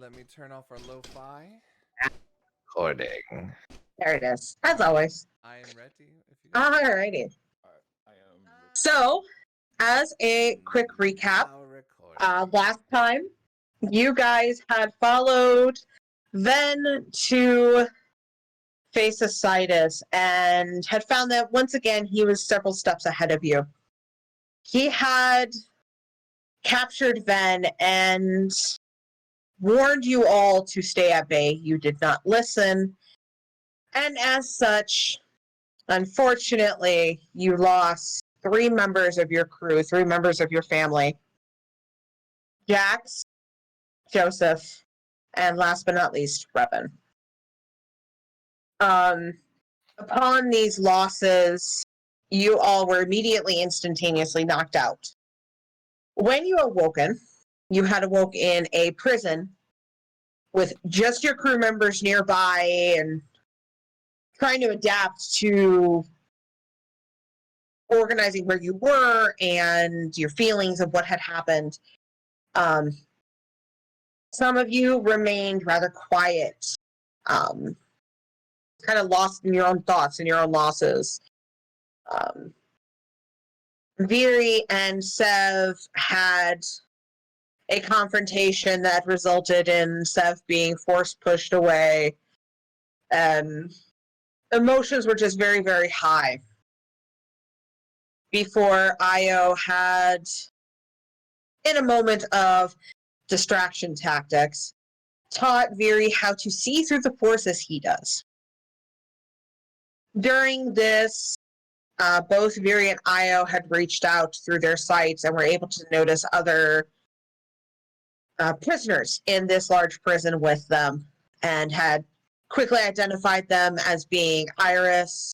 Let me turn off our lo-fi. Recording. There it is, as always. I am ready. If you guys... Alrighty. I am. So, as a quick recap, last time you guys had followed Ven to face Asitis and had found that once again he was several steps ahead of you. He had captured Ven and warned you all to stay at bay. You did not listen. And as such, unfortunately, you lost 3 members of your crew, 3 members of your family. Jax, Joseph, and last but not least, Revan. Upon these losses, you all were immediately, instantaneously knocked out. When you awoken, you had awoke in a prison with just your crew members nearby and trying to adapt to organizing where you were and your feelings of what had happened. Some of you remained rather quiet, kind of lost in your own thoughts and your own losses. Viri and Sev had a confrontation that resulted in Sev being pushed away. Emotions were just very, very high. Before Io had, in a moment of distraction tactics, taught Viri how to see through the force as he does. During this, both Viri and Io had reached out through their sights and were able to notice other prisoners in this large prison with them and had quickly identified them as being Iris,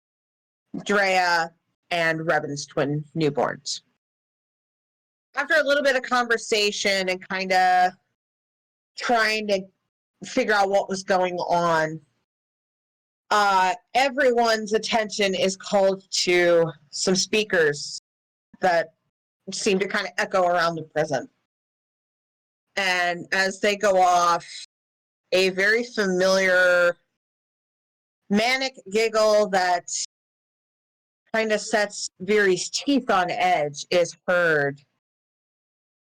Drea, and Revan's twin newborns. After a little bit of conversation and kind of trying to figure out what was going on, everyone's attention is called to some speakers that seem to kind of echo around the prison. And as they go off, a very familiar manic giggle that kind of sets Viri's teeth on edge is heard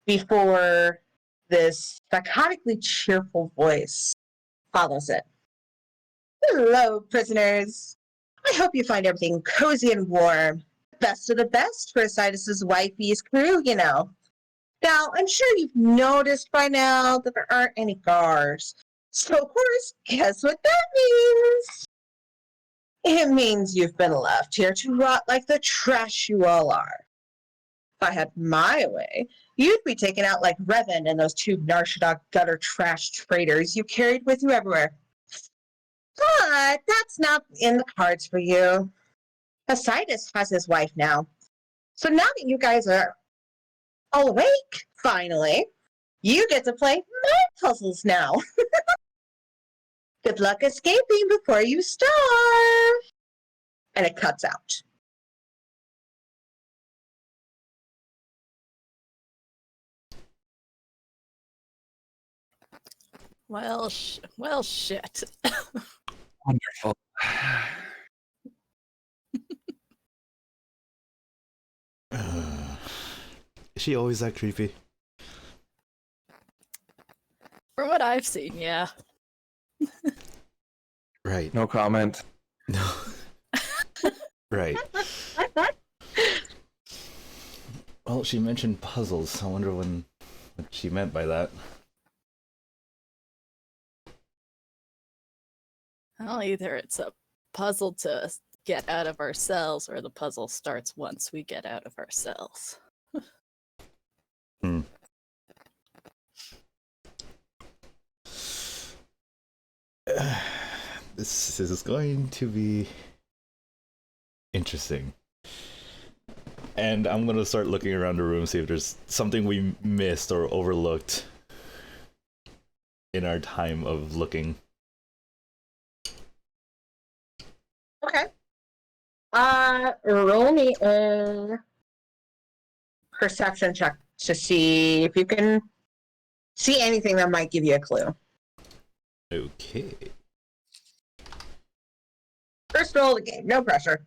before this psychotically cheerful voice follows it. Hello, prisoners. I hope you find everything cozy and warm. Best of the best for Asitis' wifey's crew, you know. Now, I'm sure you've noticed by now that there aren't any guards. So, of course, guess what that means? It means you've been left here to rot like the trash you all are. If I had my way, you'd be taken out like Revan and those 2 Narshadok gutter trash traitors you carried with you everywhere. But that's not in the cards for you. Asitis has his wife now. So now that you guys are all awake, finally, you get to play my puzzles now. Good luck escaping before you starve. And it cuts out. Well, shit. Wonderful. Is she always that creepy? From what I've seen, yeah. Right. No comment. No. Right. Well, she mentioned puzzles. I wonder what she meant by that. Well, either it's a puzzle to get out of ourselves, or the puzzle starts once we get out of ourselves. This is going to be interesting. And I'm gonna start looking around the room, see if there's something we missed or overlooked in our time of looking. Okay. Roll me a perception check to see if you can see anything that might give you a clue. Okay. First roll of the game, no pressure.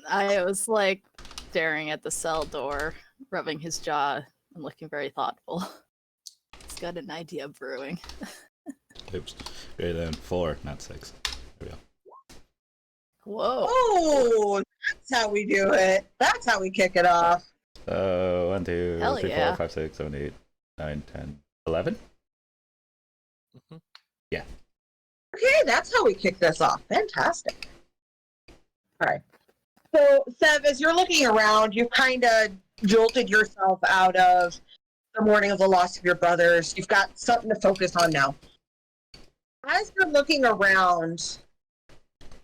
I was like staring at the cell door, rubbing his jaw and looking very thoughtful. He's got an idea brewing. Oops. Okay, then 4, not 6. There we go. Whoa. Oh, that's how we do it. That's how we kick it off. 1, 2, Hell 3, 4, yeah. 5, 6, 7, 8, 9, 10, 11? Yeah. Okay, that's how we kick this off. Fantastic. All right. So, Sev, as you're looking around, you've kind of jolted yourself out of the mourning of the loss of your brothers. You've got something to focus on now. As you're looking around,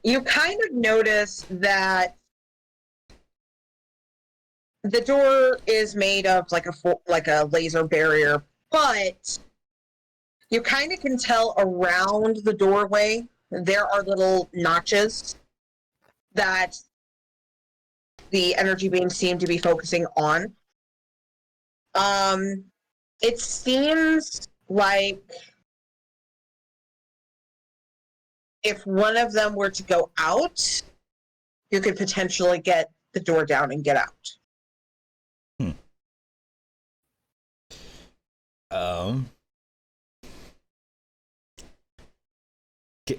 you kind of notice that the door is made of like a laser barrier, but you kind of can tell around the doorway there are little notches that the energy beams seem to be focusing on. It seems like if one of them were to go out, you could potentially get the door down and get out.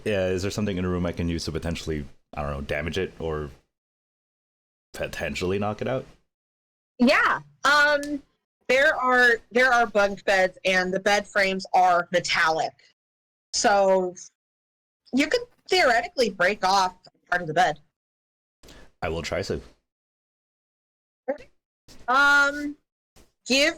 Is there something in a room I can use to potentially, I don't know, damage it or potentially knock it out? Yeah. There are bunk beds, and the bed frames are metallic, so you could theoretically break off part of the bed. I will try so. Give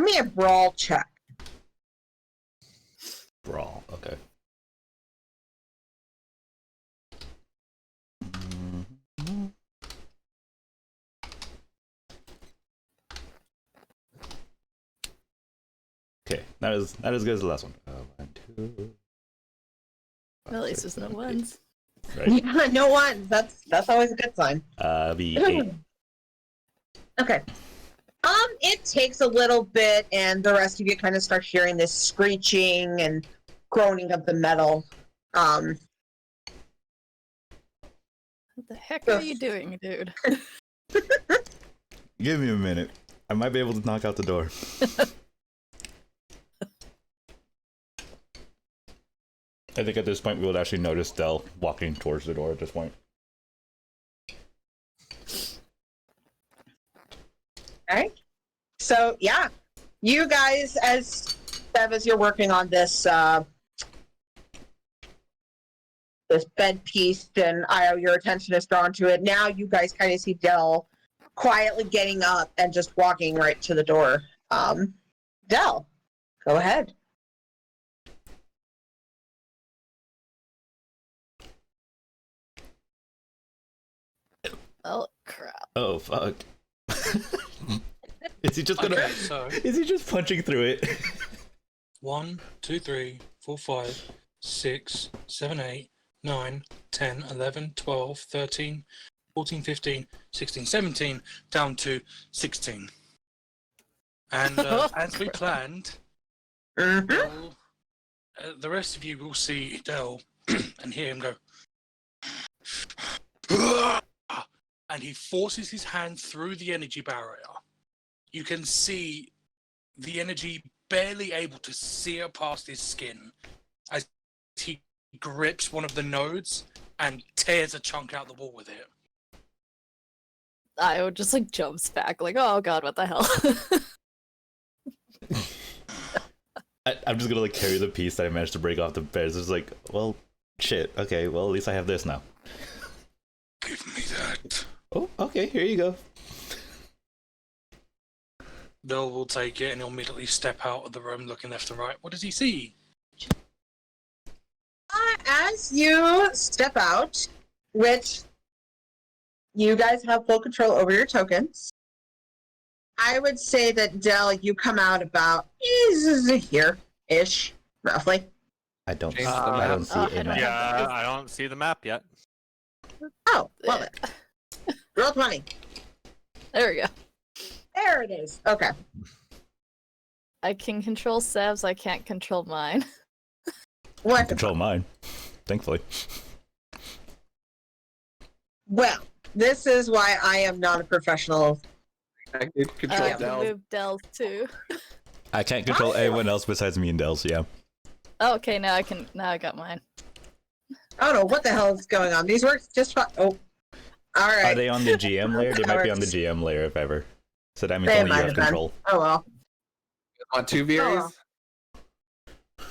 me a brawl check. Brawl, okay. Okay, not as good as the last one. 1, 2. At least there's no ones. Right. Yeah, no ones. That's always a good sign. Be 8. Okay. It takes a little bit, and the rest of you kind of start hearing this screeching and groaning of the metal. What the heck are you doing, dude? Give me a minute. I might be able to knock out the door. I think at this point we would actually notice Del walking towards the door at this point. Alright. So, yeah. You guys, as you're working on this this bed piece, and your attention is drawn to it. Now you guys kind of see Del quietly getting up and just walking right to the door. Del, go ahead. Oh, crap. Oh, fuck. Is he just gonna... Okay, so Is he just punching through it? 1, 2, 3, 4, 5, 6, 7, 8, 9, 10, 11, 12, 13, 14, 15, 16, 17, down to 16. And as we planned, Mm-hmm. the rest of you will see Del and hear him go. And he forces his hand through the energy barrier. You can see the energy barely able to sear past his skin as he grips one of the nodes and tears a chunk out the wall with it. I would just like jumps back, like, oh god, what the hell? I'm just gonna like carry the piece that I managed to break off the bed. It's just like, well, shit. Okay, well at least I have this now. Give me that. Oh, okay, here you go. Del will take it and he'll immediately step out of the room looking left and right. What does he see? As you step out, which you guys have full control over your tokens, I would say that, Del, you come out about here-ish, roughly. I don't Change the I don't map. see it. Yeah, I don't see the map yet. Oh, love it. Roll 20. There we go. There it is. Okay. I can control Seb's, I can't control mine. What? Control mine, thankfully. Well, this is why I am not a professional. I could control I can Dell. move Del too. I can't control anyone else besides me and Dels, yeah. Oh, okay, now I got mine. I don't know what the hell is going on. These work just fine. Oh. All right. Are they on the GM layer? They might be on the GM layer, if ever. So that means They only you might have have been. control. Oh well. Want two Veeries?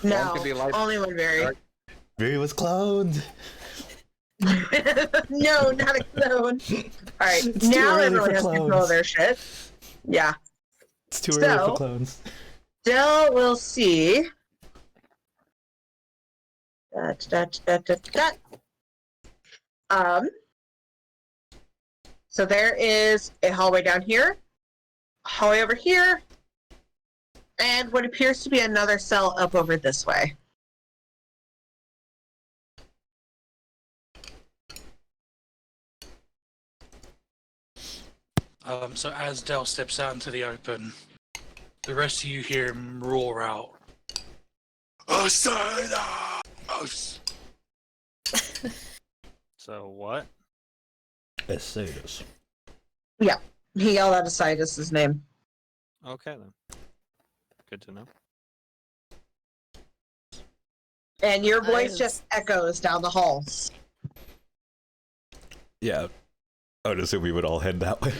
No, One could be life- only one very. Viri was cloned! No, not a clone. All right, It's too now early everyone for has control clones. of their shit. Yeah. It's too early So- for clones. Still, we'll see. That. So there is a hallway down here, a hallway over here, and what appears to be another cell up over this way. So as Del steps out into the open, the rest of you hear him roar out. Asados! So what? Essados. He yelled out Asidus' name. Okay then. Good to know. And your voice Nice. just echoes down the halls. Yeah. I would assume we would all head that way.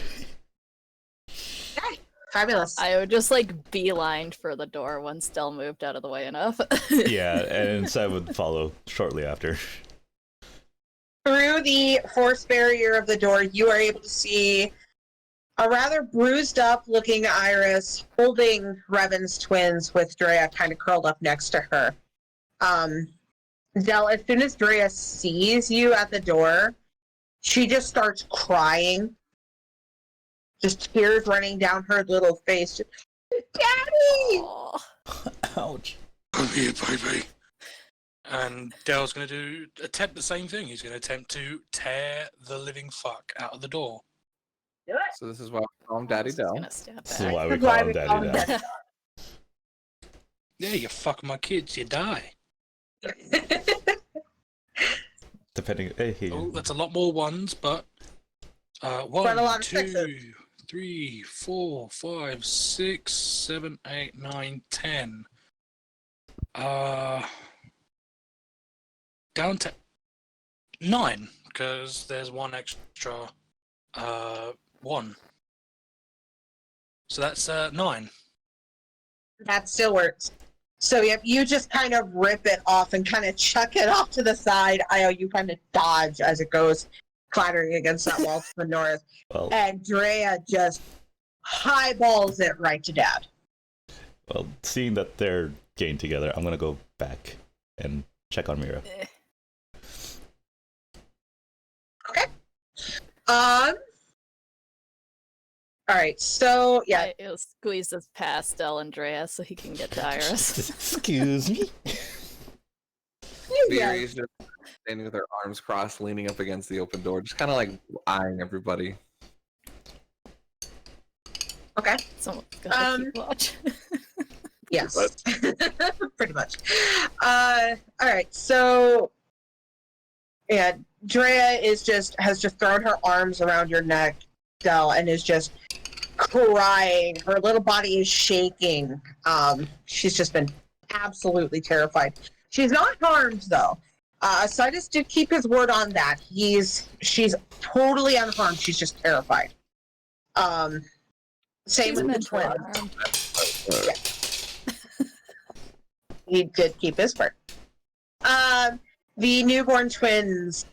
Fabulous. I would just like beelined for the door once Del moved out of the way enough. Yeah, and Seb would follow shortly after. Through the force barrier of the door, you are able to see a rather bruised up looking Iris holding Revan's twins with Drea kind of curled up next to her. Del, as soon as Drea sees you at the door, she just starts crying. Just tears running down her little face. Daddy! Aw. Ouch. Come here, baby. And Del's going to attempt the same thing. He's going to attempt to tear the living fuck out of the door. Do it. So this is why I call him Daddy He's Dell. gonna step This is back. why we That's call why him we call Daddy him now. Daddy. Yeah, you fuck my kids, you die. Depending. Hey, he. Oh, that's a lot more ones, but Quite a lot one, of sixes. 2, 3, 4, 5, 6, 7, 8, 9, 10. Down to 9 because there's one extra. 1. So that's 9. That still works. So if you just kind of rip it off and kind of chuck it off to the side, you kind of dodge as it goes clattering against that wall to the north. Well, And Drea just highballs it right to Dad. well, seeing that they're gained together, I'm gonna go back and check on Mira. Eh. All right, so yeah, It squeezes past Del and Drea so he can get to Iris. Excuse me. yeah. Veeries just standing with their arms crossed, leaning up against the open door, just kind of like eyeing everybody. Okay, Someone's gotta keep Um, watch. yes, pretty much. All right, so yeah, Drea has just thrown her arms around your neck, Del, and is just crying. Her little body is shaking. She's just been absolutely terrified. She's not harmed though. Sidus did keep his word on that. She's totally unharmed. She's just terrified. Same She's with the mentally twins. harmed. He did keep his word. The newborn twins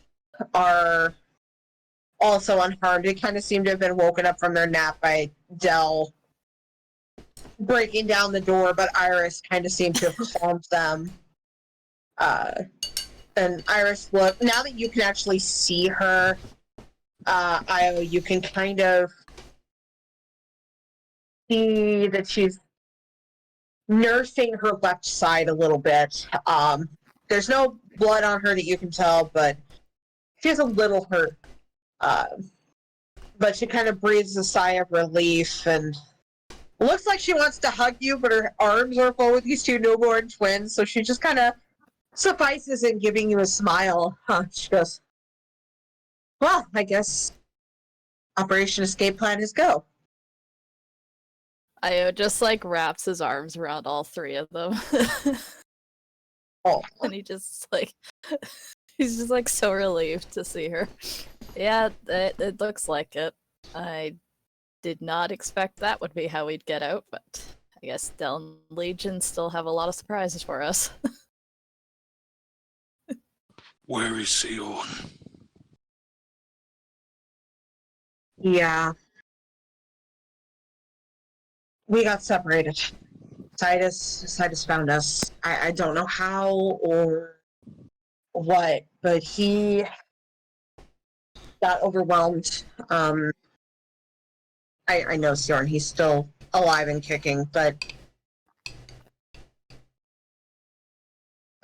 are also unharmed. They kind of seem to have been woken up from their nap by Del breaking down the door, but Iris kind of seemed to have calmed them. And Iris, look, now that you can actually see her, Io, you can kind of see that she's nursing her left side a little bit. There's no blood on her that you can tell, but she has a little hurt. but she kind of breathes a sigh of relief and looks like she wants to hug you, but her arms are full with these two newborn twins, so she just kind of suffices in giving you a smile. She goes, well, I guess Operation Escape Plan is go. Io just like wraps his arms around all three of them. Oh, And he just like he's just like so relieved to see her. Yeah, it looks like it. I did not expect that would be how we'd get out, but I guess Deln Legion still have a lot of surprises for us. Where is Sion? yeah. We got separated. Titus found us. I don't know how or what, but he got overwhelmed. I know Sion, he's still alive and kicking, but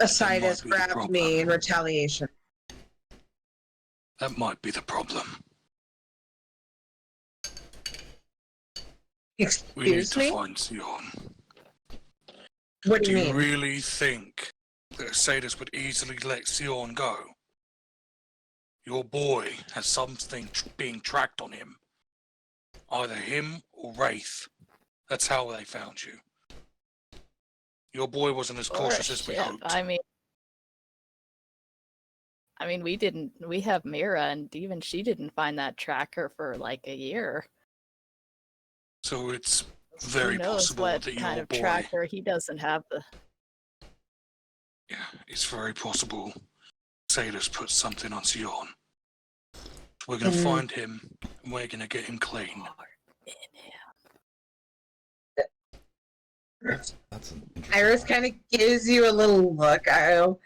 Titus be the grabbed me problem. in retaliation. That might be the problem. We need Excuse to me? find Sion. What do Do you you mean? really think that Sadus would easily let Sion go? Your boy has something being tracked on him. Either him or Wraith. That's how they found you. Your boy wasn't as cautious as we Shit, hoped. I mean, we have Mira, and even she didn't find that tracker for like a year. So it's Who very knows possible what that kind your of boy... tracker he doesn't have the. Yeah, it's very possible Sadus put something on Sion. We're going to find him, and we're going to get him clean. That's an interesting Iris one. kind of gives you a little look, Io,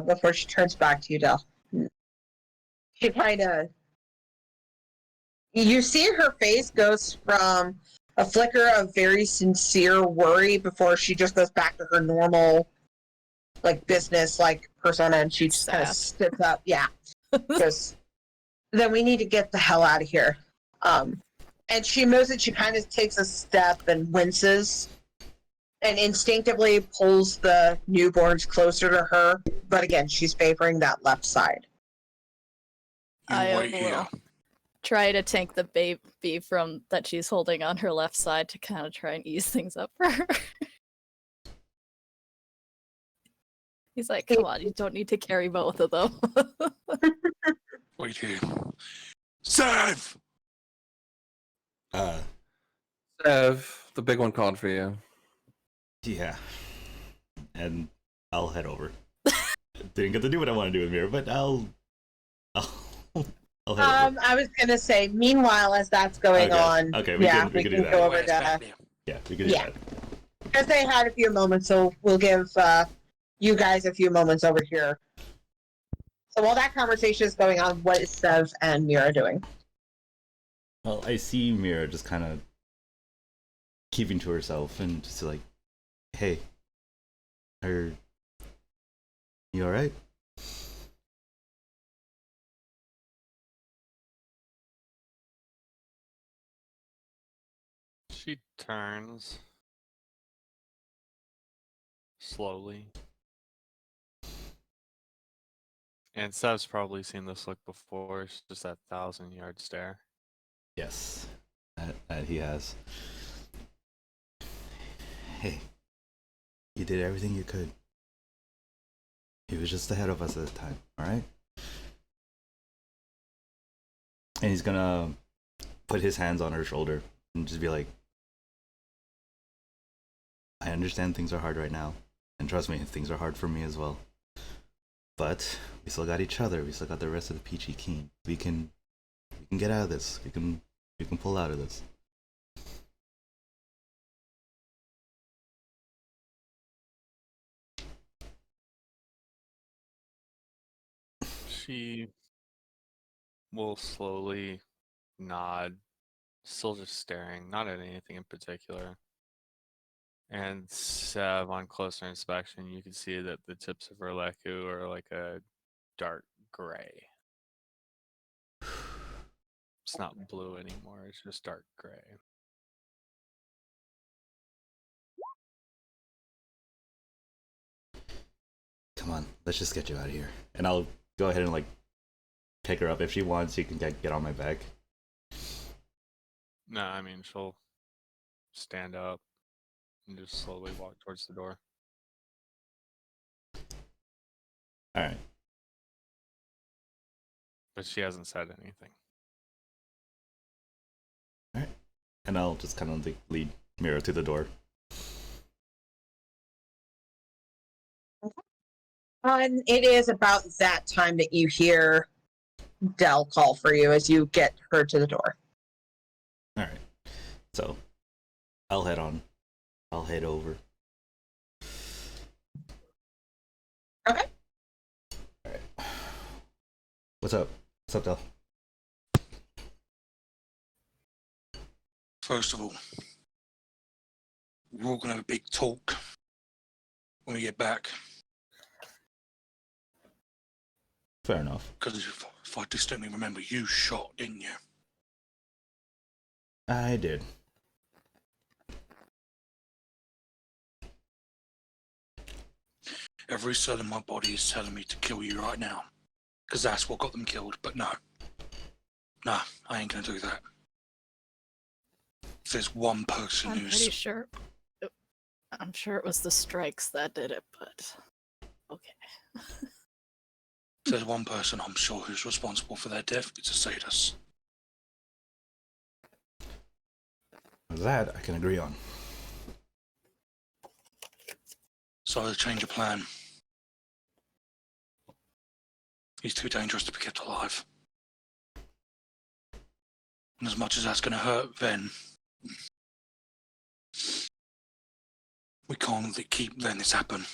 before she turns back to you, Del. She kind of... You see her face goes from a flicker of very sincere worry before she just goes back to her normal, like, business, like, persona, and she just kind of Sass. sits up. Yeah. Because then we need to get the hell out of here. And she moves it, she kind of takes a step and winces and instinctively pulls the newborns closer to her. But again, she's favoring that left side. You I wait here. will try to take the baby from that she's holding on her left side to kind of try and ease things up for her. He's like, come on, you don't need to carry both of them. Wait here. Sev! Sev, the big one called for you. Yeah. And I'll head over. Didn't get to do what I want to do with Mira, but I'll head over. I was gonna say, meanwhile, as that's going Okay. on, Okay, we yeah, can we do can that. go over Where's to... Batman? Yeah, we can do Yeah. that. Because they had a few moments, so we'll give you guys a few moments over here. So while that conversation is going on, what is Sev and Mira doing? Well, I see Mira just kind of keeping to herself and just like, hey, are you alright? She turns slowly. And Sev's probably seen this look before. It's just that 1,000-yard stare. Yes, that he has. Hey, you did everything you could. He was just ahead of us at the time, alright? And he's gonna put his hands on her shoulder and just be like, I understand things are hard right now. And trust me, things are hard for me as well. But we still got each other. We still got the rest of the Peachy team. We can get out of this. We can pull out of this. She will slowly nod, still just staring, not at anything in particular. And Sev, on closer inspection, you can see that the tips of her leku are like a dark gray. It's not blue anymore. It's just dark gray. Come on, let's just get you out of here. And I'll go ahead and like pick her up if she wants. You can get on my back. No, I mean she'll stand up and just slowly walk towards the door. All right. But she hasn't said anything. All right. And I'll just kind of like lead Mira to the door. And it is about that time that you hear Dell call for you as you get her to the door. All right. So I'll head on. I'll head over. Okay. All right. What's up? What's up, Del? First of all, we're all gonna have a big talk when we get back. Fair enough. Because if I distinctly remember, you shot, didn't you? I did. Every cell in my body is telling me to kill you right now. Because that's what got them killed. But no. Nah, I ain't gonna do that. If there's one person I'm who's... pretty sure. I'm sure it was the strikes that did it, but okay. If there's one person I'm sure who's responsible for their death, it's Asadus. That I can agree on. So I change of plan. He's too dangerous to be kept alive. And as much as that's going to hurt, then we can't keep letting this happen.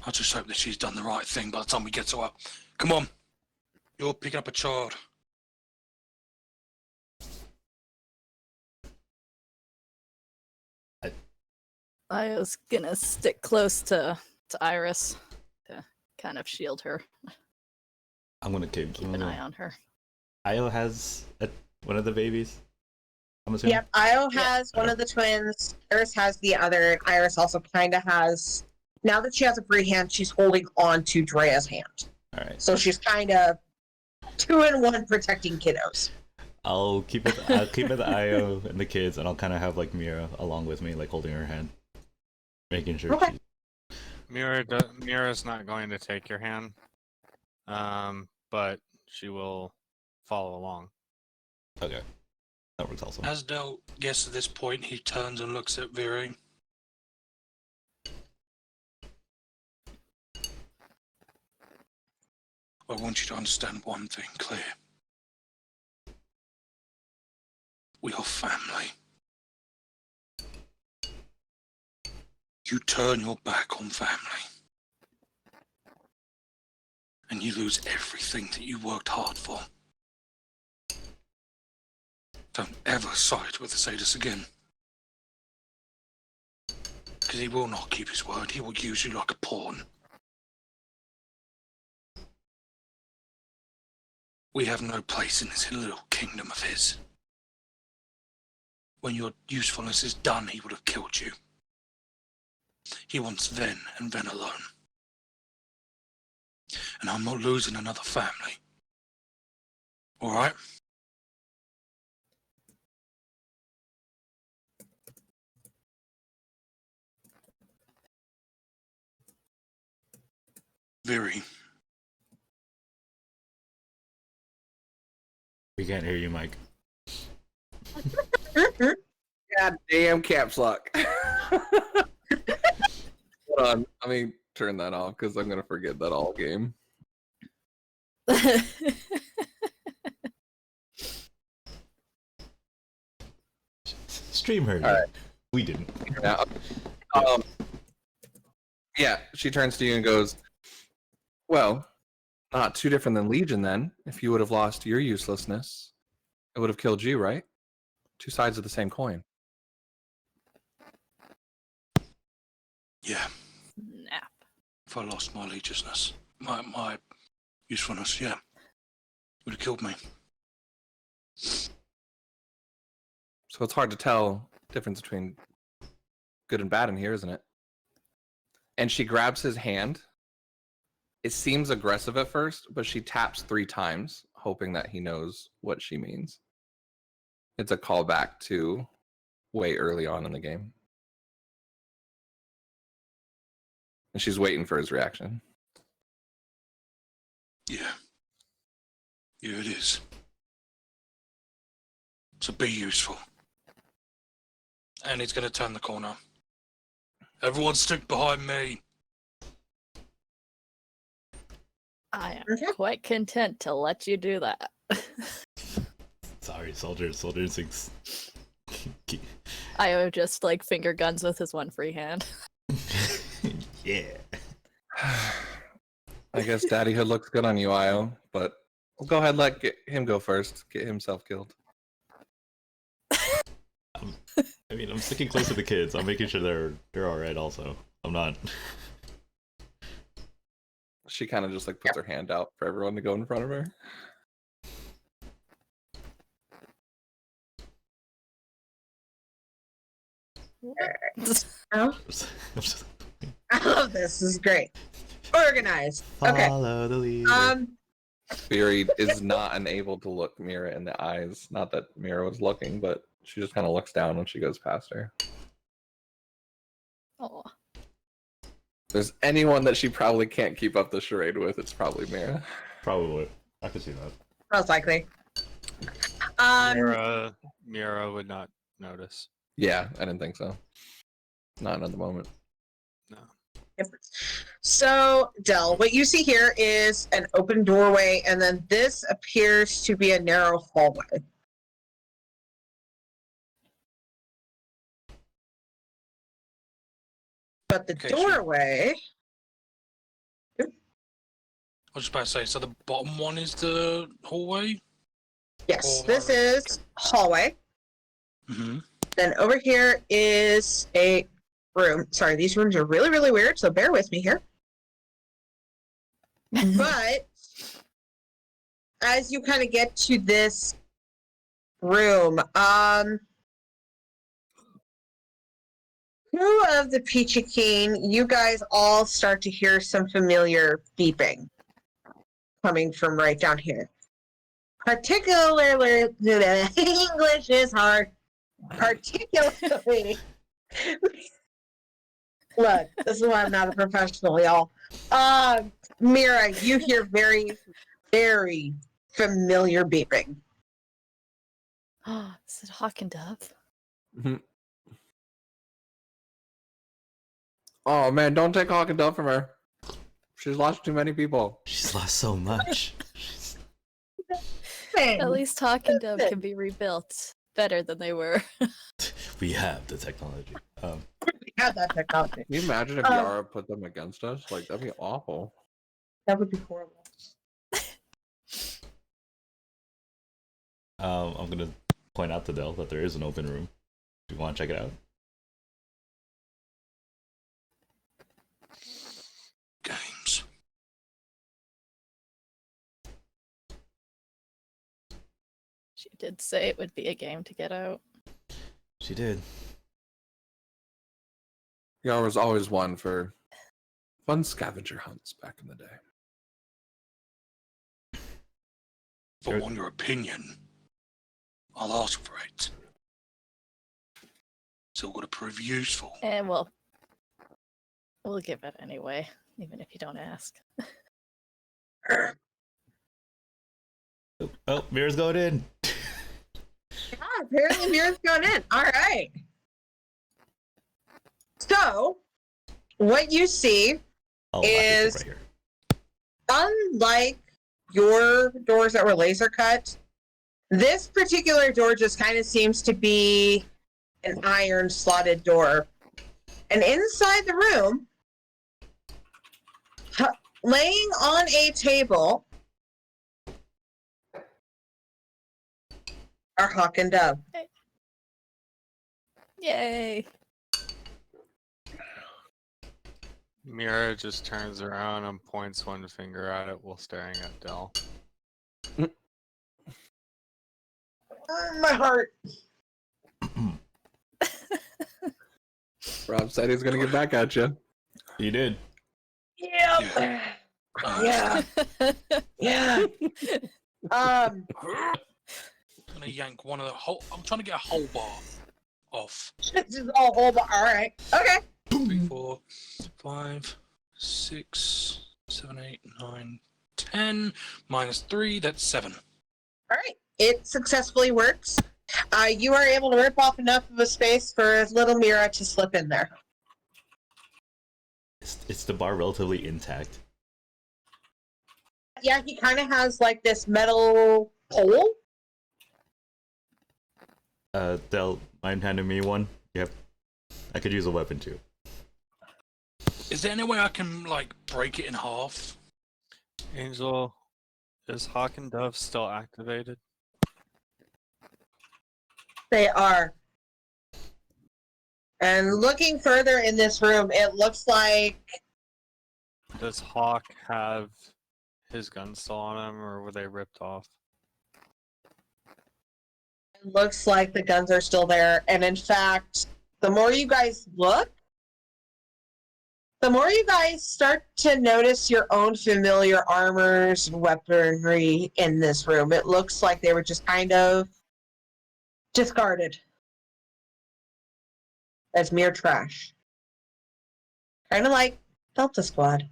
I just hope that she's done the right thing by the time we get to her. Come on, you're picking up a child. I was gonna stick close to Iris to kind of shield her, I'm gonna keep keep an eye on her. Io has one of the babies. I'm assuming. Yep, Io has one of the twins. Iris has the other. And Iris also kind of has. Now that she has a free hand, she's holding on to Drea's hand. All right. So she's kind of 2-in-1 protecting kiddos. I'll keep it. I'll keep it Io and the kids, and I'll kind of have like Mira along with me, like holding her hand, making sure. Okay. Mira's not going to take your hand, but she will follow along. Okay. That works also. As Del gets to this point, he turns and looks at Viri. I want you to understand one thing clear. We are family. You turn your back on family, and you lose everything that you worked hard for. Don't ever side with Asadus again. Because he will not keep his word. He will use you like a pawn. We have no place in this little kingdom of his. When your usefulness is done, he would have killed you. He wants Ven and Ven alone. And I'm not losing another family. All right? Viri. We can't hear you, Mike. God damn caps lock. Hold on. Let me turn that off because I'm going to forget that all game. Stream heard. All right. We didn't. Yeah. Yeah, she turns to you and goes, well, not too different than Legion then. If you would have lost your uselessness, it would have killed you, right? Two sides of the same coin. Yeah. Snap. If I lost my legiousness, my Usefulness, yeah. Would have killed me. So it's hard to tell the difference between good and bad in here, isn't it? And she grabs his hand. It seems aggressive at first, but she taps 3 times, hoping that he knows what she means. It's a callback to way early on in the game. And she's waiting for his reaction. Yeah. Yeah, it is. So be useful. And he's going to turn the corner. Everyone stick behind me. I am Okay. quite content to let you do that. Sorry, soldier. Soldier instincts. Io just like finger guns with his one free hand. Yeah. I guess daddyhood looks good on you, Io, but we'll go ahead and let him go first. Get himself killed. I mean, I'm sticking close to the kids. I'm making sure they're all right. Also, I'm not. She kind of just like puts her hand out for everyone to go in front of her. Oh, I love this. This is great. Organized. Okay. Follow the leader. Fury is not unable to look Mira in the eyes. Not that Mira was looking, but she just kind of looks down when she goes past her. Oh, If there's anyone that she probably can't keep up the charade with, it's probably Mira. Probably. I could see that. Most likely. Mira would not notice. Yeah, I didn't think so. Not at the moment. No. Yep. So, Del, what you see here is an open doorway, and then this appears to be a narrow hallway. But the Okay, so- doorway, I was just about to say, so the bottom one is the hallway? yes, Or- this is hallway. Mm-hmm. Then over here is a room. Sorry, these rooms are really, really weird, so bear with me here. But as you kind of get to this room, who of the Peachy Keen, you guys all start to hear some familiar beeping coming from right down here. Particularly, English is hard. Particularly, look, this is why I'm not a professional, y'all. Mira, you hear very, very familiar beeping. is it Hawk and Dove? Oh man, don't take Hawk and Dove from her. She's lost too many people. She's lost so much. At least Hawk and Dove can be rebuilt better than they were. We have the technology. We have that technology. Can you imagine if Yara put them against us? Like, that'd be awful. That would be horrible. I'm gonna point out to Del that there is an open room. Do you want to check it out? Games. She did say it would be a game to get out. She did. Yara was always one for fun scavenger hunts back in the day. If I want your opinion, I'll ask for it. So we've got to prove useful. And we'll give it anyway, even if you don't ask. Oh, Mira's going in. Yeah, apparently Mira's going in. All right. So, what you see, Oh, I can Is- sit right here. unlike your doors that were laser cut, this particular door just kind of seems to be an iron slotted door. And inside the room, laying on a table, are Hawk and Dove. Yay! Mira just turns around and points one finger at it while staring at Dell. My heart. Rob said he's gonna get back at you. You did. Yep. Yeah. Yeah. I'm gonna yank one of the whole. I'm trying to get a whole bar off. This is all whole. All right. Okay. 3, 4, 5, 6, 7, 8, 9, 10. -3. That's 7. All right. It successfully works. You are able to rip off enough of a space for little Mira to slip in there. Is the bar relatively intact? Yeah, he kind of has like this metal pole. Del, mind handing me one? Yep. I could use a weapon too. Is there any way I can like break it in half? Angel, is Hawk and Dove still activated? They are. And looking further in this room, it looks like Does Hawk have his gun still on him, or were they ripped off? the guns are still there. And in fact, the more you guys look, the more you guys start to notice your own familiar armors and weaponry in this room. It looks like they were just kind of discarded as mere trash. Kind of like Delta Squad.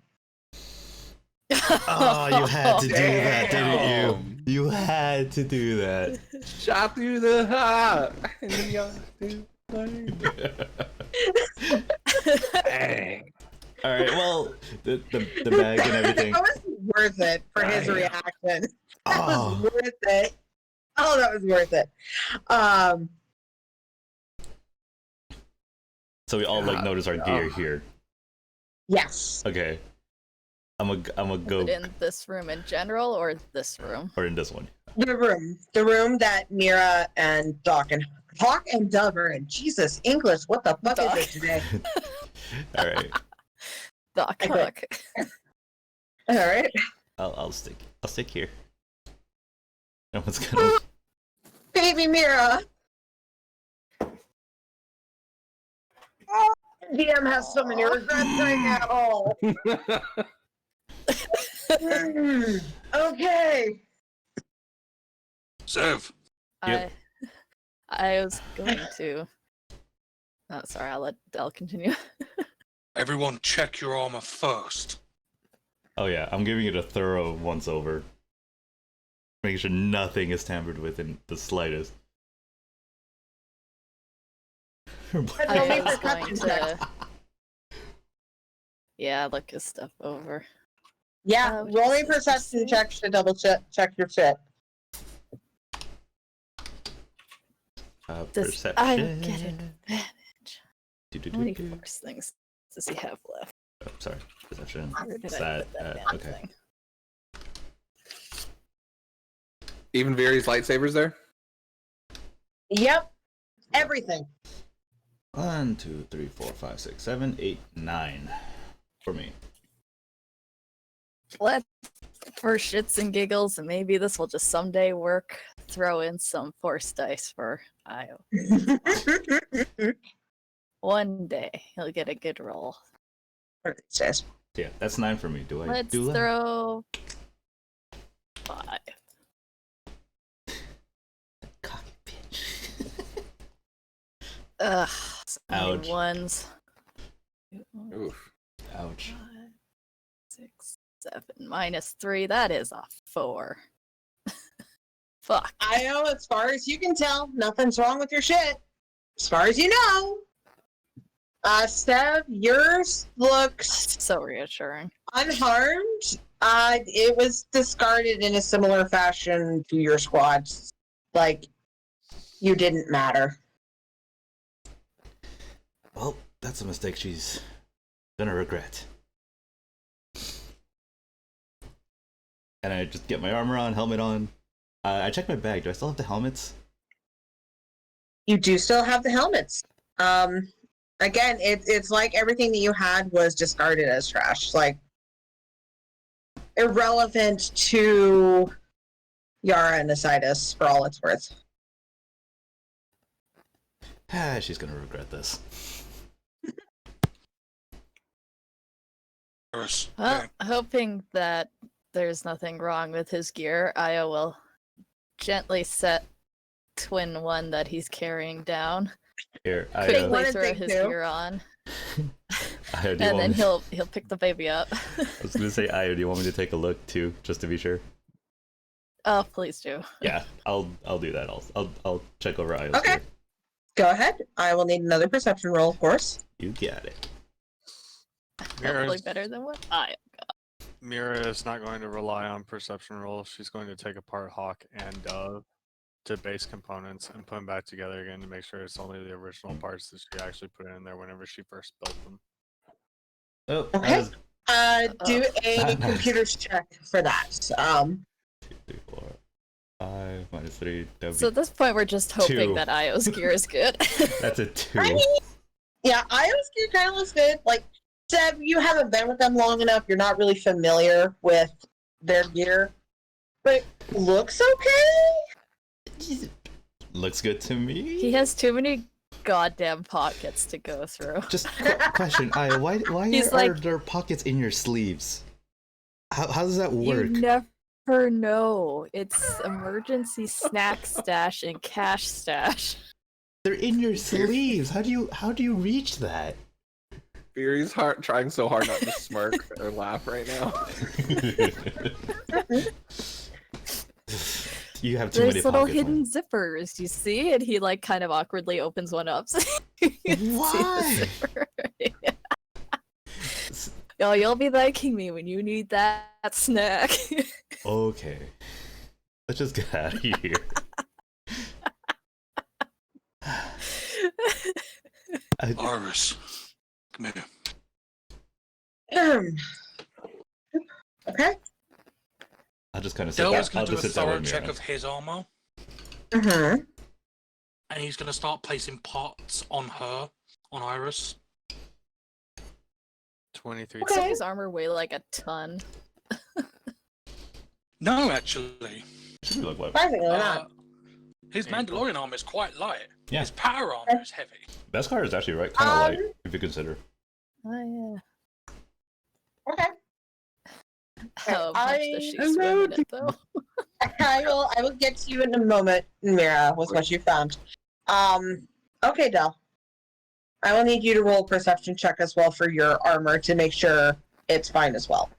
Oh, you had to do that, didn't Damn. you? You had to do that. Shot through the heart. And then you Dang. All right. Well, the bag and everything. That was worth it for his Right. reaction. That was Oh, worth it. Oh, that was worth it. so we all like notice our gear here. Yes. Okay. I'm a go Is it in this room in general or this room? or in this one. The room that Mira and Hawk and Dove are in. Jesus, English, what the fuck is it today? All right. Doc, Okay. Hawk. All right. I'll stick here. No one's gonna. Baby Mira. Oh, DM has so many regrets right now. Okay. Serve. Yep. I was going to. Oh, sorry. I'll let Del continue. Everyone, check your armor first. Oh yeah, I'm giving it a thorough once over, making sure nothing is tampered with in the slightest. Roll me I was perception going check. to. Yeah, look his stuff over. Yeah, which roll me is perception interesting. checks to double check your shit. Does Perception. I get advantage? How many Do-do-do-do. force things does he have left? Oh, sorry, perception. Where did I Sad. put that damn Okay. thing? Even Viri's lightsabers there? Yep. Everything. 1, 2, 3, 4, 5, 6, 7, 8, 9 for me. Let's, for shits and giggles, and maybe this will just someday work, throw in some force dice for Io. One day he'll get a good roll. Says. Yeah, that's 9 for me. Do I Let's do that? throw 5. Cocky bitch. Ugh, so many Ouch. ones. Oof. Ouch. 5, 6, 7, -3. That is a 4. Fuck. I know, as far as you can tell, nothing's wrong with your shit. As far as you know. Stev, yours looks So reassuring. unharmed. It was discarded in a similar fashion to your squad's. Like, you didn't matter. Well, that's a mistake she's gonna regret. And I just get my armor on, helmet on. I check my bag. Do I still have the helmets? You do still have the helmets. Again, it's like everything that you had was discarded as trash. Like, irrelevant to Yara and Nasitis for all it's worth. She's gonna regret this. Well, hoping that there's nothing wrong with his gear, Io will gently set twin one that he's carrying down. Here, Big one Quickly and throw big his two. gear on, Io, and then he'll pick the baby up. I was gonna say, Io, do you want me to take a look too, just to be sure? Oh, please do. Yeah, I'll do that. I'll check over Io's Okay. gear. Go ahead. I will need another perception roll, of course. You got it. Hopefully Mira's, better than what I. Mira is not going to rely on perception rolls. She's going to take apart Hawk and Dove to base components and put them back together again to make sure it's only the original parts that she actually put in there whenever she first built them. Oh, Okay. Do a Nice. computer's check for that. 2, 3, 4, 5 minus 3. So at this point, we're just hoping Two. that Io's gear is good. That's a 2. I mean, yeah, Io's gear kind of looks good. Like, Seb, you haven't been with them long enough. You're not really familiar with their gear. But it looks okay. Looks good to me. He has too many goddamn pockets to go through. Just question, Io, why He's are like- there pockets in your sleeves? How does that work? You never know. It's emergency snack stash and cash stash. They're in your sleeves. How do you reach that? Fury's trying so hard not to smirk or laugh right now. You have too many There's little pockets. hidden zippers, you see? And he like kind of awkwardly opens one up. So you can see the Why? zipper. Yo, you'll be thanking me when you need that snack. Okay. Let's just get out of here. Iris, come here. Okay. I'll just kind of sit Dell down. is going I'll to do a just sit down thorough with check Mira. of his armor, Mm-hmm. and he's going to start placing parts on her, on Iris. 23. Okay. Does his armor weigh like a ton? No, actually. Should be like what? Surprisingly Uh, not. his Mandalorian armor is quite light. Yeah. His power armor is heavy. Beskar is actually right, kind of light if you consider. Oh Okay. yeah. How much does she Hello, swim in it though? I will get to you in a moment, Mira, with what you found. Okay, Del. I will need you to roll a perception check as well for your armor to make sure it's fine as well.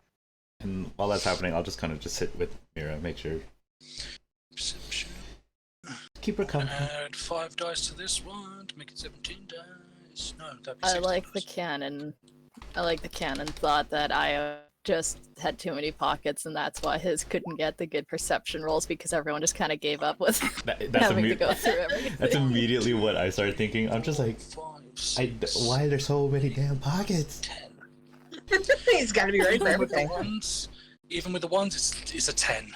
And while that's happening, I'll just kind of just sit with Mira, make sure. Perception. Keep her calm. Add 5 dice to this one to make it 17 dice. No, that'd be I 16 like the dice. canon. I like the canon thought that Io just had too many pockets and that's why his couldn't get the good perception rolls because everyone just kind of gave up with That's, having to go through everything. that's immediately what I started thinking. I'm just like, 5, 6, why are there so many damn pockets? 10. He's got to be ready for Even with the everything. ones, it's a 10.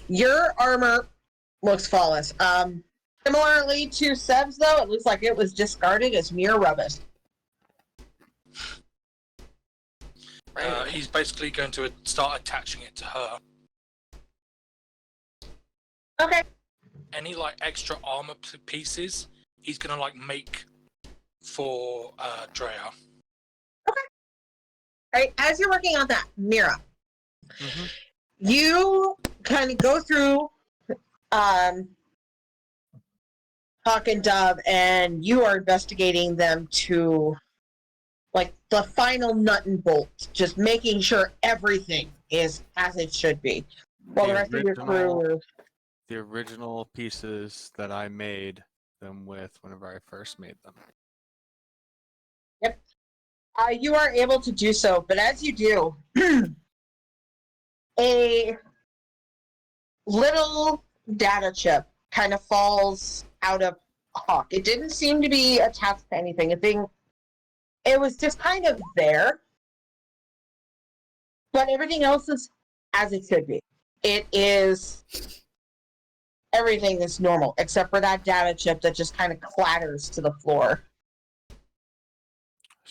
Your armor looks flawless. Similarly to Seb's, though, it looks like it was discarded as mere rubbish. He's basically going to start attaching it to her. Okay. Any like extra armor pieces, he's gonna like make for Drea. All right. As you're working on that, Mira, Mhm. you kind of go through Hawk and Dove, and you are investigating them to like the final nut and bolt, just making sure everything is as it should be. While the rest of your crew is The original pieces that I made them with whenever I first made them. you are able to do so, but as you do, a little data chip kind of falls out of Hawk. It didn't seem to be attached to anything. It was just kind of there, but everything else is as it should be. It is everything is normal except for that data chip that just kind of clatters to the floor.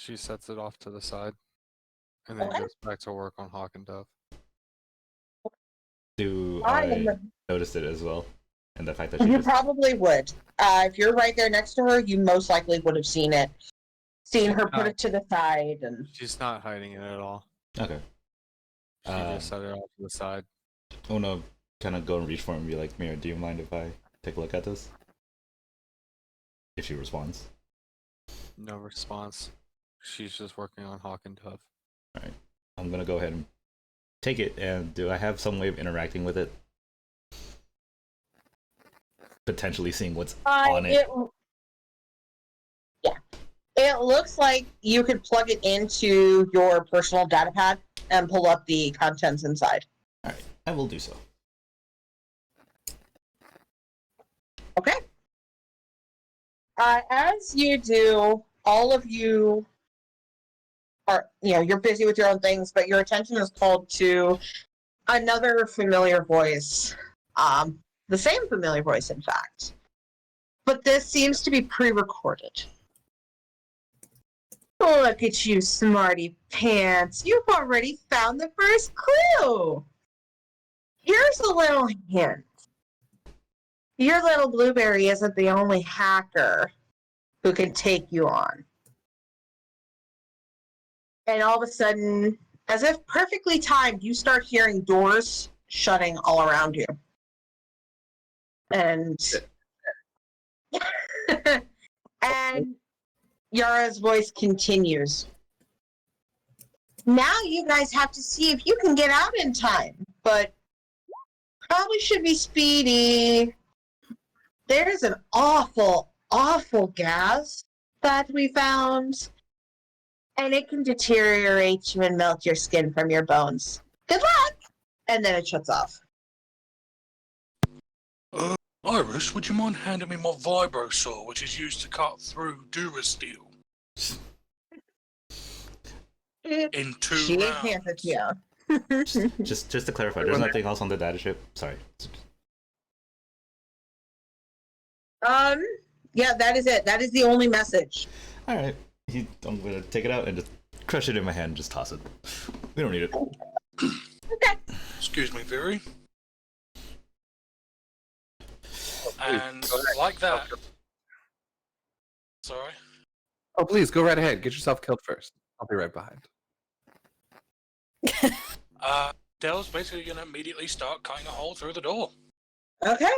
She sets it off to the side, and then Okay. goes back to work on Hawk and Dove. Do I I am- notice it as well? And the fact that she You just... probably would. If you're right there next to her, you most likely would have seen it. Seen her put it to the side and She's not hiding it at all. Okay. She just set it off to the side. I want to kind of go and reach for him and be like, Mira, do you mind if I take a look at this? If she responds. No response. She's just working on Hawk and Dove. Alright. I'm going to go ahead and take it, and do I have some way of interacting with it? Potentially seeing what's on it. Yeah. It looks like you could plug it into your personal data pad and pull up the contents inside. Alright, I will do so. Okay. As you do, all of you are, you're busy with your own things, but your attention is called to another familiar voice. The same familiar voice, in fact. But this seems to be pre-recorded. Look at you, smarty pants. You've already found the first clue. Here's a little hint. Your little blueberry isn't the only hacker who can take you on. And all of a sudden, as if perfectly timed, you start hearing doors shutting all around you. And and Yara's voice continues. Now you guys have to see if you can get out in time, but probably should be speedy. There's an awful, awful gas that we found, and it can deteriorate you and melt your skin from your bones. Good luck! And then it shuts off. Iris, would you mind handing me my vibro saw, which is used to cut through Durasteel? In 2 She rounds. hands it to you. Just to clarify, there's nothing else on the data chip? Sorry. Yeah, that is it. That is the only message. Alright. I'm gonna take it out and just crush it in my hand and just toss it. We don't need it. Okay. Excuse me, Viri. And like that. Sorry. Oh, please go right ahead. Get yourself killed first. I'll be right behind. Dell's basically gonna immediately start cutting a hole through the door. Okay.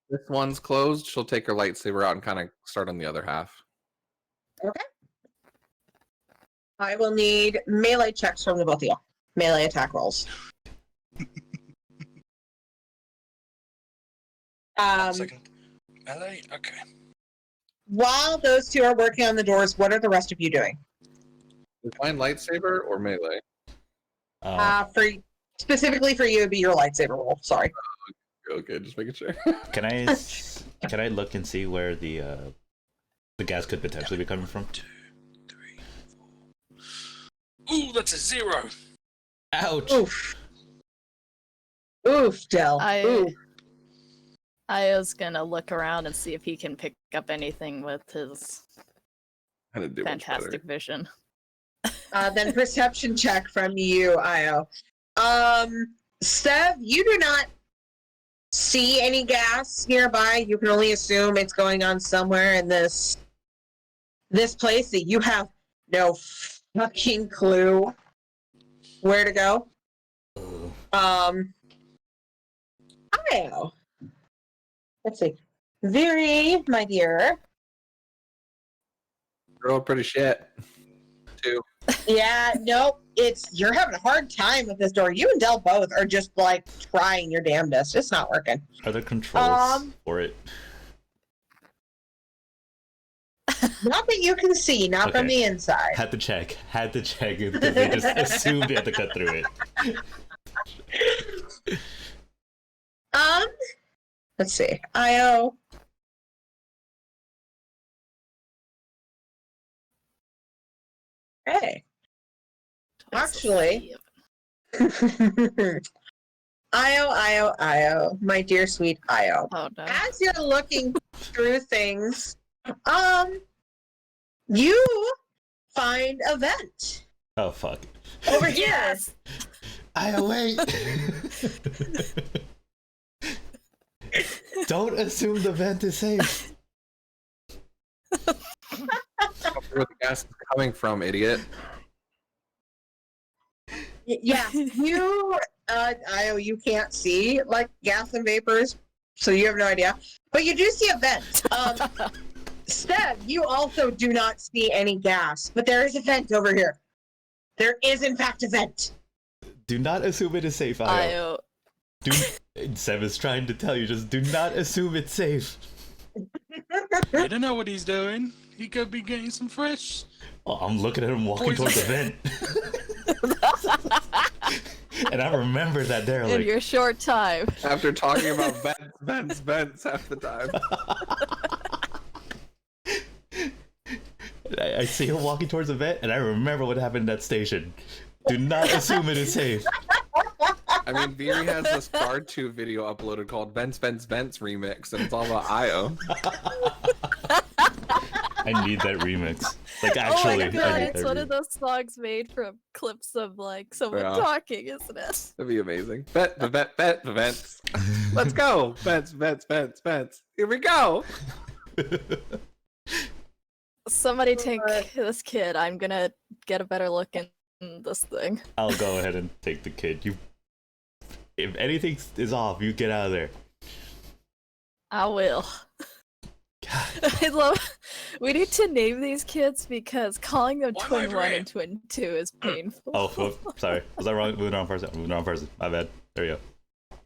This one's closed. She'll take her lightsaber out and kind of start on the other half. Okay. I will need melee checks from the both of you. Melee attack rolls. 1 second. Melee? Okay. While those two are working on the doors, what are the rest of you doing? Define lightsaber or melee? Specifically for you, it'd be your lightsaber roll. Sorry. Okay, just making sure. Can I look and see where the gas could potentially be coming from? 2, 3, 4. Ooh, that's a 0. Ouch! Oof. Oof, Del. Oof. Io's gonna look around and see if he can pick up anything with his I didn't do much better. fantastic vision. Then perception check from you, Io. Sev, you do not see any gas nearby. You can only assume it's going on somewhere in this place that you have no fucking clue where to go. Io. Let's see. Viri, my dear. Girl, pretty shit. 2. Yeah, nope. You're having a hard time with this door. You and Del both are just like trying your damnedest. It's not working. Are there controls for it? Not that you can see, not from Okay. the inside. Had to check because they just assumed they had to cut through it. Let's see. Io. Hey. Actually. Io, my dear sweet Io. Oh no. As you're looking through things, you find a vent Oh fuck. over here. Yes. I wait. Don't assume the vent is safe. Where the gas is coming from, idiot. Yeah, you, Io, you can't see like gas and vapors, so you have no idea. But you do see a vent. Seb, you also do not see any gas, but there is a vent over here. There is, in fact, a vent. Do not assume it is safe, Io. Seb is trying to tell you, just do not assume it's safe. I don't know what he's doing. He could be getting some fresh. Oh, I'm looking at him walking towards the vent. And I remember that there, In like, your short time. After talking about vents half the time. I see him walking towards the vent, and I remember what happened at that station. Do not assume it is safe. I mean, Viri has this Card 2 video uploaded called Vents Remix, and it's all about Io. I need that remix. Like, Oh actually, my I god, need it's that one remix. of those songs made from clips of like someone Yeah. talking, isn't it? That'd be amazing. Vents. Let's go. Vents. Here we go. Somebody take this kid. I'm gonna get a better look in this thing. I'll go ahead and take the kid. If anything is off, you get out of there. I will. God. I love. We need to name these kids because calling them Why am I Twin 1 red? and Twin 2 is painful. Oh, sorry. Was I wrong? Moving the wrong person. My bad. There you go.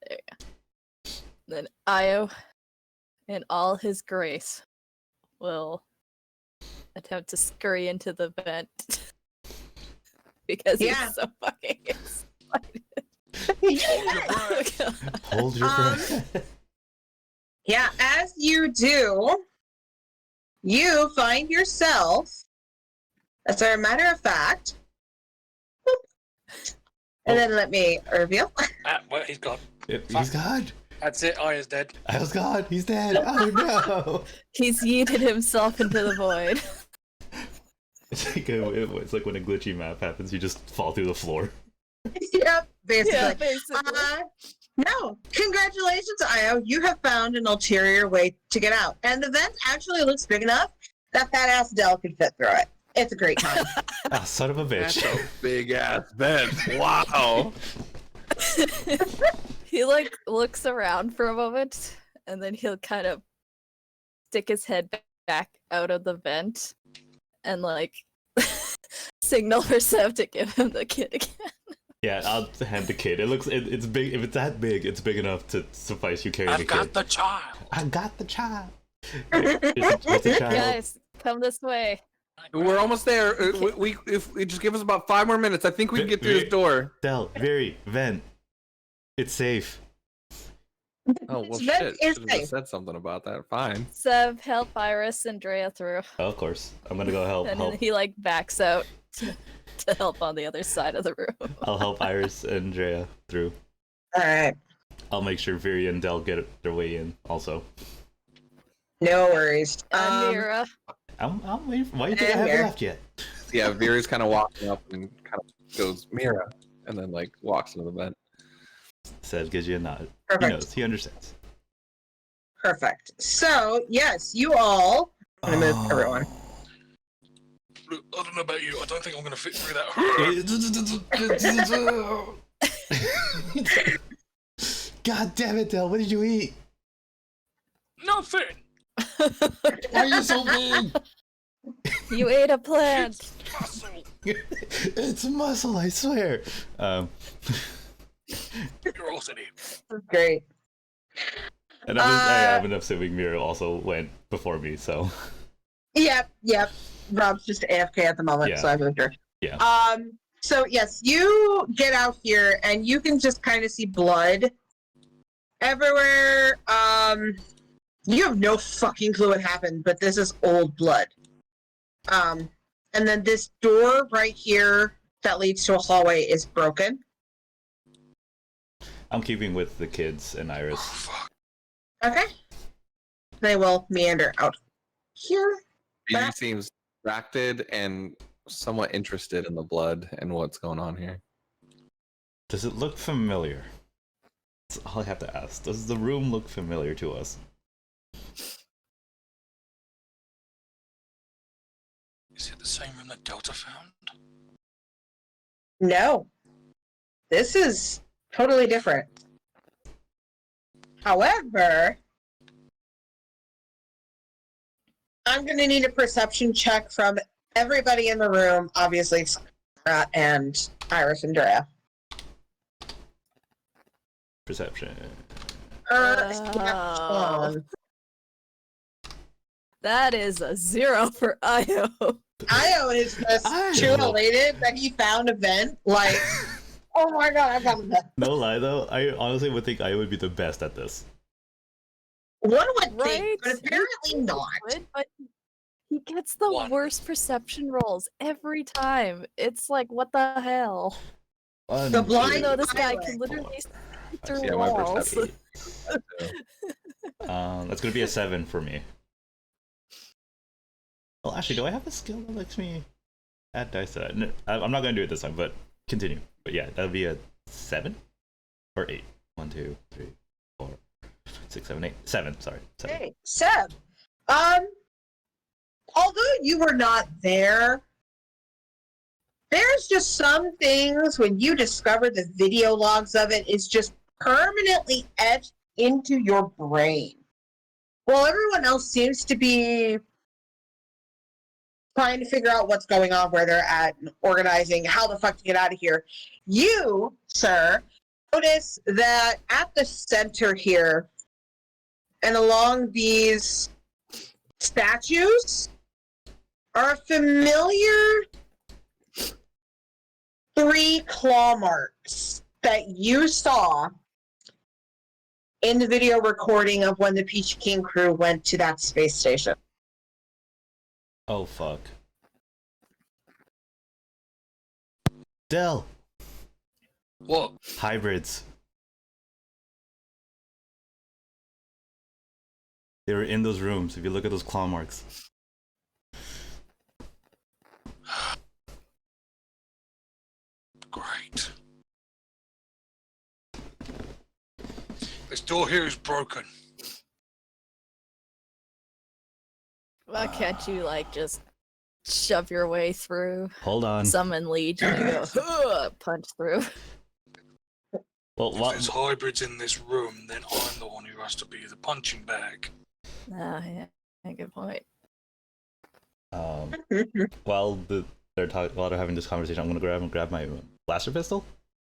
There you go. Then Io, in all his grace, will attempt to scurry into the vent because Yeah. he's so fucking excited. Hold your breath. Hold your breath. Yeah, as you do, you find yourself, as a matter of fact, and then let me reveal. Well, he's gone. He's gone. That's it. Aya's dead. I was gone. He's dead. Oh no. He's yeeted himself into the void. It's like when a glitchy map happens, you just fall through the floor. Yep, basically. Yeah, basically. No, congratulations, Io. You have found an ulterior way to get out. And the vent actually looks big enough that fat ass Dell could fit through it. It's a great time. Ah, son of a bitch. That's a big ass vent. Wow. He like looks around for a moment and then he'll kind of stick his head back out of the vent and like signal for Sev to give him the kid again. Yeah, I'll hand the kid. It's big. If it's that big, it's big enough to suffice you carrying the I've kid. got the child. I got the child. What's the child? Guys, come this way. We're almost there. If we just give us about 5 more minutes, I think we can get through this door. Del, Viri, vent. It's safe. Oh well, This shit. vent is Should have safe. said something about that. Fine. Sev, help Iris and Drea through. Oh, of course. I'm gonna go help. And then he like backs out to help on the other side of the room. I'll help Iris and Drea through. All right. I'll make sure Viri and Del get their way in also. No worries. And Mira. I'm waiting. Why do you think I And haven't Mira. left yet? Yeah, Viri's kind of walking up and kind of goes Mira, and then like walks into the vent. Seb gives you a nod. He Perfect. knows. He understands. Perfect. So, yes, you all. I'm going to move everyone. Look, I don't know about you. I don't think I'm going to fit through that. God damn it, Del! What did you eat? Nothing. Why are you so big? You ate a plant. Muscle. It's muscle, I swear. Curiosity. Great. And I'm assuming Mira also went before me, so Yep. Rob's just AFK at the moment, Yeah. so I moved her. yeah. So yes, you get out here and you can just kind of see blood everywhere. You have no fucking clue what happened, but this is old blood. And then this door right here that leads to a hallway is broken. I'm keeping with the kids and Iris. Fuck. Okay. They will meander out here. Viri seems distracted and somewhat interested in the blood and what's going on here. Does it look familiar? That's all I have to ask. Does the room look familiar to us? Is it the same room that Delta found? No. This is totally different. However, I'm going to need a perception check from everybody in the room, obviously, Rat and Iris and Drea. Perception. Perception. That is a 0 for Io. Io is just too elated that he found a vent. Like, oh my god, I found a vent. No lie though, I honestly would think I would be the best at this. One would Right? think, but apparently not. Would, but he gets the One. worst perception rolls every time. It's like, what the hell? The blind- No, this guy pilot. can literally see through Yeah, my walls. perception. That's gonna be a 7 for me. Well, actually, do I have a skill that lets me add dice to that? No, I'm not gonna do it this time, but continue. But yeah, that'll be a 7 or 8. 1, 2, 3, 4, 6, 7, 8. 7. Sorry, 7. Okay, Seb. Although you were not there, there's just some things when you discover the video logs of it is just permanently etched into your brain. While everyone else seems to be trying to figure out what's going on, where they're at, and organizing how the fuck to get out of here, you, sir, notice that at the center here and along these statues are familiar 3 claw marks that you saw in the video recording of when the Peachy King crew went to that space station. Oh fuck. Del! What? Hybrids. They were in those rooms, if you look at those claw marks. Great. This door here is broken. Why can't you, like, just shove your way through? Hold on. Summon Legion and go, "Ugh," punch through. Well, If there's hybrids in this room, then I'm the one who has to be the punching bag. Yeah, good point. While they're having this conversation, I'm gonna grab my blaster pistol,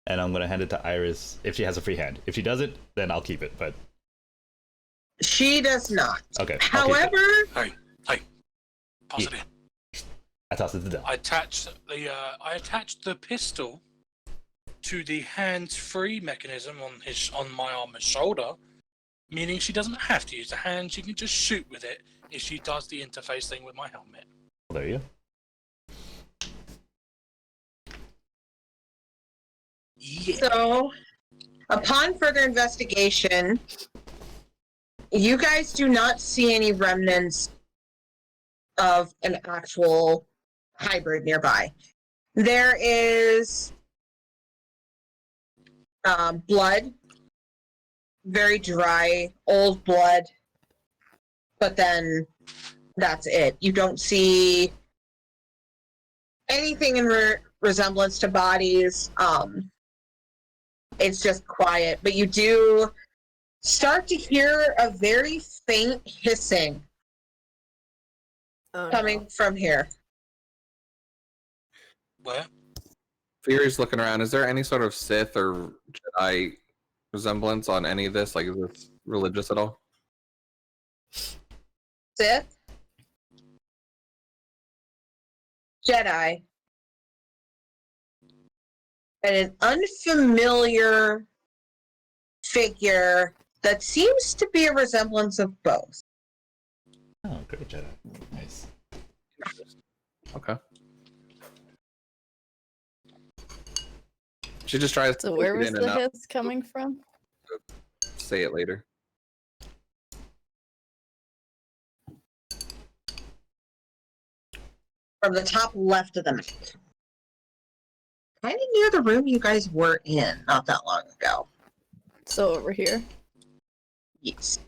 and I'm gonna hand it to Iris if she has a free hand. If she doesn't, then I'll keep it. But She does not. okay. I'll keep it. However, Hey, pass it in. I tossed it to Del. I attached the pistol to the hands-free mechanism on my armor's shoulder, meaning she doesn't have to use the hand. She can just shoot with it if she does the interface thing with my helmet. Well, there you go. Yeah. so upon further investigation, you guys do not see any remnants of an actual hybrid nearby. There is blood, very dry, old blood, but then that's it. You don't see anything in resemblance to bodies. It's just quiet, but you do start to hear a very faint hissing coming from here. Where? Fury's looking around. Is there any sort of Sith or Jedi resemblance on any of this? Like, is this religious at all? Sith, Jedi, and an unfamiliar figure that seems to be a resemblance of both. Oh, great Jedi. Nice. Okay. She just tries So to where take was it in the and hiss coming from? say it later. from the top left of the map. Kind of near the room you guys were in not that long ago. So over here. Yes.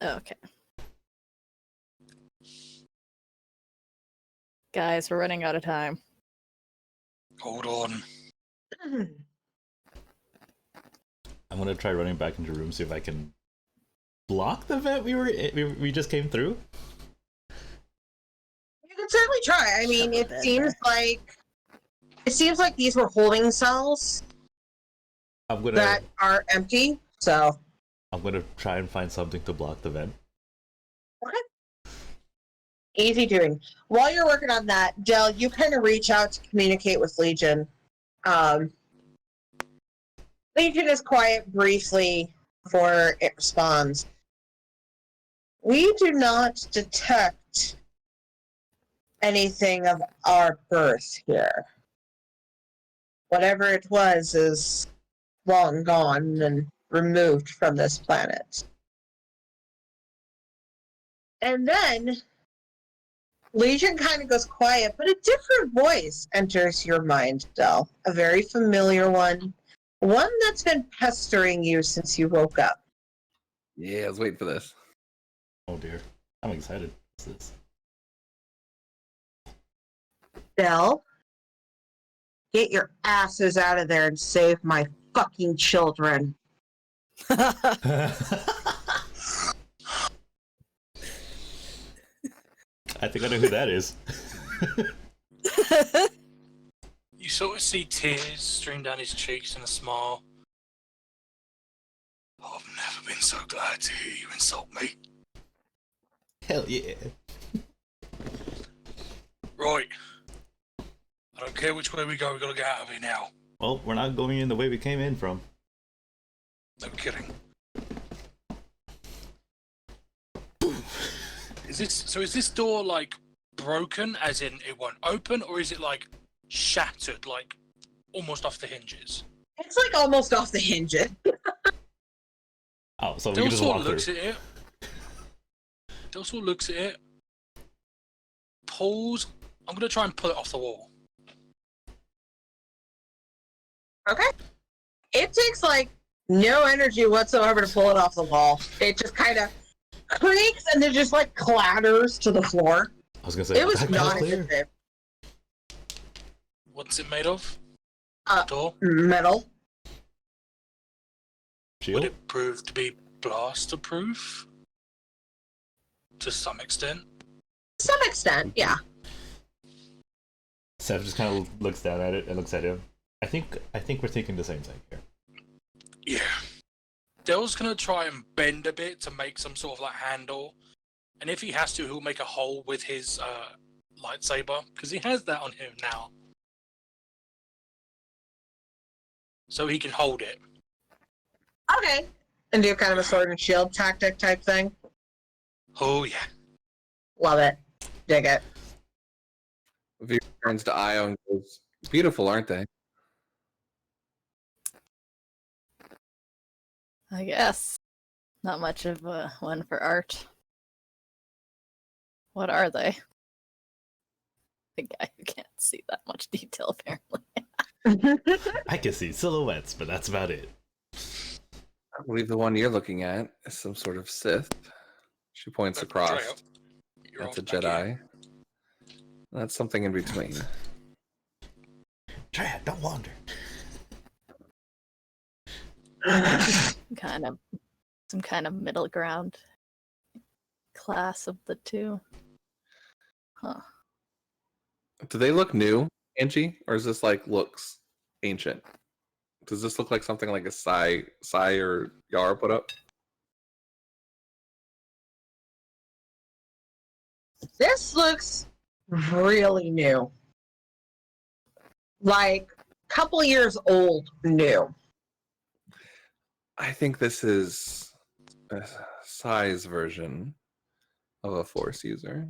Okay. Guys, we're running out of time. Hold on. I'm gonna try running back into the room, see if I can block the vent we just came through. You can certainly try. I mean, it seems like these were holding cells I'm gonna that are empty. So I'm gonna try and find something to block the vent. easy doing. While you're working on that, Del, you kind of reach out to communicate with Legion. Legion is quiet briefly before it responds. We do not detect anything of our birth here. Whatever it was is long gone and removed from this planet. And then Legion kind of goes quiet, but a different voice enters your mind, Del. A very familiar one. One that's been pestering you since you woke up. Yeah, I was waiting for this. Oh dear. I'm excited. What's this? Del, get your asses out of there and save my fucking children. I think I know who that is. You sort of see tears stream down his cheeks and a smile. I've never been so glad to hear you insult me. Hell yeah. Right. I don't care which way we go, we gotta get out of here now. Well, we're not going in the way we came in from. No kidding. Is this door like broken, as in it won't open, or is it like shattered, like almost off the hinges? It's like almost off the hinges. Oh, so we can just walk looks through. at it. Delsor looks at it. Pulls. I'm gonna try and pull it off the wall. Okay. It takes like no energy whatsoever to pull it off the wall. It just kind of creaks and then just like clatters to the floor. I was gonna say It was that guy's not clear. effective. What's it made of? Door? Metal. Shield? Would it prove to be blaster proof? To some extent. To some extent, yeah. Seth just kind of looks down at it and looks at him. I think we're thinking the same thing here. Yeah. Dell's gonna try and bend a bit to make some sort of like handle. And if he has to, he'll make a hole with his lightsaber, because he has that on him now. So he can hold it. Okay. And do kind of a sword and shield tactic type thing. Oh yeah. Love it. Dig it. Veer turns to Io and goes, "Beautiful, aren't they?" I guess. Not much of one for art. What are they? The guy who can't see that much detail, apparently. I can see silhouettes, but that's about it. I believe the one you're looking at is some sort of Sith. She points across. That's a Jedi. That's something in between. Try it, don't wander. Some kind of middle ground class of the two. Huh. Do they look new, Angie, or is this like looks ancient? Does this look like something like a Sai or Yara put up? This looks really new. Like a couple years old new. I think this is a Sai's version of a Force user.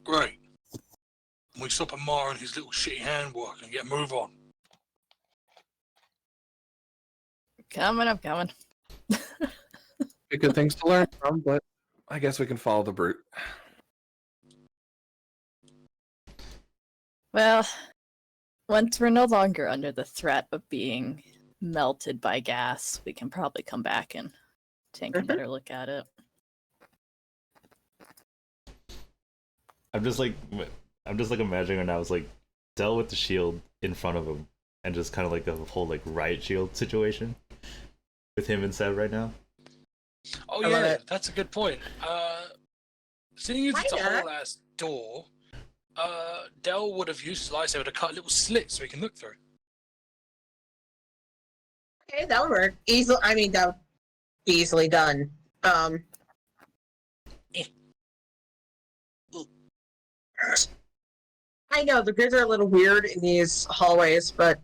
Great. We stop Amar and his little shitty handwork and get a move on. I'm coming. Good things to learn from, but I guess we can follow the brute. Well, once we're no longer under the threat of being melted by gas, we can probably come back and take a better look at it. I'm just like imagining her now as like Del with the shield in front of him, and just kind of like a whole like riot shield situation with him and Seb right now. Oh I love yeah, it. that's a good point. Seeing as it's a Why whole ass door, Dell would have used the lightsaber to cut little slits so we can look through. Okay, that would work. Easily. I mean, that would be easily done. I know the grids are a little weird in these hallways, but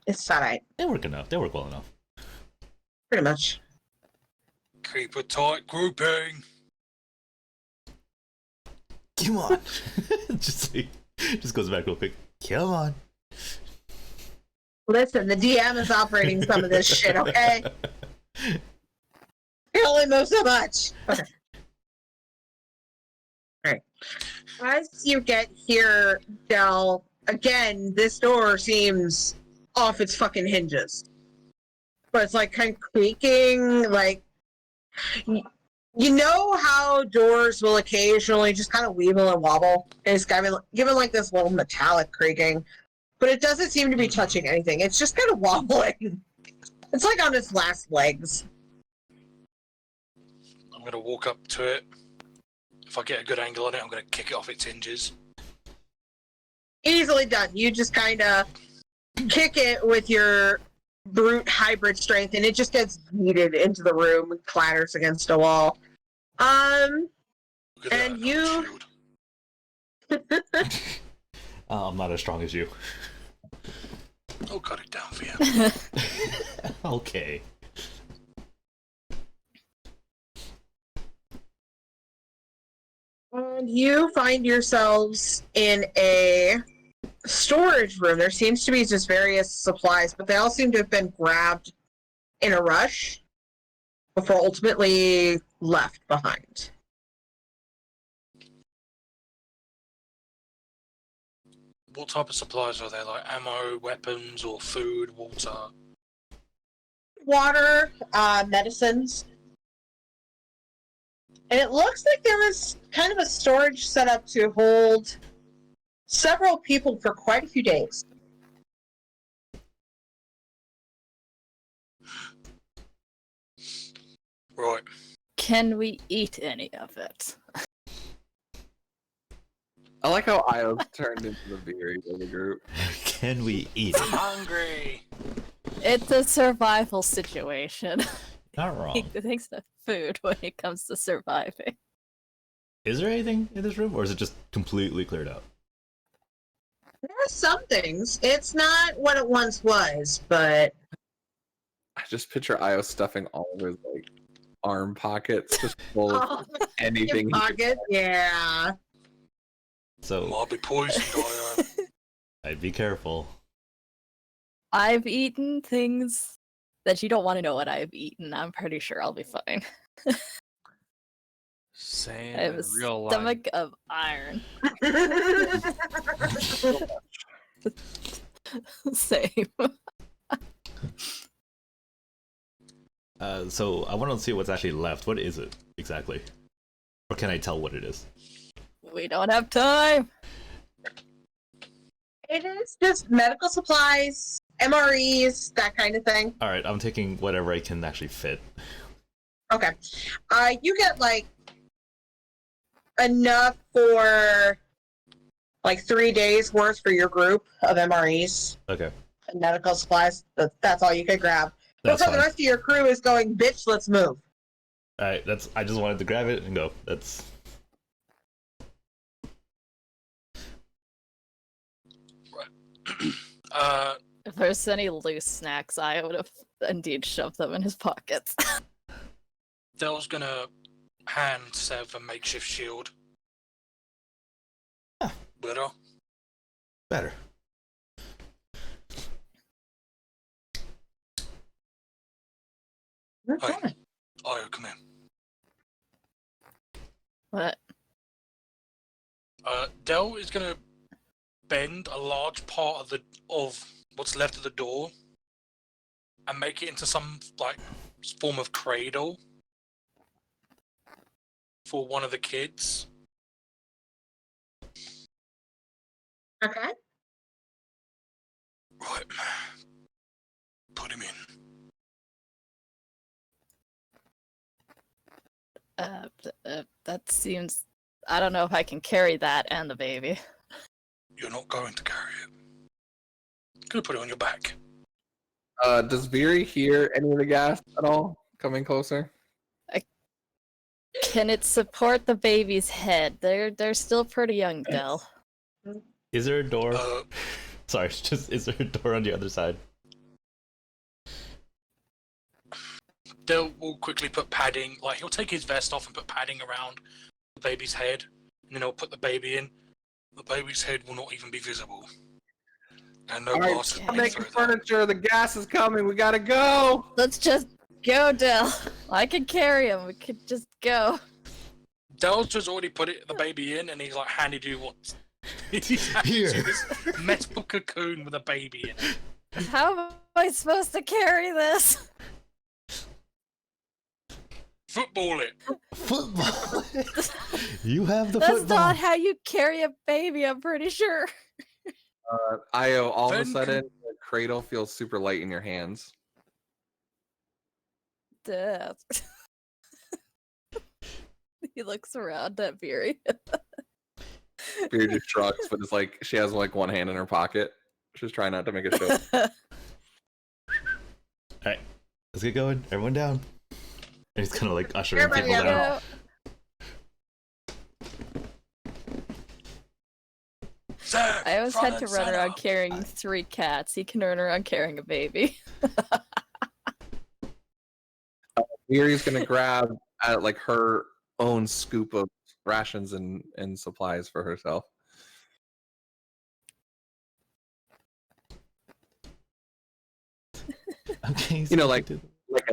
it's alright. They work enough. They work well enough. Pretty much. Keep a tight grouping. Come on. just goes back real quick. Come on. Listen, the DM is operating some of this shit, okay? It only moves so much. Okay. Alright. As you get here, Del, again, this door seems off its fucking hinges. But it's like kind of creaking, like you know how doors will occasionally just kind of weevil and wobble? And it's given like this little metallic creaking. But it doesn't seem to be touching anything. It's just kind of wobbling. It's like on its last legs. I'm gonna walk up to it. If I get a good angle on it, I'm gonna kick it off its hinges. Easily done. You just kind of kick it with your brute hybrid strength, and it just gets yeeted into the room and clatters against a wall. Look at And that, you- shield. I'm not as strong as you. I'll cut it down for you. Okay. And you find yourselves in a storage room. There seems to be just various supplies, but they all seem to have been grabbed in a rush before ultimately left behind. What type of supplies are there? Like ammo, weapons, or food, water? Water, medicines. And it looks like there was kind of a storage set up to hold several people for quite a few days. Right. Can we eat any of it? I like how Io's turned into the Veery of the group. Can we eat it? Hungry. It's a survival situation. Not wrong. He thinks of food when it comes to surviving. Is there anything in this room, or is it just completely cleared out? There are some things. It's not what it once was, but I just picture Io stuffing all of his like arm pockets just full of anything. Your pocket, yeah. So Might be poisoned, Io. I'd be careful. I've eaten things that you don't want to know what I've eaten. I'm pretty sure I'll be fine. Same I have in a real life. stomach of iron. Same. So I want to see what's actually left. What is it exactly? Or can I tell what it is? We don't have time. It is just medical supplies, MREs, that kind of thing. All right, I'm taking whatever I can actually fit. Okay. You get like enough for like 3 days worth for your group of MREs Okay, and medical supplies. That's all you could grab. But that's for the fine. rest of your crew is going, bitch, let's move. All right, I just wanted to grab it and go. That's If there's any loose snacks, I would have indeed shoved them in his pockets. Dell's gonna hand Sev a makeshift shield. Huh. Better. better. Okay. Io, come in. What? Dell is gonna bend a large part of what's left of the door and make it into some like form of cradle for one of the kids. Okay. Right. Put him in. That seems. I don't know if I can carry that and the baby. You're not going to carry it. Gonna put it on your back. Does Viri hear any of the gas at all coming closer? Can it support the baby's head? They're still pretty young, Del. Is there a door? Uh, Sorry, is there a door on the other side? Dell will quickly put padding, like he'll take his vest off and put padding around the baby's head, and then he'll put the baby in. The baby's head will not even be visible. And no All right, glass is I'm running making through that. furniture. The gas is coming. We gotta go. Let's just go, Del. I can carry him. We could just go. Dell's just already put the baby in, and he's like handed you what? He's handed you Here. this metal cocoon with a baby in it. How am I supposed to carry this? Football it. Football. You have the That's football. not how you carry a baby, I'm pretty sure. Io, all of a Then sudden, the cradle feels super light in your hands. Duh. He looks around at Viri. Viri just shrugs, but it's like she has like one hand in her pocket. She's trying not to make a show. Alright, let's get going. Everyone down. And he's kind of like ushering Everybody people up. down. Sir, I always front had to and run center. around carrying 3 cats. He can run around carrying a baby. Viri's gonna grab like her own scoop of rations and supplies for herself. Okay, You know, like a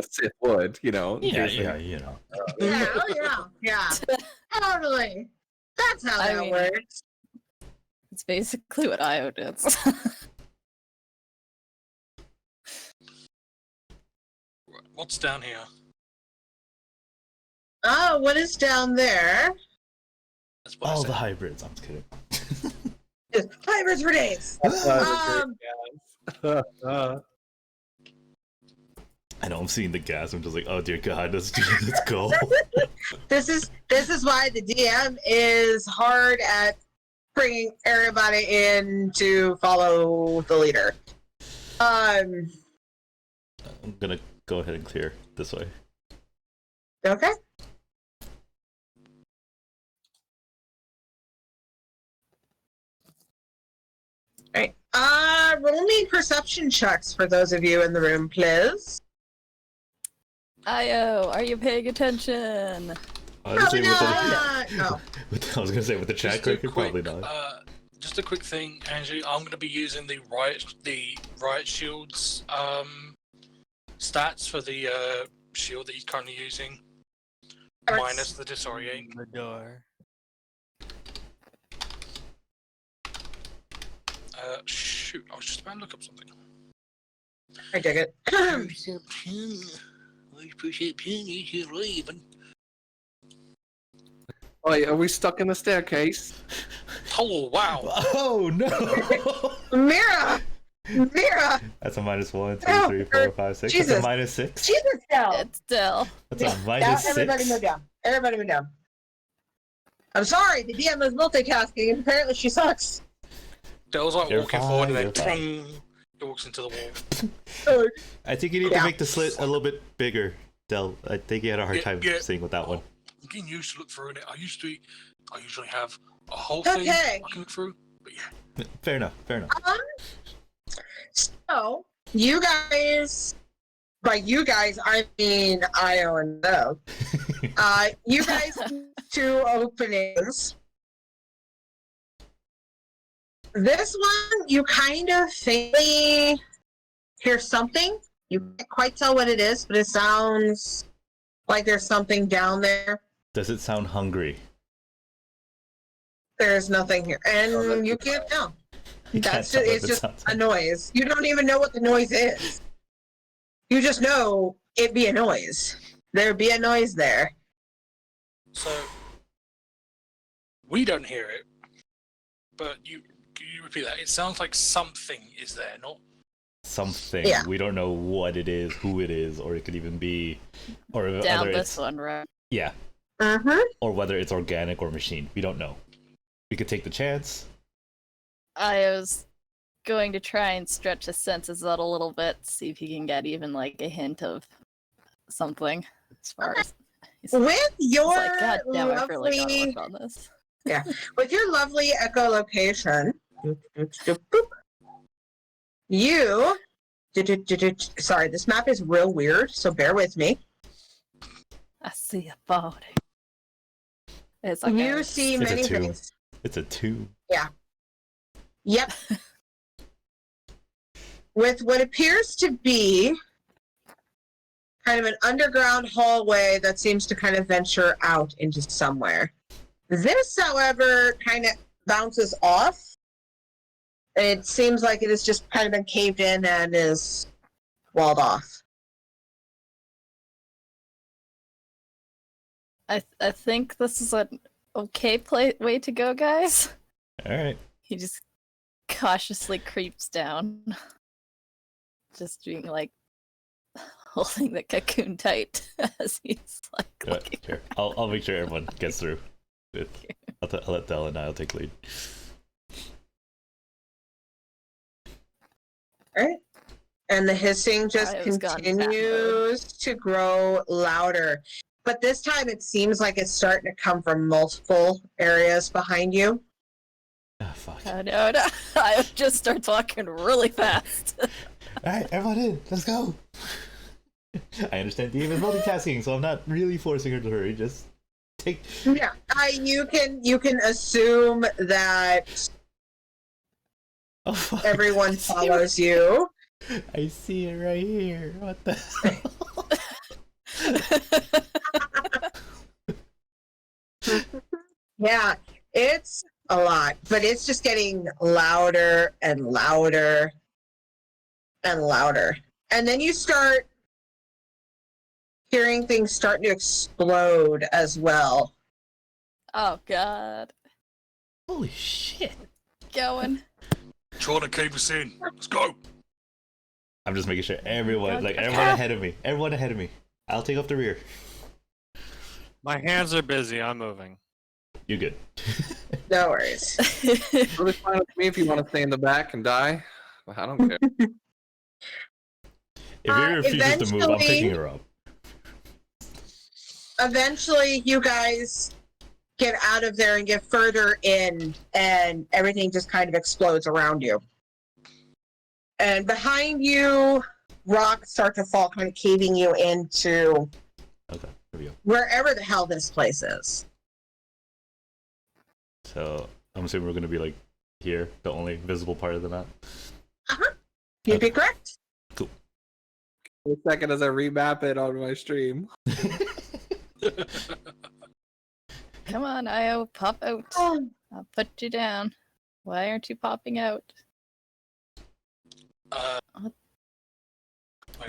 Sith would, you know. yeah, basically. yeah, you know. Yeah, yeah. Totally. That's how I that mean- works. It's basically what Io does. What's down here? Oh, what is down there? That's what All I the said. hybrids. I'm just kidding. Is hybrids for days. I know I'm seeing the gas. I'm just like, oh dear God, let's go. This is why the DM is hard at bringing everybody in to follow the leader. I'm gonna go ahead and clear this way. Okay. Alright. Roll me perception checks for those of you in the room, please. Io, are you paying attention? Honestly, Probably with not. No. I was gonna say with the chat Just a clicker, probably not. Just a quick thing, Angie. I'm going to be using the riot shield's stats for the shield that he's currently using, minus the disorient. The door. Shoot, I was just about to look up something. I dig it. Oh, are we stuck in the staircase? Oh wow! Oh no! Mira! Mira! That's a -1, 2, Oh, 3, 4, 5, 6. That's Jesus. a -6. Jesus, now! It's Del. That's a Now everybody move -6. down. Everybody move down. I'm sorry, the DM is multitasking, and apparently she sucks. Dell's like You're walking fine, forward and then you're fine. twang, he walks into the wall. I think you need Yeah. to make the slit a little bit bigger, Del. I think you had a hard time seeing with that one. I'm getting used to look through it. I usually have a whole thing Okay. I can look through, but yeah. Fair enough, fair enough. So, you guys, by you guys, I mean Io and Bo. You guys have 2 openings. This one, you kind of faintly hear something. You can't quite tell what it is, but it sounds like there's something down there. Does it sound hungry? There's nothing here, and Oh, that's you the can't tell. You can't That's tell just, if it's it just sounds a noise. You don't even know what the noise is. You just know it be a noise. There be a noise there. So we don't hear it, but you repeat that. It sounds like something is there, not something. Yeah. We don't know what it is, who it is, or it could even be, or Down whether this it's one, right? yeah, Mm-hmm. or whether it's organic or machine. We don't know. We could take the chance. I was going to try and stretch his senses out a little bit, see if he can get even like a hint of something. As far as With your he's like, God damn, I've really got to lovely, work on this. with your lovely echolocation, you. Sorry, this map is real weird, so bear with me. I see a body. It's like You a- see It's a many 2. things. It's a 2. Yep. With what appears to be kind of an underground hallway that seems to kind of venture out into somewhere. This, however, kind of bounces off. It seems like it has just kind of been caved in and is walled off. I think this is an okay way to go, guys. All right. He just cautiously creeps down, just being like holding the cocoon tight as he's like looking. Sure. I'll make sure everyone gets through. I'll let Del and I'll take lead. Right? And the hissing just Alright, it's gone bad mode. continues to grow louder. But this time it seems like it's starting to come from multiple areas behind you. Ah, fuck. Oh no, no! I just start talking really fast. All right, everyone in. Let's go. I understand Dave is multitasking, so I'm not really forcing her to hurry. Just take. Yeah, you can assume that Oh, fuck. everyone follows you. I see it right here. What the hell? Yeah, it's a lot, but it's just getting louder and louder and louder. And then you start hearing things starting to explode as well. Oh god, Holy shit. going. trying to keep us in. Let's go. I'm just making sure everyone, God, everyone ahead of me. Everyone ahead of me. I'll take off the rear. My hands are busy. I'm moving. You good? No worries. Really fine with me if you want to stay in the back and die. I don't care. If he refuses to move, I'm picking eventually- her up. Eventually, you guys get out of there and get further in, and everything just kind of explodes around you. And behind you, rocks start to fall, kind of caving you into Okay, here we go. wherever the hell this place is. So I'm assuming we're gonna be like here, the only visible part of the map. You'd be correct. A second as I remap it on my stream. Come on, Io, pop out. Oh, I'll put you down. Why aren't you popping out? Alright,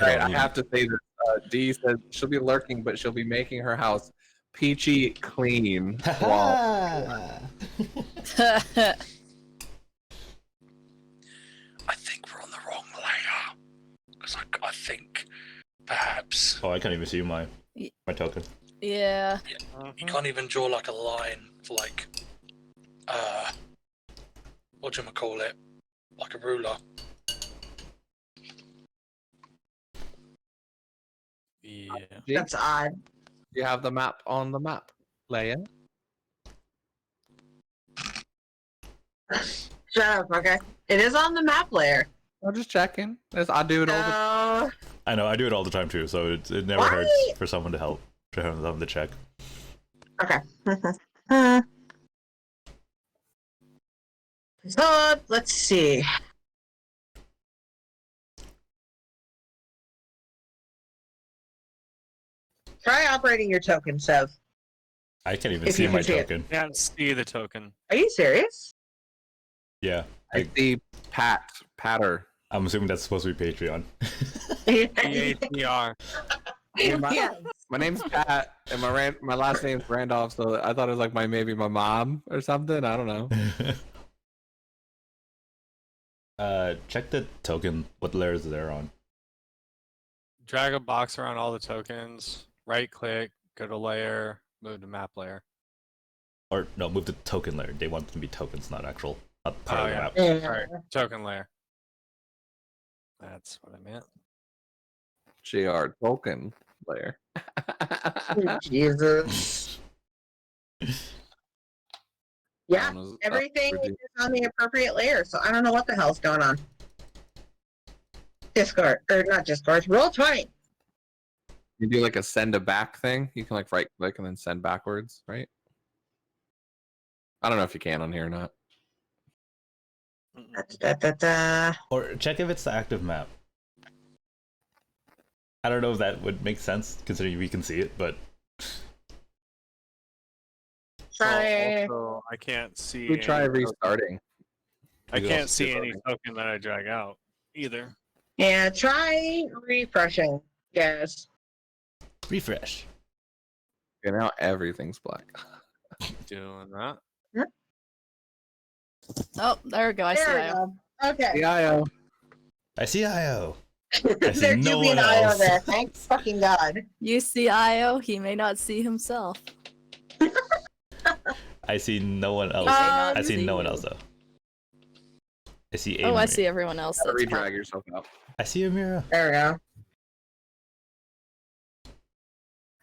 I have to say that Dee says she'll be lurking, but she'll be making her house peachy clean. Wow. I think we're on the wrong layer. Because I think perhaps Oh, I can't even see my token. Yeah. you can't even draw like a line for like whatchamacallit, like a ruler. Yeah. Dee, that's odd. you have the map on the map, Leia. Shut up, okay? It is on the map layer. I'm just checking. I do it all the No. I know, I do it all the time too, so it never Why? hurts for someone to help, for them to check. Okay. So, let's see. Try operating your token, Sev. I can't even If see you my can see it. token. Can't see the token. Are you serious? Yeah, I see Patter. I'm assuming that's supposed to be Patreon. PATR. My name's Pat, and my last name's Randolph. So I thought it was like maybe my mom or something. I don't know. Check the token. What layer is there on? Drag a box around all the tokens. Right click. Go to layer. Move to map layer. Or no, move the token layer. They want them to be tokens, not actual, not part Oh, of the yeah. map. Yeah. Alright, token layer. That's what I meant. GR token layer. Jesus. Yeah, everything is on the appropriate layer, so I don't know what the hell's going on. Discord, or not Discord, Roll20. You do like a send a back thing. You can like right click and then send backwards, right? I don't know if you can on here or not. Or check if it's the active map. I don't know if that would make sense considering we can see it, but Try. Also, I can't see. We try any restarting. I You can't also see do any voting. token that I drag out either. Yeah, try refreshing. Yes. refresh. Okay, now everything's black. Doing that. Oh, there we go. I see There we IO. go. Okay. The IO. I see IO. I see There no do be one an IO else. there. Thank fucking God. You see IO, he may not see himself. I see no one else. He may not I see no one you. else though. I see Oh, I Amira. see everyone else. Gotta That's redrag yourself out. I see Amira. There we go.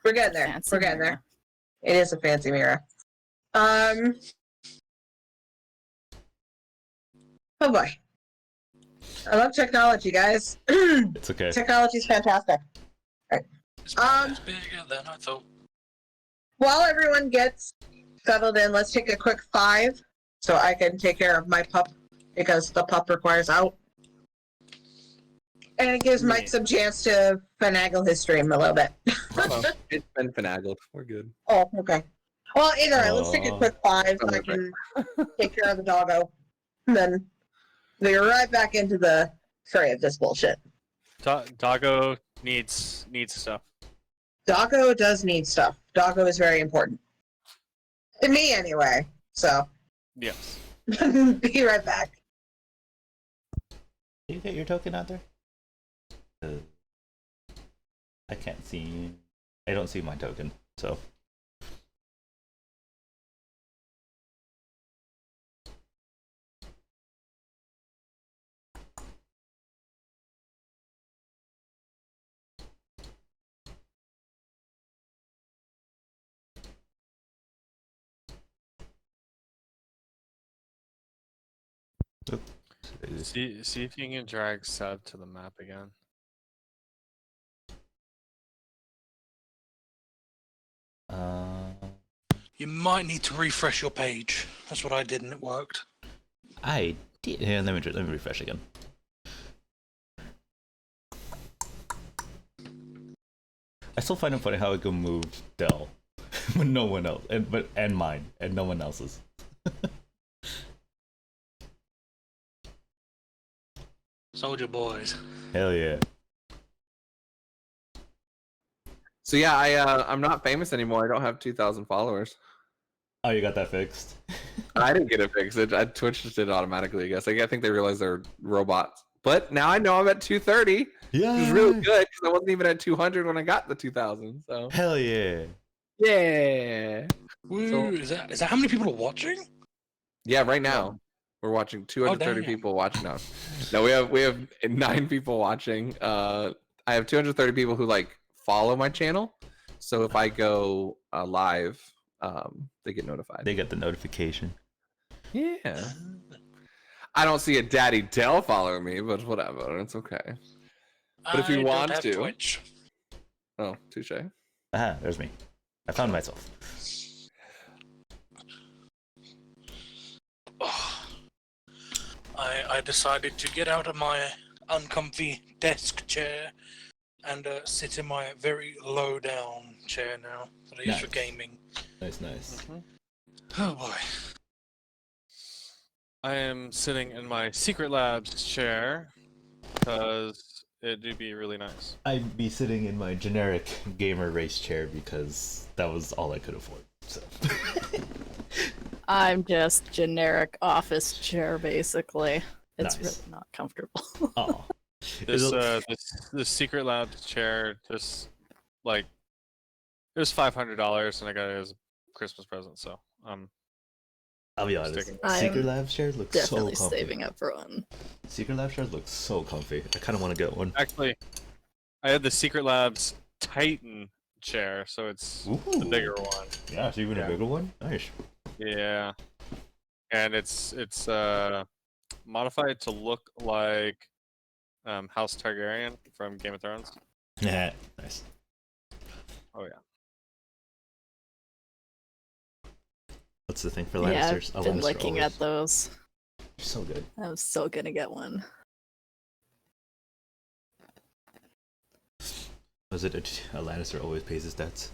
We're getting there. fancy We're getting mirror. there. It is a fancy mirror. Oh boy. I love technology, guys. It's okay. Technology's fantastic. It's Um, bigger than I thought. While everyone gets settled in, let's take a quick 5 so I can take care of my pup because the pup requires out. And it gives Mike some chance to finagle his stream a little bit. It's been finagled. We're good. Oh, okay. Well, either way, let's take a Aw. quick 5 so I can take care of the doggo. And then we're right back into the fray of this bullshit. Doggo needs stuff. Doggo does need stuff. Doggo is very important. To me, anyway. So, Yes. be right back. Did you get your token out there? I can't see. I don't see my token, so. See if you can drag Seb to the map again. You might need to refresh your page. That's what I did and it worked. I did. Here, let me refresh again. I still find it funny how I can move Dell, but no one else, and mine, and no one else's. Soldier boys. Hell yeah! So yeah, I'm not famous anymore. I don't have 2,000 followers. Oh, you got that fixed. I didn't get it fixed. Twitch just did it automatically. I guess. I think they realized they're robots. But now I know I'm at 230. Yeah, Which is really good because I wasn't even at 200 when I got the 2,000. So hell yeah! yeah, Woo, So- is that how many people are watching? yeah. Right now we're watching 230 damn. people watching now. No, we have 9 people watching. I have 230 people who like follow my channel. So if I go live, they get notified. They get the notification. Yeah. I don't see a Daddy Dell following me, but whatever. It's okay. But if you I don't want have to- Twitch. Oh, touche. Ah, there's me. I found myself. Oh, I decided to get out of my uncomfy desk chair and sit in my very low down chair now that I use for Nice. gaming. Nice. Oh boy. I am sitting in my secret labs chair because it do be really nice. I'd be sitting in my generic gamer race chair because that was all I could afford. So. I'm just generic office chair, basically. It's Nice. really not comfortable. Oh. This secret labs chair just like it was $500 and I got it as a Christmas present. So I'll be honest. Sticking. Secret I'm Lab chairs look so Definitely comfy. saving up for one. Secret Lab chairs look so comfy. I kind of want to get one. Actually, I had the Secret Labs Titan chair, so it's the bigger one. Yeah, so even a bigger one? Nice. Yeah, and it's modified to look like House Targaryen from Game of Thrones. Yeah, nice. Oh yeah. What's the thing for Yeah, Lannisters? I've been Lannister looking always. at those. They're so good. I'm still gonna get one. Was it a Lannister always pays his debts?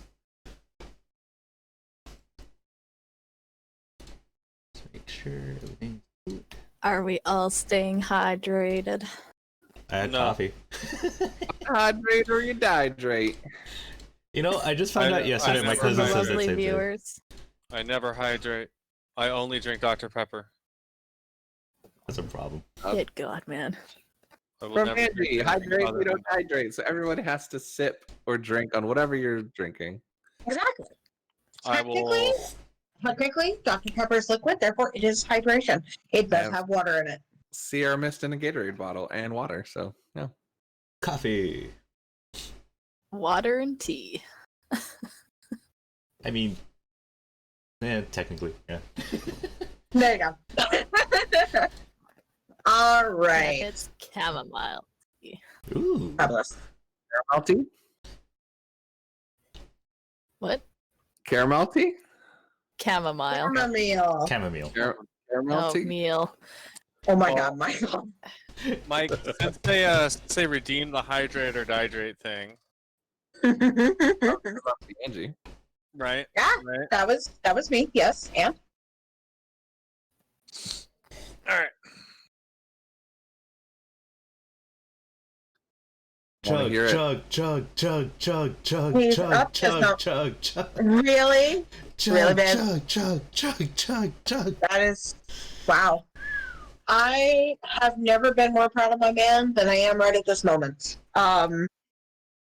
Let's make sure everything's good. Are we all staying hydrated? I had No. coffee. Hydrate or you dehydrate. You know, I just found I- out yesterday I my never cousin heard says of that Lovely same thing. viewers. I never hydrate. I only drink Dr. Pepper. That's a problem. Good God, man. I will From never Andy, drink anything hydrate, other we don't than- hydrate. So everyone has to sip or drink on whatever you're drinking. Exactly. I will. Technically, Dr. Pepper is liquid, therefore it is hydration. It does Yeah. have water in it. Sierra Mist in a Gatorade bottle and water. So, yeah. Coffee. Water and tea. I mean, technically, yeah. There you go. All And right. it's chamomile. Ooh. Fabulous. Caramel tea? What? Caramel tea? Chamomile. Chamomile. Chamomile. Caramel Oh, tea? meal. Oh my Oh. God, Michael. Mike, since they say redeem the hydrate or dihydrate thing, Angie. right? Yeah. Right. that was me. Yes, and All right. Wanna Chug, hear it? chug, chug, chug, chug, chug, He's chug, up to chug, some- chug, chug, really, chug, Really, man? chug, chug, chug, chug, chug. that is wow. I have never been more proud of my man than I am right at this moment.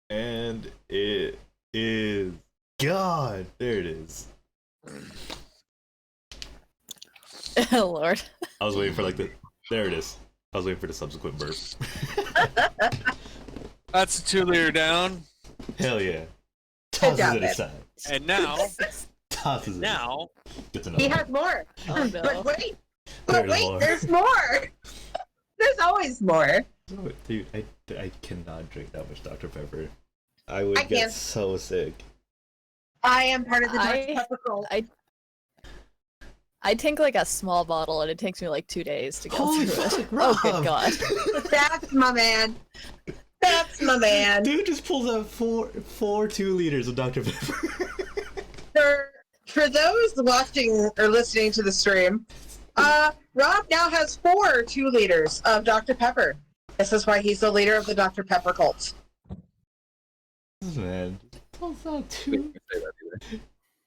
And it is God. There it is. Oh, Lord. I was waiting for like the. There it is. I was waiting for the subsequent burp. That's a 2-liter down. Hell yeah. Tosses job, it man. aside. And now, Tosses it. now, Good to know. He has more. Oh, no. But wait, There's more. there's more. There's always more. Oh, dude, I cannot drink that much Dr. Pepper. I would I get can't. so sick. I am part of the I- Dr. Pepper cult. I take like a small bottle and it takes me like 2 days to go Holy through fuck, it. Oh, good Rob. God. That's my man. That's my man. Dude just pulls out four 2 liters of Dr. Pepper. For those watching or listening to the stream, Rob now has 4 2 liters of Dr. Pepper. This is why he's the leader of the Dr. Pepper cult. Man, pulls out 2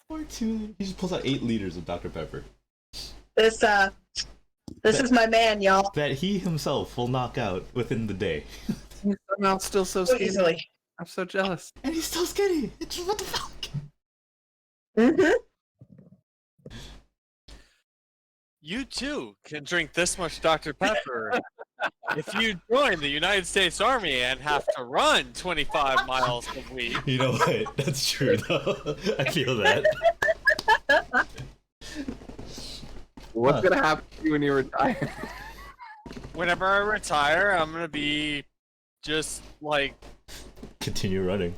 or 2. He just pulls out 8 liters of Dr. Pepper This is my man, y'all. that he himself will knock out within the day. He's somehow still so So skinny. easily. I'm so jealous. And he's still skinny. It's just, what the fuck? Mm-hmm. you too can drink this much Dr. Pepper if you join the United States Army and have to run 25 miles a week. You know what? That's true though. I feel that. What's gonna happen to you when you retire? Whenever I retire, I'm gonna be just like Continue running.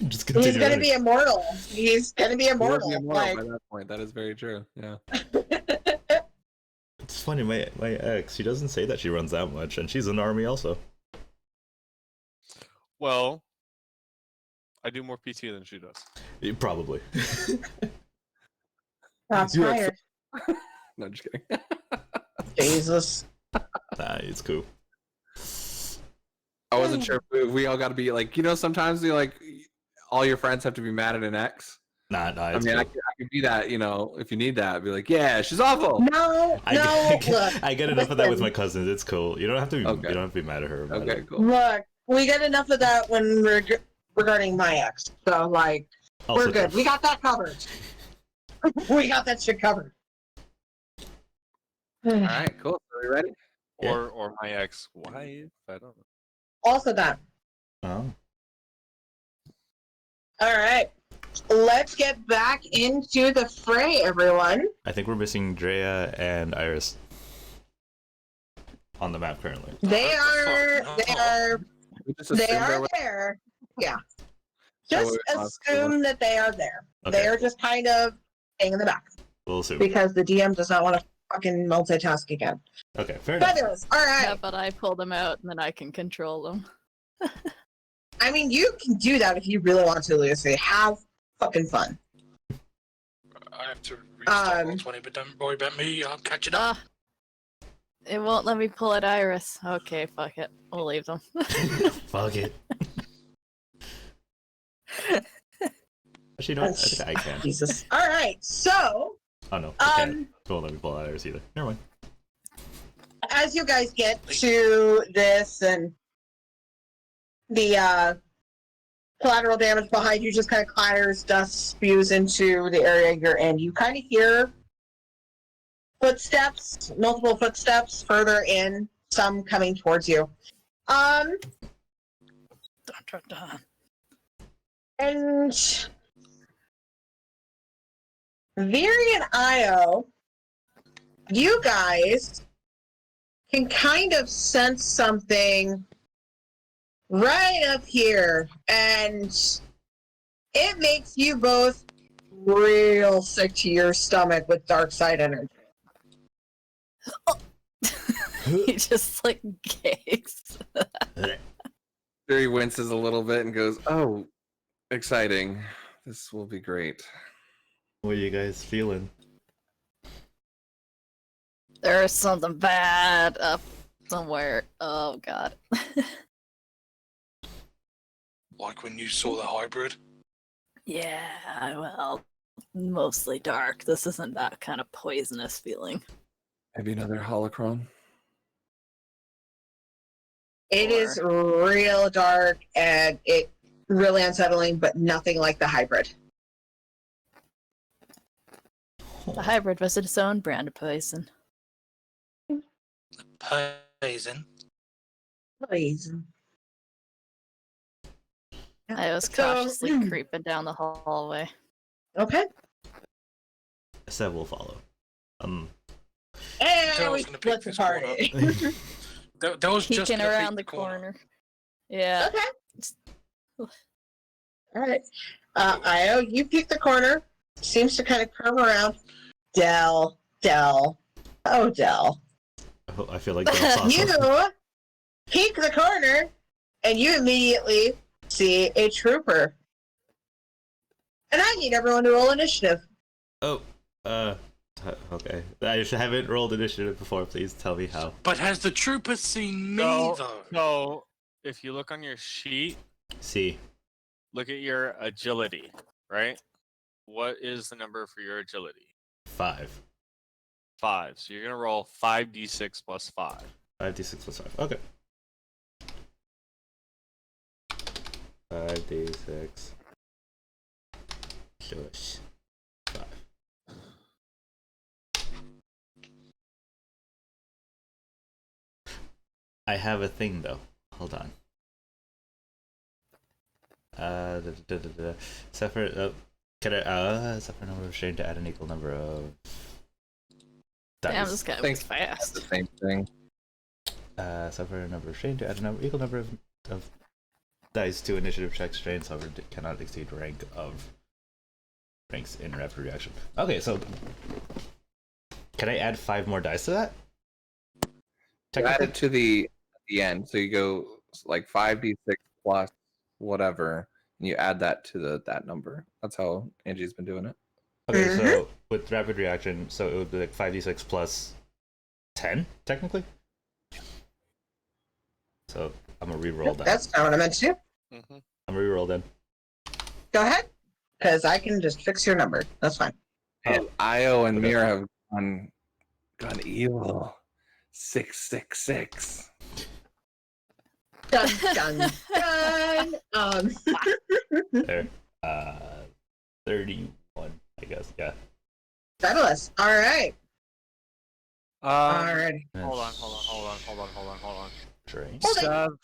Just continue He's gonna running. be immortal. He's gonna be You will immortal. be immortal Like, by that point. That is very true. Yeah. It's funny, my ex, she doesn't say that she runs that much, and she's in the army also. well, I do more PT than she does. Probably. I'm You're tired. No, just kidding. Jesus. Nah, it's cool. I wasn't sure if we all got to be like, sometimes you like all your friends have to be mad at an ex. Nah, I it's mean, cool. I could be that, if you need that, be like, yeah, she's awful. No, look. I get enough of that with my listen. cousins. It's cool. You don't have to be. Okay. You don't have to be mad at her about Okay, it. cool. Look, we get enough of that when regarding my ex. So, like, Also we're good. true. We got that covered. We got that shit covered. All right, cool. Are we ready? Yeah. Or my ex-wife. I don't know. Also that. Oh. All right. Let's get back into the fray, everyone. I think we're missing Drea and Iris on the map currently. They are. fuck They no. are. We just They assumed are were- there. Yeah. So Just we're assume that they are there. Okay. They are just kind of staying in the back We'll assume. because the DM does not want to fucking multitask again. Okay, fair enough. Fabulous. All right. Yeah, but I pull them out and then I can control them. I mean, you can do that if you really want to, Lucy. Have fucking fun. I have to restart Um, Roll20, but don't worry about me. I'm catching up. Ah, it won't let me pull out Iris. Okay, fuck it. We'll leave them. Fuck it. Actually, no, I think I can. Jesus. All right. So, Oh no, I can't. Don't let me pull out Iris either. Never mind. as you guys get to this and the collateral damage behind you just kind of clatters, dust spews into the area you're in. You kind of hear footsteps, multiple footsteps further in, some coming towards you. Dun, dun, dun. And Viri and Io, you guys can kind of sense something right up here, and it makes you both real sick to your stomach with dark side energy. He just like gags. Jerry winces a little bit and goes, "Oh, exciting! This will be great." What are you guys feeling? There's something bad up somewhere. Oh god. Like when you saw the hybrid. Yeah, well, mostly dark. This isn't that kind of poisonous feeling. Maybe another holocron. It is real dark and it really unsettling, but nothing like the hybrid. The hybrid was its own brand of poison. Poison. Please. I was So- cautiously creeping down the hallway. Okay. Seb will follow. And Tell we us gonna split pick the this party. That was just Peeking gonna around peek the corner. Yeah. Okay. All right. Io, you peek the corner. Seems to kind of curve around. Dell. Oh, Dell. I feel like that's awesome. You peek the corner, and you immediately see a trooper. And I need everyone to roll initiative. Oh, okay. I haven't rolled initiative before. Please tell me how. But has the trooper seen me No, though? no. If you look on your sheet, See. look at your agility, right? What is the number for your agility? 5. 5. So you're gonna roll 5d6 plus 5. 5d6 plus 5. Okay. 5d6 plus 5. I have a thing though. Hold on. Suffer. Can I? Suffer number of strain to add an equal number of. Damn, dice. this guy was Thanks. That's fast. the same thing. Suffer a number of strain to add a equal number of dice to initiative check. Strain suffered cannot exceed ranks in rapid reaction. Okay, so can I add 5 more dice to that? You add it to the end, so you go like 5d6 plus whatever, and you add that to that number. That's how Angie's been doing it. Okay, so with rapid reaction, so it would be like 5d6 plus 10, technically? So I'm gonna re-roll that. That's not what I meant to do. Mm-hmm. I'm gonna re-roll then. Go ahead, because I can just fix your number. That's fine. And Io and Okay. Mira have gone evil. 666. Dun dun dun. There. 31, I guess. Yeah. Fabulous. All right. All right. Hold on. Drain. Hold it.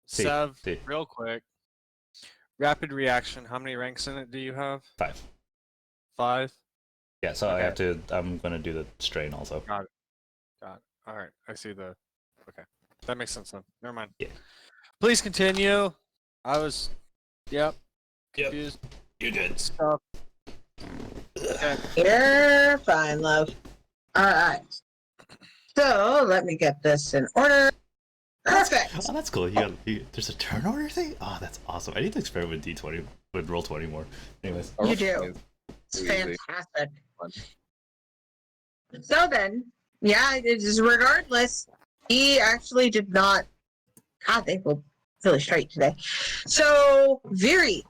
Sev, See. real quick. Rapid reaction. How many ranks in it do you have? 5. 5. Yeah, so I Okay. have to. I'm gonna do the strain also. Got it. All right. I see the. Okay, that makes sense then. Never mind. Yeah. Please continue. I was. Yep. Confused. You're good. Stuff. Okay. You're fine, love. All right. So let me get this in order. Perfect. Oh, that's cool. There's a turn order thing. Oh, that's awesome. I need to experiment with D20 with roll 20 more. Anyways. You do. It's Easy. fantastic. So then, yeah, it is regardless. He actually did not. God, they were really straight today. So, Viri,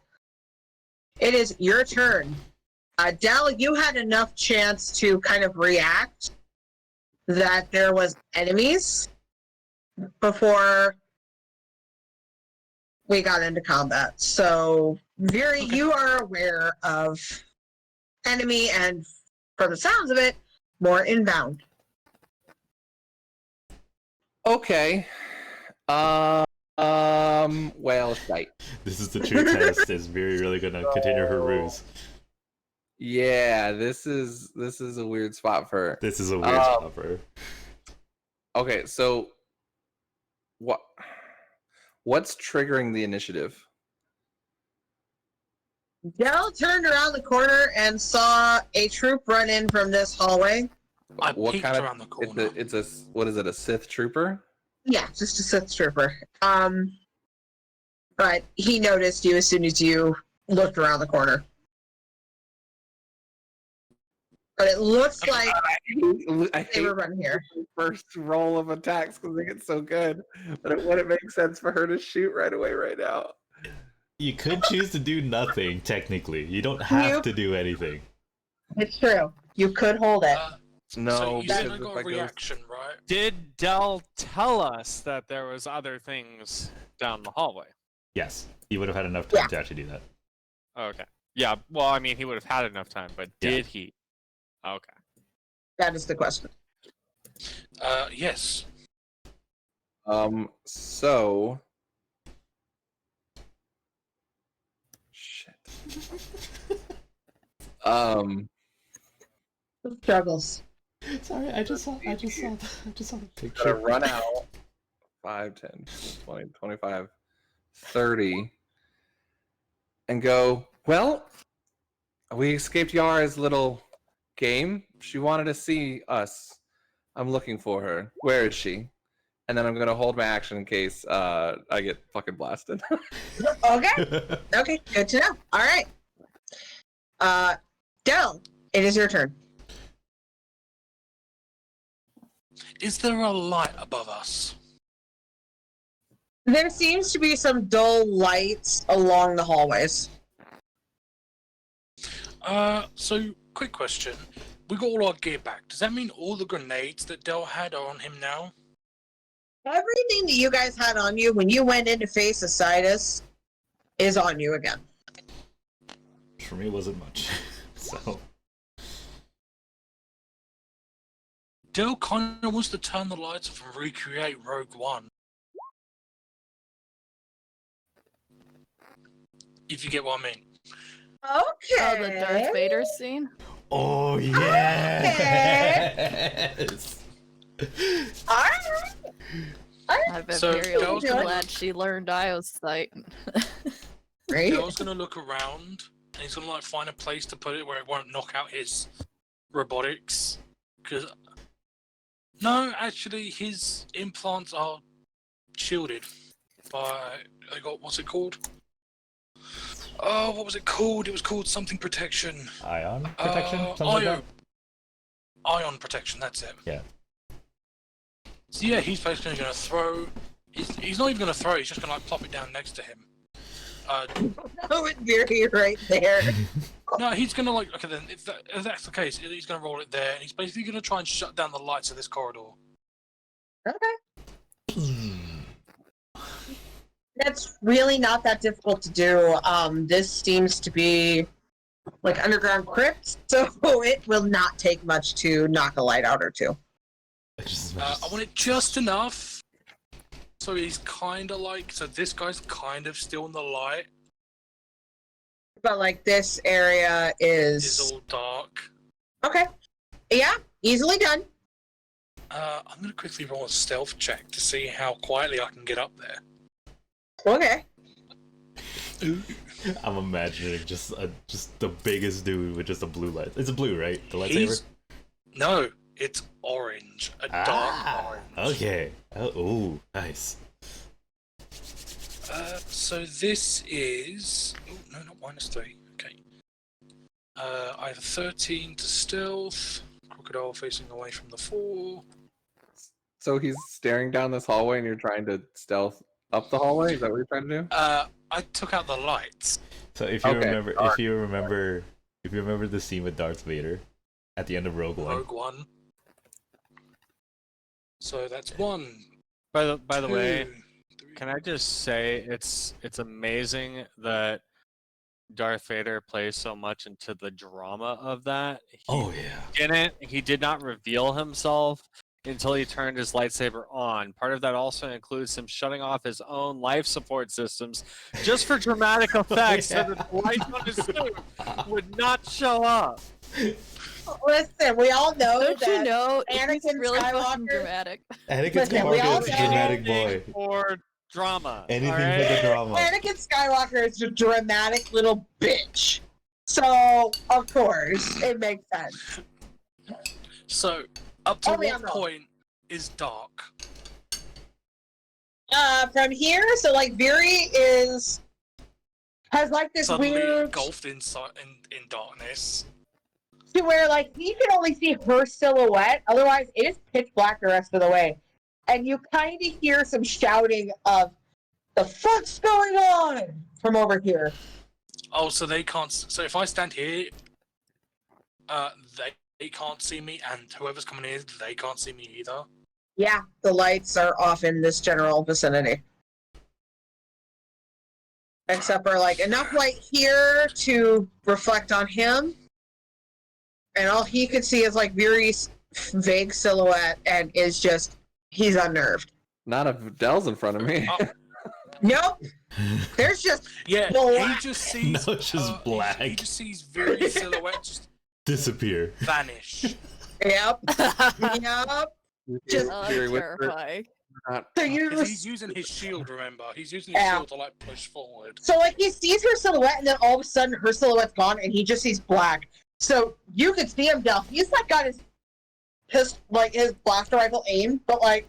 it is your turn. Dell, you had enough chance to kind of react that there was enemies before we got into combat. So, Viri, you are aware of enemy and, from the sounds of it, more inbound. Okay. Well, shite. This is the true test. Is Viri really gonna continue her ruse? Yeah, this is a weird spot for her. This is a weird spot for her. Okay, so what's triggering the initiative? Dell turned around the corner and saw a troop run in from this hallway. I What peeked kind of? around the corner. It's a what is it? A Sith trooper? Yeah, just a Sith trooper. But he noticed you as soon as you looked around the corner. But it looks like I they hate were running here. the first roll of attacks because they get so good, but it wouldn't make sense for her to shoot right away right now. You could choose to do nothing, technically. You don't have to do anything. It's true. You could hold it. No, so you said because I if got I a go- reaction, right? Did Dell tell us that there was other things down the hallway? Yes, he would have had enough time Yeah. to actually do that. Okay. Yeah. Well, I mean, he would have had enough time, but Yeah. did he? Okay. That is the question. Yes. So shit. Struggles. Sorry, I just saw the Gotta picture. run out 5, 10, 20, 25, 30 and go, well, we escaped Yara's little game. She wanted to see us. I'm looking for her. Where is she? And then I'm gonna hold my action in case I get fucking blasted. Okay. Okay, good to know. All right. Dell, it is your turn. Is there a light above us? There seems to be some dull lights along the hallways. So quick question. We got all our gear back. Does that mean all the grenades that Dell had are on him now? Everything that you guys had on you when you went in to face Asidus is on you again. For me, it wasn't much. So Dell kind of wants to turn the lights off and recreate Rogue One. If you get what I mean. Okay. Oh, the Darth Vader scene? oh yes. All right. I've been So, very Dell's gonna- glad she learned Io's sight. Great. Dell's gonna look around and he's gonna like find a place to put it where it won't knock out his robotics. Because no, actually, his implants are shielded by. I got what's it called? Oh, what was it called? It was called something protection. Ion protection? Something like that? Ion protection, that's it. Yeah. So yeah, he's basically going to throw. He's not even going to throw. He's just going to like plop it down next to him. Oh, it's very right there. No, he's going to like. Okay, then if that's the case, he's going to roll it there, and he's basically going to try and shut down the lights of this corridor. Okay. That's really not that difficult to do. This seems to be like underground crypt, so it will not take much to knock a light out or two. I want it just enough. So he's kind of like. So this guy's kind of still in the light. But like this area It's is all dark. okay. Yeah, easily done. I'm going to quickly roll a stealth check to see how quietly I can get up there. Okay. I'm imagining just the biggest dude with just a blue light. It's a blue, right? The lightsaber? No, it's orange. A dark orange. Okay. Oh, nice. So this is... Oh, no, not -3. Okay. I have a 13 to stealth. Crocodile facing away from the 4. So he's staring down this hallway, and you're trying to stealth up the hallway. Is that what you're trying to do? I took out the lights. So if you Okay, remember the scene with Darth Vader at the end of Rogue One. Rogue One. So that's 1. By the way, 3. can I just say it's amazing that Darth Vader plays so much into the drama of that. He did not reveal himself until he turned his lightsaber on. Part of that also includes him shutting off his own life support systems just for dramatic effect so that the lights on his suit would not show up. Listen, we all know Don't that you know? Anakin He's really fucking Skywalker- dramatic. Anakin Listen, we all Skywalker is a know- dramatic boy. For drama. Anything all right? for the drama. Anakin Skywalker is a dramatic little bitch. So, of course, it makes sense. So, up to Only what I'm wrong. point is dark? From here, so like Viri has like this Suddenly weird engulfed in darkness. to where like he can only see her silhouette, otherwise it is pitch black the rest of the way. And you kind of hear some shouting of the fuck's going on from over here. Oh, so they can't. So if I stand here, they can't see me, and whoever's coming in, they can't see me either. Yeah, the lights are off in this general vicinity. Except for like enough light here to reflect on him. And all he could see is like Viri's vague silhouette and is just, he's unnerved. Not if Dell's in front of me. Nope. There's just Yeah, black. he just sees. No, it's just black. He just sees very silhouette just Disappear. vanish. Yep. Yep. Just Oh, Fury Whisper, terrifying. not- so you Because he's using his shield. Remember, he's using his Yeah. shield to like push forward. so like he sees her silhouette and then all of a sudden her silhouette's gone and he just sees black. So you could see him Del. He's like got his blaster rifle aimed, but like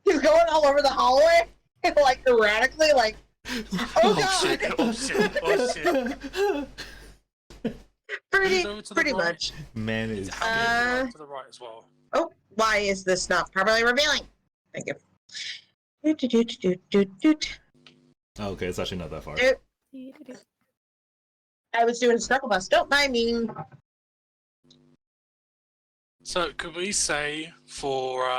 he's going all over the hallway like erratically, like oh god. Shit! Oh shit! Oh shit! Pretty Moves over to the pretty right. much. Man He's is handing to the right as well. Oh, why is this not properly revealing? Thank you. Doot. oh, okay, it's actually not that far. I was doing a circle bus. Don't mind me. So could we say, for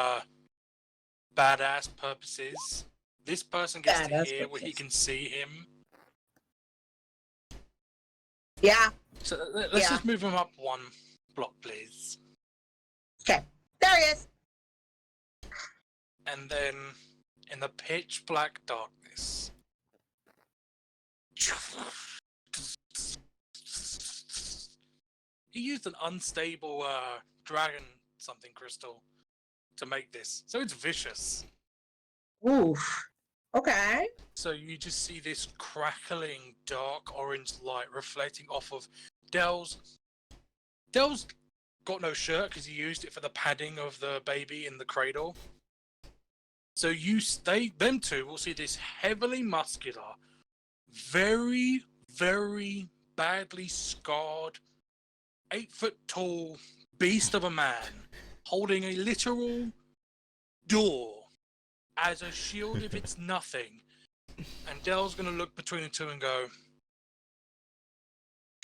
badass purposes, this person gets to Badass hear where he purposes. can see him? Yeah. So let's Yeah. just move him up 1 block, please. Okay. There he is. And then, in the pitch black darkness, he used an unstable dragon something crystal to make this, so it's vicious. Oof. Okay. So you just see this crackling dark orange light reflecting off of Dell's got no shirt because he used it for the padding of the baby in the cradle. So them two will see this heavily muscular, very, very badly scarred, 8-foot tall beast of a man holding a literal door as a shield if it's nothing. And Dell's going to look between the two and go,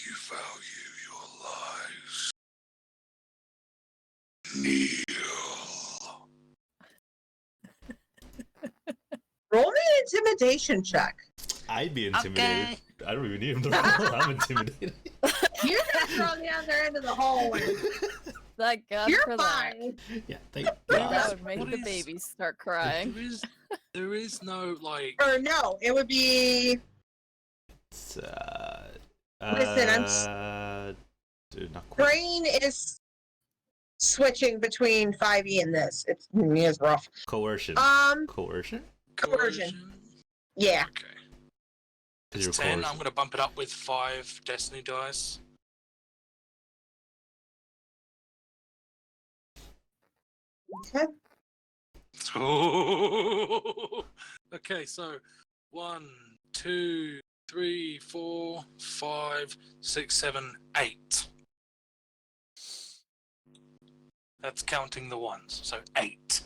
"You value your lives. Kneel." Roll me an intimidation check. I'd be intimidated. I don't even need him to roll. I'm intimidated. You're gonna throw the other end of the hallway. Thank God You're for that. fine. Yeah, thank That God. would make What the is- babies start crying. There is no, like... Or no, it would be. It's, Listen, not quite. Brain is switching between 5e and this. It's rough. Coercion. Coercion? Coercion. Yeah. Okay. 'Cause It's you're 10. I'm coercion. going to bump it up with 5 Destiny dice. Okay. Okay, so 1, 2, 3, 4, 5, 6, 7, 8. That's counting the ones, so 8.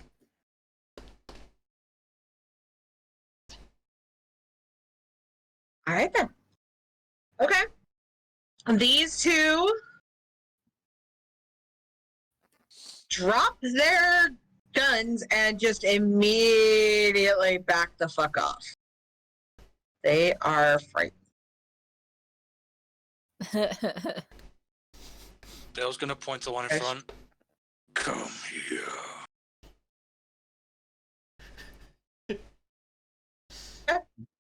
All right then. Okay. These two drop their guns and just immediately back the fuck off. They are frightened. Dale's going to point to the one in Okay. front. Come here.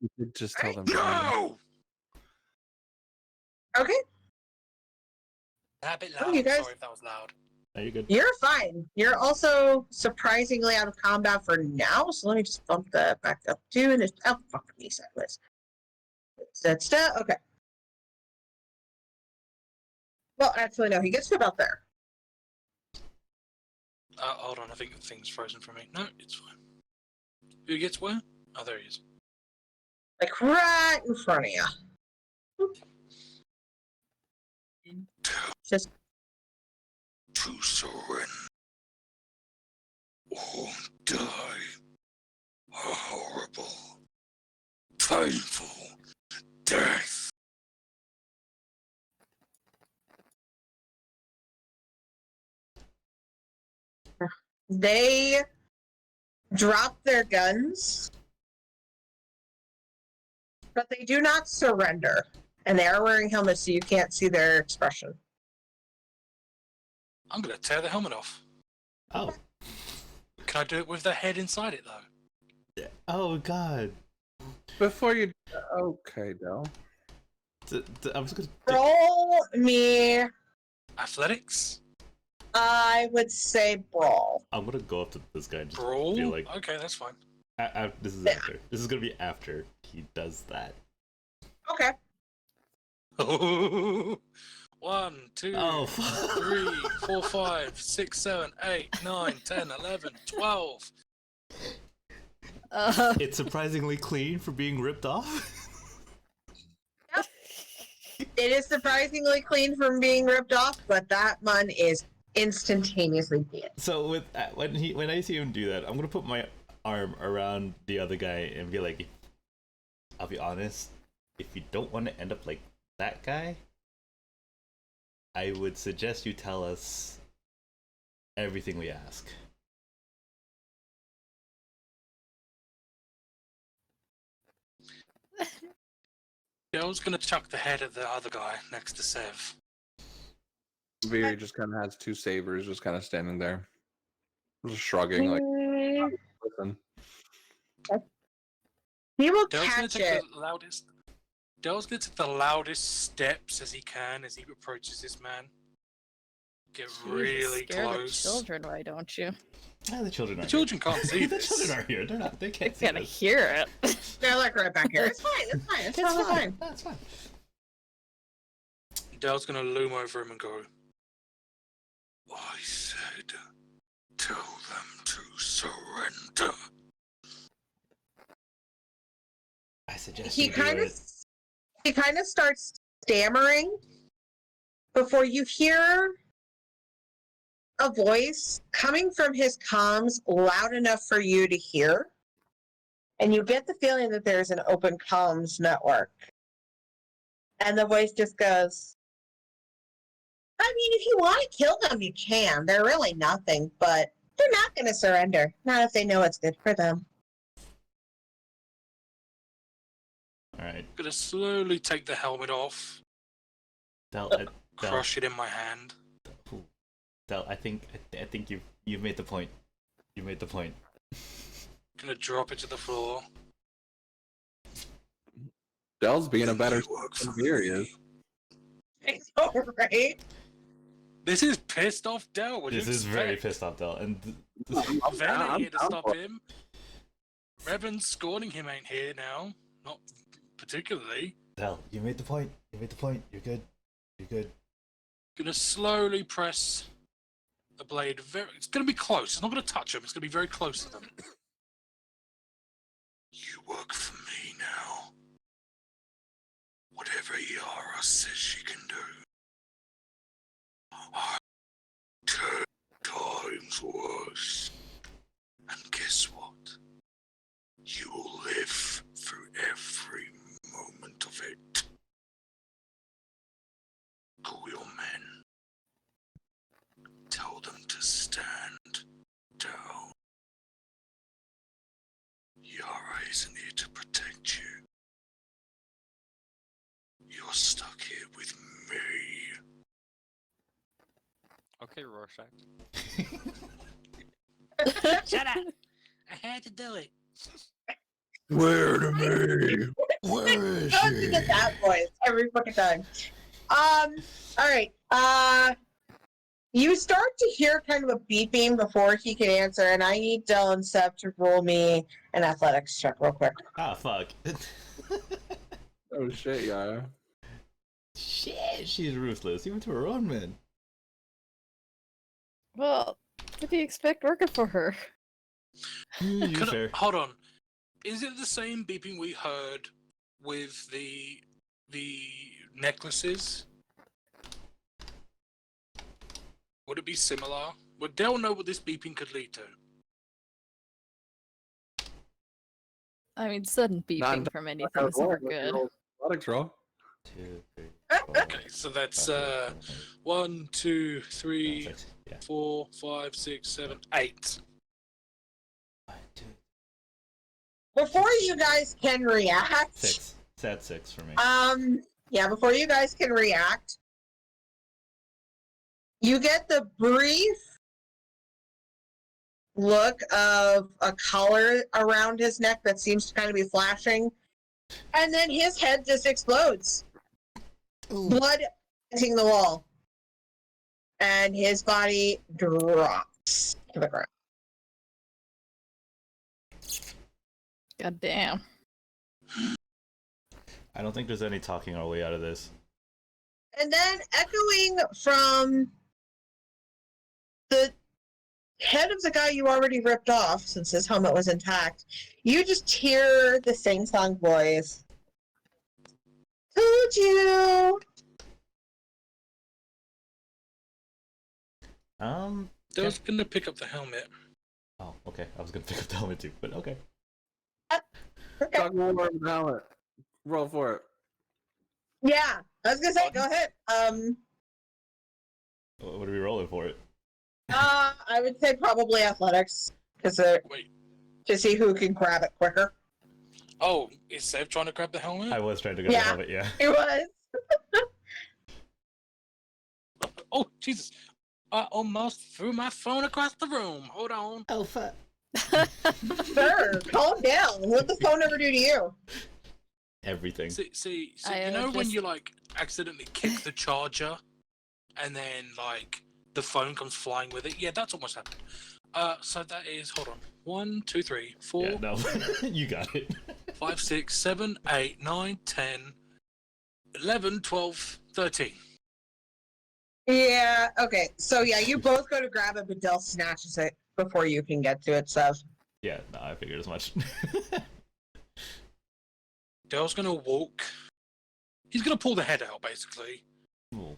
You could just tell them. No! Okay, A bit Oh, loud. you guys- Sorry if that was loud. Are you good? you're fine. You're also surprisingly out of combat for now, so let me just bump that back up too. And it's oh fuck me sideways. That's okay. Well, actually, no. He gets to about there. Hold on, I think the thing's frozen for me. No, it's fine. Who gets where? Oh, there he is. Like right in front of you. Just To surrender or die a horrible, painful death. they drop their guns, but they do not surrender. And they are wearing helmets, so you can't see their expression. I'm gonna tear the helmet off. Oh. Can I do it with the head inside it though? Oh God. Before you. Okay, Del. I was gonna. Roll me, Athletics? I would say brawl. I'm gonna go up to this guy and just Brawl? be like, Okay, that's fine. this is Yeah. after. This is gonna be after he does that. Okay. 1, 2, Oh. 3, 4, 5, 6, 7, 8, 9, 10, 11, 12. It's surprisingly clean for being ripped off. It is surprisingly clean from being ripped off, but that one is instantaneously dead. So with when I see him do that, I'm gonna put my arm around the other guy and be like, I'll be honest, if you don't want to end up like that guy, I would suggest you tell us everything we ask. Joe's gonna chuck the head at the other guy next to Sev. Veer just kind of has two sabers just kind of standing there. Just shrugging, like, listen. He will Dale's gonna catch take it. the loudest. Dale's gonna take the loudest steps as he can as he approaches this man. Get really Scare close. the children, why don't you? Ah, the children The aren't children can't here. see The this. children are here. They're not. They They're can't see gonna this. hear it. They're like right back here. It's fine. It's fine. It's It's totally fine. fine. That's fine. Dale's gonna loom over him and go, I said, tell them to surrender. I suggest He you do kind of it he kind of starts stammering before you hear a voice coming from his comms loud enough for you to hear. And you get the feeling that there's an open comms network. And the voice just goes, I mean, if you want to kill them, you can. They're really nothing, but they're not going to surrender. Not if they know it's good for them. Alright. I'm gonna slowly take the helmet off, Del, crush it in my hand. I think you've made the point. You made the point. Gonna drop it to the floor. Dell's being a better You work for here he me. is. I know, right? This is pissed off Del. What do This you is very expect? pissed off, Del. And Van ain't here to I'm stop him. Revan scorning him ain't here now. Not particularly. Del, you made the point. You made the point. You're good. You're good. Gonna slowly press the blade. It's gonna be close. It's not gonna touch him. It's gonna be very close to them. You work for me now. Whatever Yara says she can do. I'm 10 times worse. And guess what? You will live through every moment of it. Call your men. Tell them to stand down. Yara isn't here to protect you. You're stuck here with me. Okay, Rorschach. Shut up! I had to do it. Where to me? Where is Don't you get that voice every fucking time. Alright. You start to hear kind of a beeping before he can answer, and I need Del and Seb to roll me an athletics check real quick. Ah, fuck. Oh shit, Yara. Shit, she's ruthless, even to her own men. Well, what do you expect working for her? Hold on. Is it the same beeping we heard with the necklaces? Would it be similar? Would Del know what this beeping could lead to? I mean, sudden Not beeping from anything Roll, is never but good. roll athletics roll. 2, 3, Okay, so that's 1, 2, 3, six. Yeah. 4, 5, 6, 7, 8. 1, 2, Before you guys can react, 6. That's 6 for me. yeah, before you guys can react, you get the brief look of a collar around his neck that seems to kind of be flashing, and then his head just explodes. Blood hitting the wall, and his body drops to the ground. God damn. I don't think there's any talking our way out of this. And then echoing from the head of the guy you already ripped off, since his helmet was intact, you just hear the sing-song voice. Told you! Del's gonna pick up the helmet. Oh, okay. I was gonna pick up the helmet too, but okay. Okay. Talk more about the helmet. Roll for it. Yeah, I was gonna say, go ahead. What are we rolling for it? I would say probably athletics, because Wait. to see who can grab it quicker. Oh, is Sev trying to grab the helmet? I was trying to get the Yeah. helmet, yeah. It was. Oh, Jesus. I almost threw my phone across the room. Hold on. Alpha. Sir, calm down. What the phone ever do to you? Everything. See I you know when just- you like accidentally kick the charger and then like the phone comes flying with it? Yeah, that's almost happened. So that is, hold on. 1, 2, 3, 4, Yeah, no. You got it. 5, 6, 7, 8, 9, 10, 11, 12, 13. Yeah, okay. So yeah, you both go to grab it, but Del snatches it before you can get to it, so. Yeah, no, I figured as much. Dell's gonna walk He's gonna pull the head out, basically. Cool.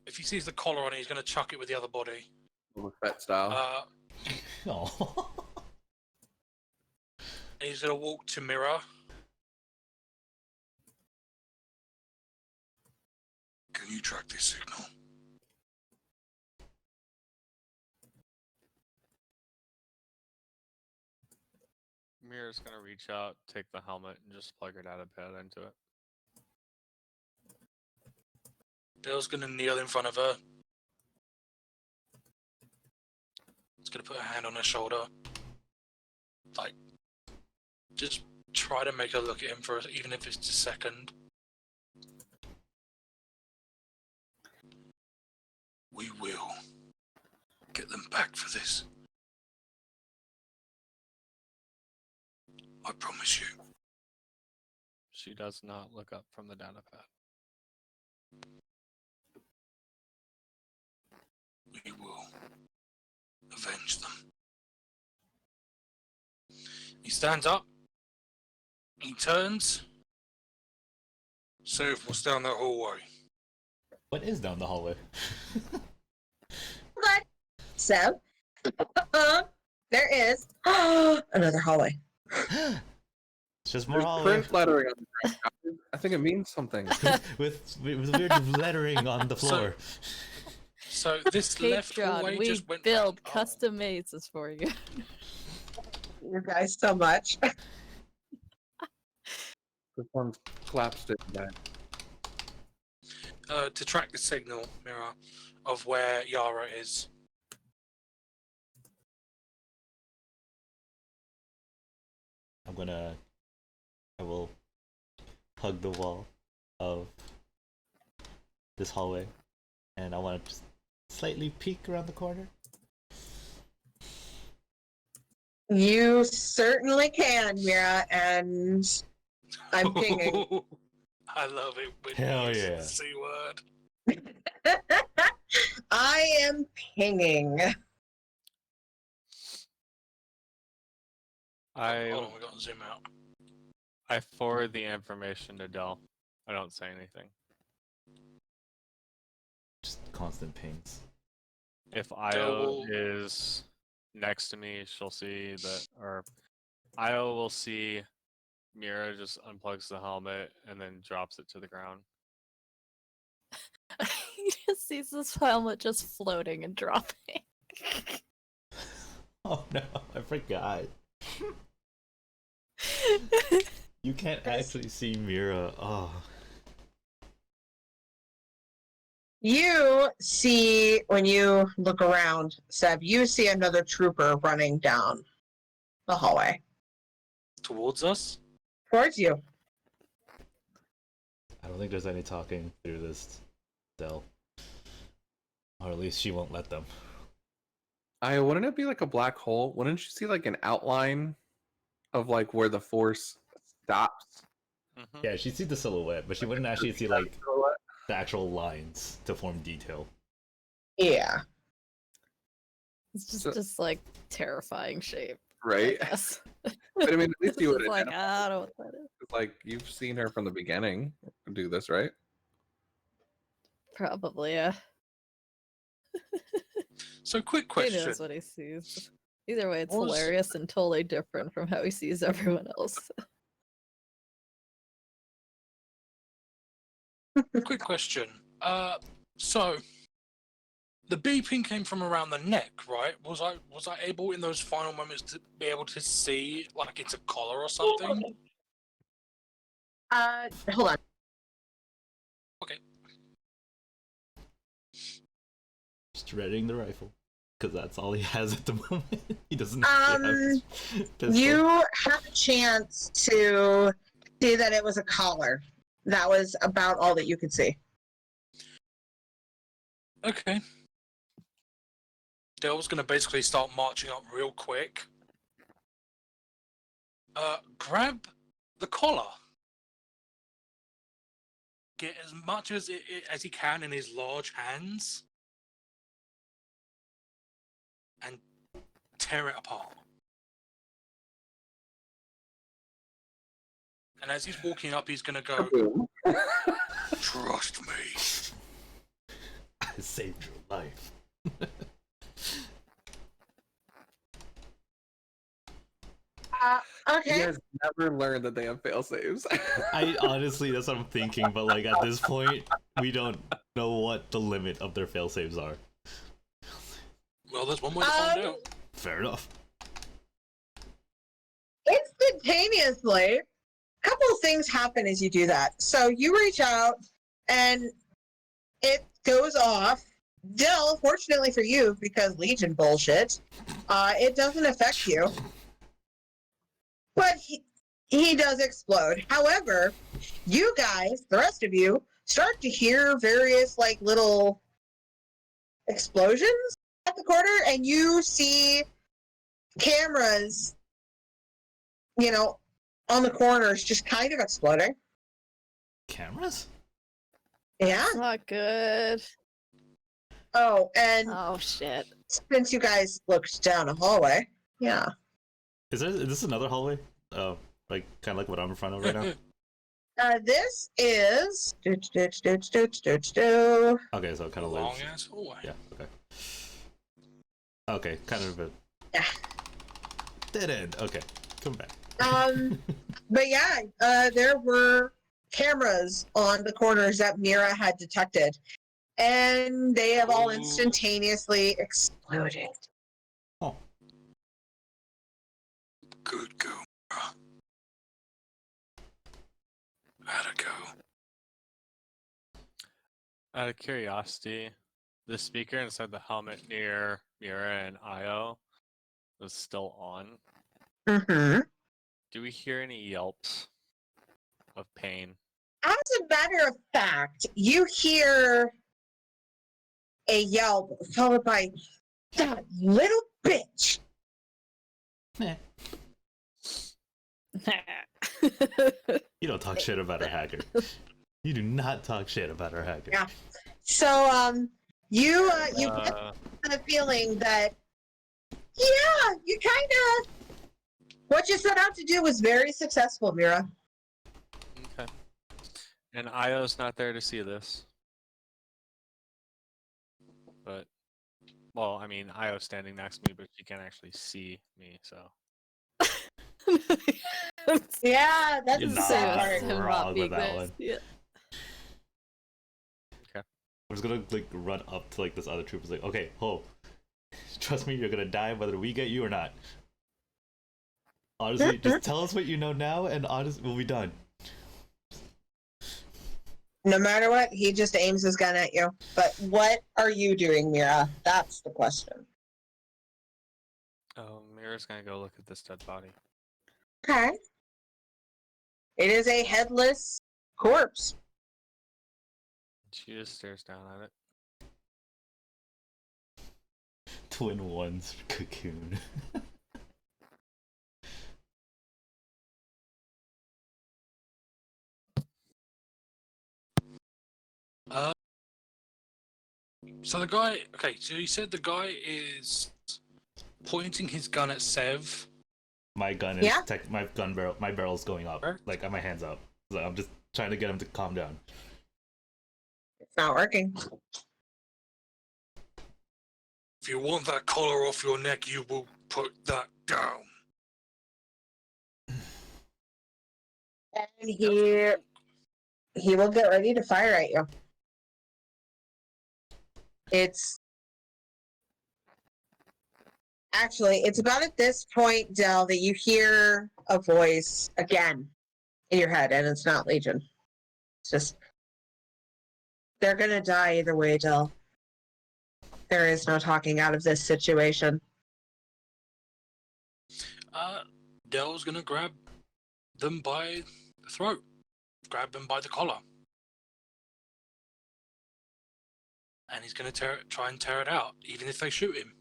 If he sees the collar on it, he's gonna chuck it with the other body. Fett style. Oh. And he's gonna walk to Mirror. Can you track this signal? Mira's gonna reach out, take the helmet, and just plug her data pad into it. Bill's gonna kneel in front of her. He's gonna put a hand on her shoulder. Like, just try to make her look at him for even if it's a second. We will get them back for this. I promise you. She does not look up from the data pad. We will avenge them. He stands up. He turns. Save what's down that hallway. What is down the hallway? Okay. So, there is another hallway. It's just more There's hallway print lettering on the ground. I think it means something. with weird lettering on the floor. So this left hallway Patreon, we just went build round. custom mazes for you. You guys so much. This one's collapsed it back. To track the signal, Mirror, of where Yara is. I will hug the wall of this hallway, and I want to just slightly peek around the corner. You certainly can, Mira, and I'm pinging. I love it when Hell you use yeah. the C word. I am pinging. Hold on, we got to zoom out. I forward the information to Dell. I don't say anything. Just constant pings. If Io Dell- is next to me, she'll see that, or Io will see Mira just unplugs the helmet and then drops it to the ground. He just sees this helmet just floating and dropping. Oh no, I forgot. You can't actually see Mira. Oh. You see, when you look around, Seb, you see another trooper running down the hallway Towards us? towards you. I don't think there's any talking through this cell. Or at least she won't let them. Wouldn't it be like a black hole? Wouldn't you see like an outline of like where the force stops? Mm-hmm. Yeah, she'd see the silhouette, but she wouldn't actually see like the actual lines to form detail. Yeah. It's So- just like terrifying shape. Right? I guess. But I mean, at least you would It's like, identify. I don't know what that is. It's like you've seen her from the beginning do this, right? Probably, yeah. So, quick He question. knows what he sees. Either way, it's Was- hilarious and totally different from how he sees everyone else. Quick question. So the beeping came from around the neck, right? Was I able in those final moments to be able to see like it's a collar or something? Hold on. Okay. Just readying the rifle. Because that's all he has at the moment. He doesn't actually have his pistol. You have a chance to see that it was a collar. That was about all that you could see. Okay. Dell's gonna basically start marching up real quick. Grab the collar. Get as much as he can in his large hands, and tear it apart. And as he's walking up, he's gonna go, Boom. "Trust me." I saved your life. You Okay. guys never learned that they have fail saves. I honestly, that's what I'm thinking, but like at this point, we don't know what the limit of their failsafes are. Well, there's one way to find out. Fair enough. Instantaneously, a couple of things happen as you do that. So you reach out and it goes off. Dill, fortunately for you, because Legion bullshit, it doesn't affect you. But he does explode. However, you guys, the rest of you, start to hear various like little explosions at the corner, and you see cameras, you know, on the corners just kind of exploding. Cameras? Yeah. That's not good. Oh, and Oh shit. since you guys looked down a hallway, yeah. Is this another hallway? Oh, like kind of like what I'm in front of right now. This is Okay, so kind of Long like ass hallway. yeah. Okay. Okay, kind of a Yeah. dead end. Okay, come back. But yeah, there were cameras on the corners that Mira had detected, and they have all Ooh. instantaneously exploded. Oh, Good go. How'd it go? Out of curiosity, the speaker inside the helmet near Yara and Io was still on. Mm-hmm. Do we hear any yelps of pain? As a matter of fact, you hear a yelp followed by that little bitch. you don't talk shit about our hacker. You do not talk shit about our hacker. Yeah. So you get the feeling that you kind of what you set out to do was very successful, Mira. Okay. And Io's not there to see this. But, well, I mean, Io's standing next to me, but she can't actually see me, so. Yeah, that's You're the not sad Him part. wrong not with being that there. one. Yeah. I'm just gonna like run up to like this other trooper's like, okay, ho. Trust me, you're gonna die whether we get you or not. Honestly, just tell us what you know now, and honestly, we'll be done. No matter what, he just aims his gun at you. But what are you doing, Mira? That's the question. Oh, Mira's gonna go look at this dead body. Okay. It is a headless corpse. She just stares down at it. Twin ones cocoon. So the guy. Okay, so you said the guy is pointing his gun at Sev. My gun is Yeah. my barrel's going up. Where? Like my hands up. So I'm just trying to get him to calm down. It's not working. If you want that collar off your neck, you will put that down. And he will get ready to fire at you. It's about at this point, Del, that you hear a voice again in your head, and it's not Legion. It's just they're gonna die either way, Del. There is no talking out of this situation. Dell's gonna grab them by the throat, grab them by the collar, and he's gonna try and tear it out, even if they shoot him.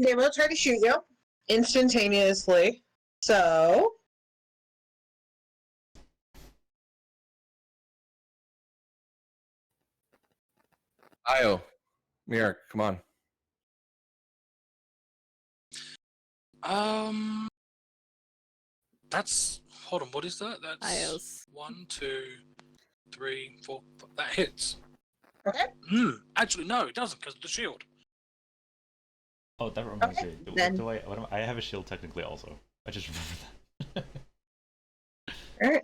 They will try to shoot you instantaneously. So Io, Mirror, come on. That's hold on. What is that? That's Ios. 1, 2, 3, 4. That hits. Okay. Actually, no, it doesn't because of the shield. Oh, that reminds Okay, me. then- I have a shield technically also. I just remember that. All right.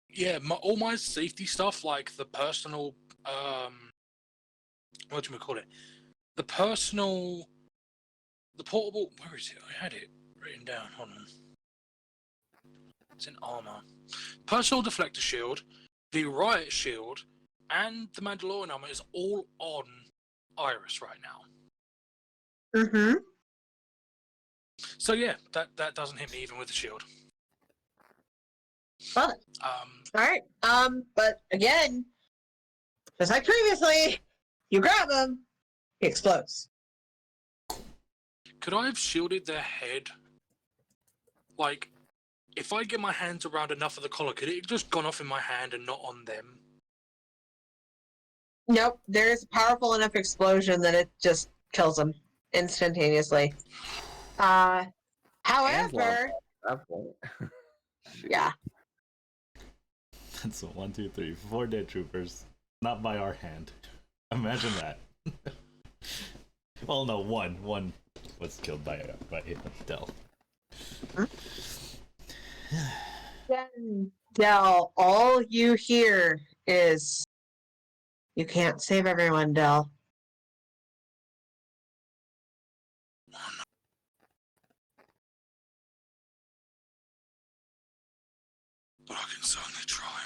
Yeah, all my safety stuff, like the personal, what do we call it? The portable. Where is it? I had it written down. Hold on. It's in armor. Personal deflector shield, the riot shield, and the Mandalorian armor is all on Iris right now. Mm-hmm. So yeah, that doesn't hit me even with the shield. Fun. All right. But again, just like previously, you grab him, he explodes. Could I have shielded their head? Like, if I get my hands around enough of the collar, could it have just gone off in my hand and not on them? Nope. There's a powerful enough explosion that it just kills him instantaneously. And However, at that point. yeah. That's 1, 2, 3, 4 dead troopers, not by our hand. Imagine that. Well, no, one was killed by Dell. Then, Del, all you hear is, "You can't save everyone, Del." But I can certainly try.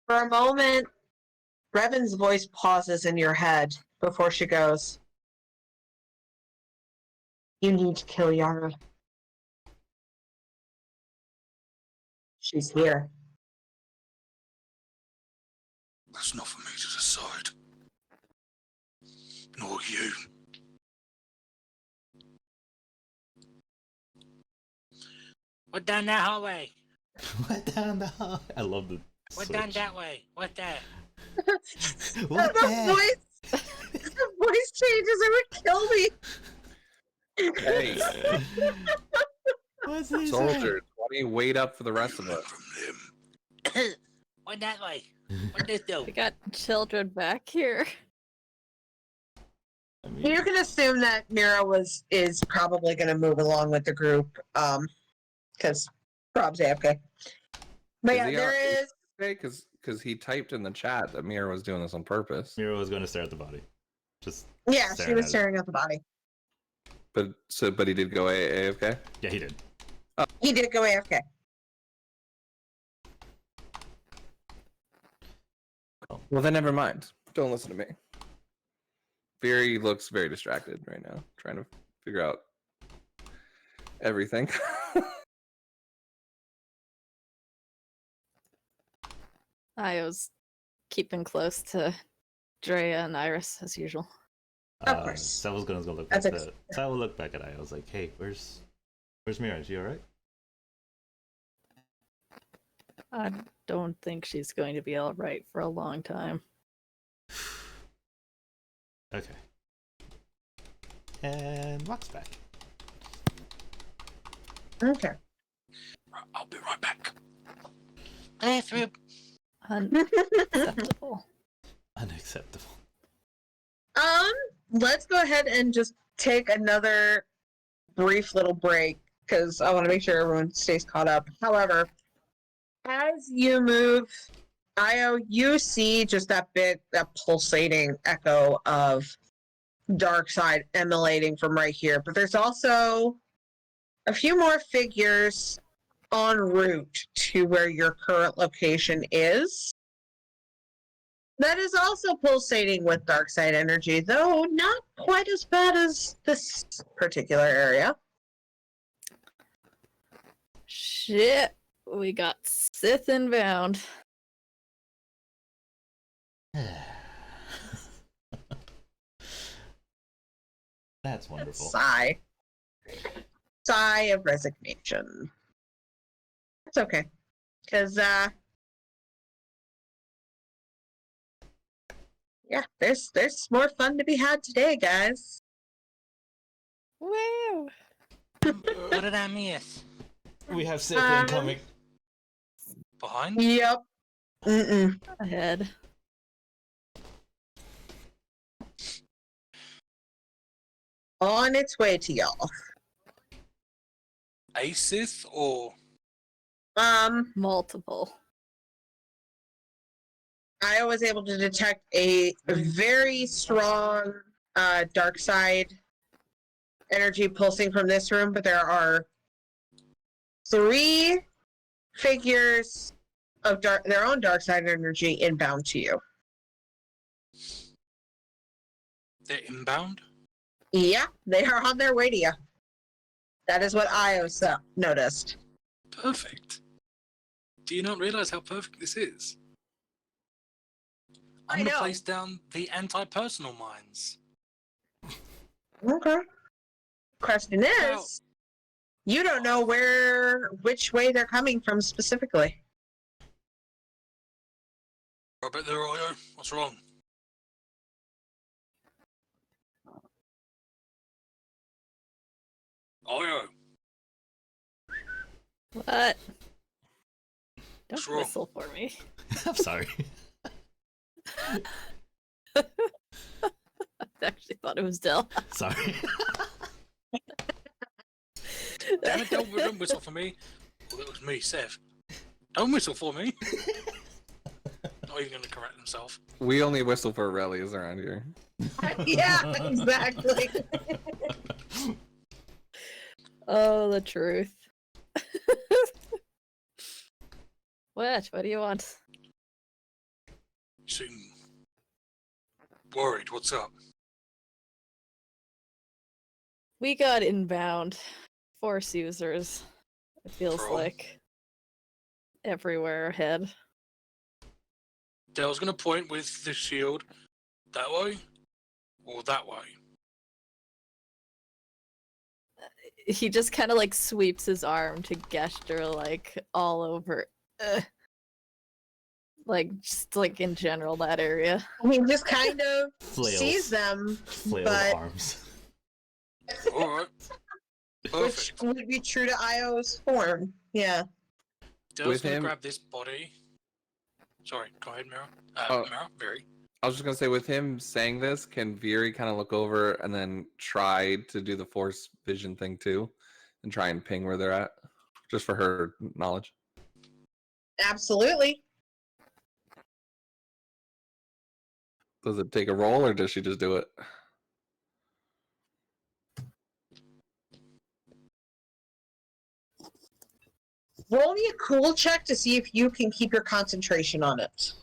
For a moment, Revan's voice pauses in your head before she goes, "You need to kill Yara. She's here." That's not for me to decide. Nor you. What down that hallway? What down the hall? I love the What switch. down that way? What there? What the the voice changes, it would kill me. Hey, What's this? soldiers, why don't you wait up for the rest of us? From them. What that way? What this do? We got children back here. I mean, You can assume that Mira is probably going to move along with the group, because Rob's AFK. But Is yeah, he there is. Because he typed in the chat that Mira was doing this on purpose. Mira was going to stare at the body. Just Yeah, she staring was at it. staring at the body. But he did go AFK? Yeah, he did. He did go AFK. Well, then never mind. Don't listen to me. Fury looks very distracted right now, trying to figure out everything. I was keeping close to Drea and Iris as usual. Of course. Sal was gonna look That's back. Sal will look back at I was like, "Hey, where's Mira? Is she all right?" I don't think she's going to be all right for a long time. Okay. And walks back. Okay. I'll be right back. Bathroom. Unacceptable. Unacceptable. Let's go ahead and just take another brief little break because I want to make sure everyone stays caught up. However, as you move, Io, you see just that pulsating echo of dark side emanating from right here. But there's also a few more figures en route to where your current location is. That is also pulsating with dark side energy, though not quite as bad as this particular area. Shit. We got Sith inbound. That's wonderful. Sigh of resignation. It's okay, because Yeah, there's more fun to be had today, guys. Woo! What did I miss? We have Sith Um, incoming. Behind? Yep. Mm-mm. Ahead. On its way to y'all. A Sith or Multiple. I was able to detect a very strong dark side energy pulsing from this room, but there are 3 figures of their own dark side energy inbound to you. they're inbound? Yeah, they are on their way to you. That is what I also noticed. Perfect. Do you not realize how perfect this is? I I'm gonna know. place down the anti-personal mines. Okay. Question Now- is, you don't know which way they're coming from specifically. I bet they're all. What's wrong? Oh yeah. What? Don't What's wrong? whistle for me. I'm sorry. I actually thought it was Dill. Sorry. Damn it! Don't whistle for me. Well, it was me, Sev. Don't whistle for me. Not even gonna correct himself. We only whistle for rallies around here. Yeah, exactly. Oh, the truth. What? What do you want? You seem worried. What's up? We got inbound. Force users. It feels From? like everywhere ahead. Dale's gonna point with the shield that way or that way. He just kind of like sweeps his arm to gesture like all over. Like just like in general that area. He just kind of Flails. sees them, Flailed but arms. All right. which Perfect. would be true to Io's form. Yeah. Dale's With gonna him- grab this body. Sorry, go ahead, Mira. Oh. Mira, very. I was just gonna say, with him saying this, can Viri kind of look over and then try to do the force vision thing too, and try and ping where they're at, just for her knowledge? Absolutely. Does it take a roll, or does she just do it? Roll me a cool check to see if you can keep your concentration on it.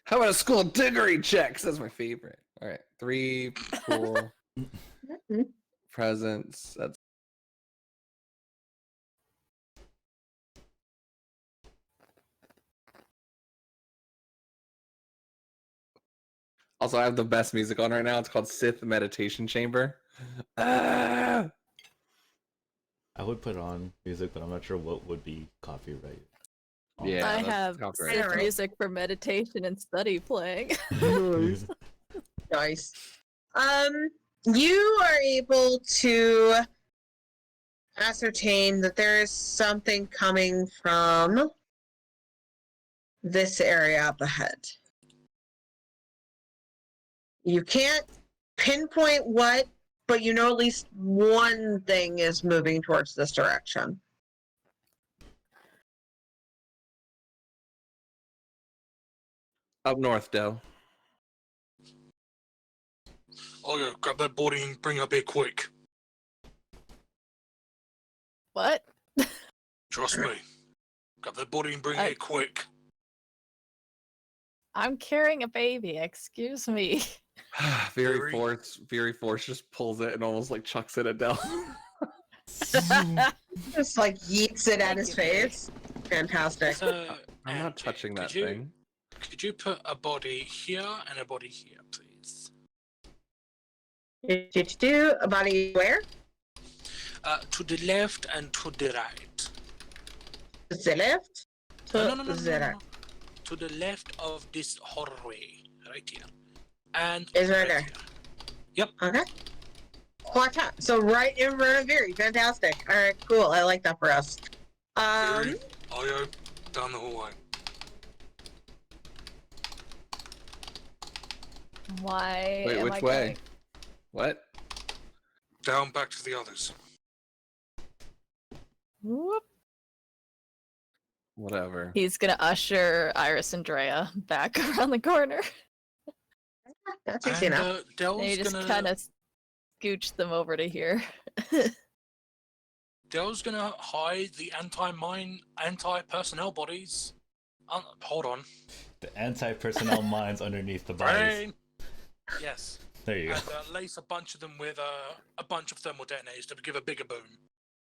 How about a school degree checks? That's my favorite. All right, 3 cool presence. That's also, I have the best music on right now. It's called Sith Meditation Chamber. Ah! I would put on music, but I'm not sure what would be copyright. Yeah, I that's have copyright. Sith Alright. music for meditation and study playing. Nice. You are able to ascertain that there is something coming from this area up ahead. You can't pinpoint what, but you know at least one thing is moving towards this direction. Up north, Dell. Oh yeah, grab that body and bring it up here quick. What? Trust me. Grab that body and bring it I- here quick. I'm carrying a baby, excuse me. Very force just pulls it and almost like chucks it at Dell. Just like yeets it at Thank his you, Mary. face. Fantastic. So, I'm not Angie, touching that could you, thing. Could you put a body here and a body here, please? Do a body where? To the left and to the right. The left? No. The right. To the left of this hallway, right here. And Is right there. Yep. Okay. Watch out. So right in front of Veery. Fantastic. All right, cool. I like that for us. Io, down the hallway. Why Wait, am which I way? going? What? Down back to the others. Whoop. Whatever. He's gonna usher Iris and Drea back around the corner. That's easy And enough. And Dell's you just gonna kind of scooch them over to here. Dell's gonna hide the anti-personnel bodies. Hold on. The anti-personnel mines underneath the bodies. Brain. Yes. There you go. And lace a bunch of them with a bunch of thermal detonators to give a bigger boom.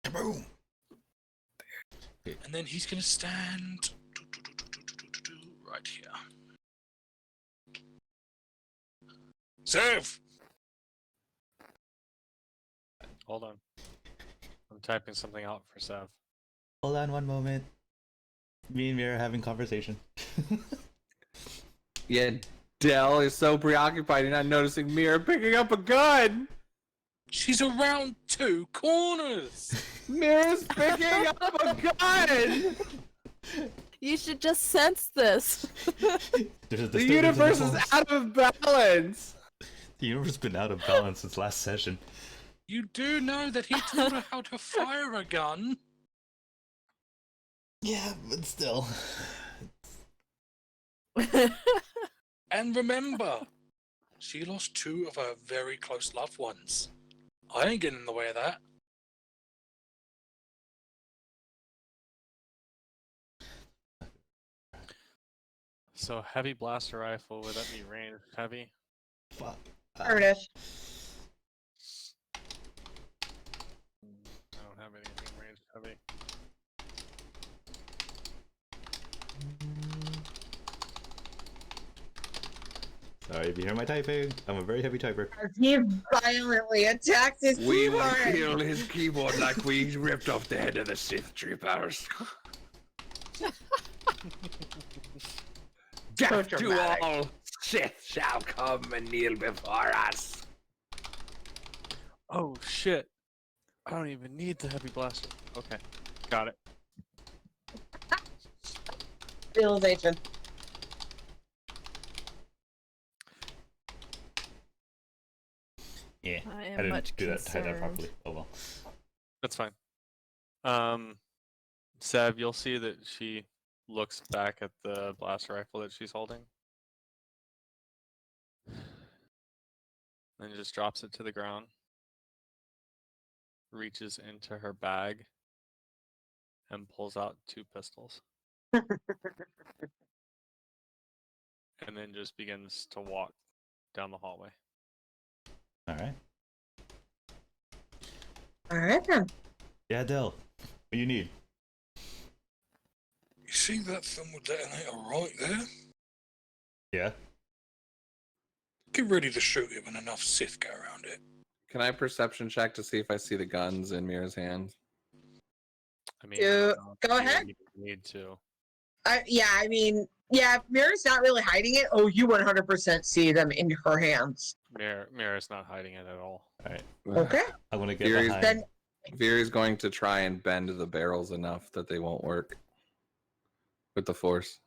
Kaboom! And then he's gonna stand right here. Save! Hold on. I'm typing something out for Sev. Hold on one moment. Me and Mira are having conversation. Yeah, Dell is so preoccupied you're not noticing Mira picking up a gun. She's around 2 corners! Mira's picking up a gun. You should just sense this. There's a The disturbance in the universe is force. out of balance. The universe has been out of balance since last session. You do know that he taught her how to fire a gun? Yeah, but still. And remember, she lost 2 of her very close loved ones. I ain't getting in the way of that. So heavy blaster rifle, would that be ranged heavy? Fuck. Affirmative. I don't have anything ranged heavy. Sorry if you hear my typing. I'm a very heavy typer. As he violently attacks his We will keyboard. kill his keyboard like we ripped off the head of the Sith troopers. Death to dramatic. all Sith shall come and kneel before us. Oh shit! I don't even need the heavy blaster. Okay, got it. Realization. Yeah, I I am didn't much do that, hide that concerned. properly. Oh well. That's fine. Sev, you'll see that she looks back at the blaster rifle that she's holding. Then just drops it to the ground. Reaches into her bag and pulls out 2 pistols. And then just begins to walk down the hallway. Alright. All right then. Yeah, Dell. What do you need? You see that thermal detonator right there? Yeah? Get ready to shoot it when enough Sith go around it. Can I perception check to see if I see the guns in Mira's hand? I mean, I don't know if Go you ahead. even need to. I mean, yeah, Mira's not really hiding it. Oh, you 100% see them in her hands. Mira's not hiding it at all. Alright. Okay. I'm gonna get Fury's behind. Then Viri's going to try and bend the barrels enough that they won't work with the force.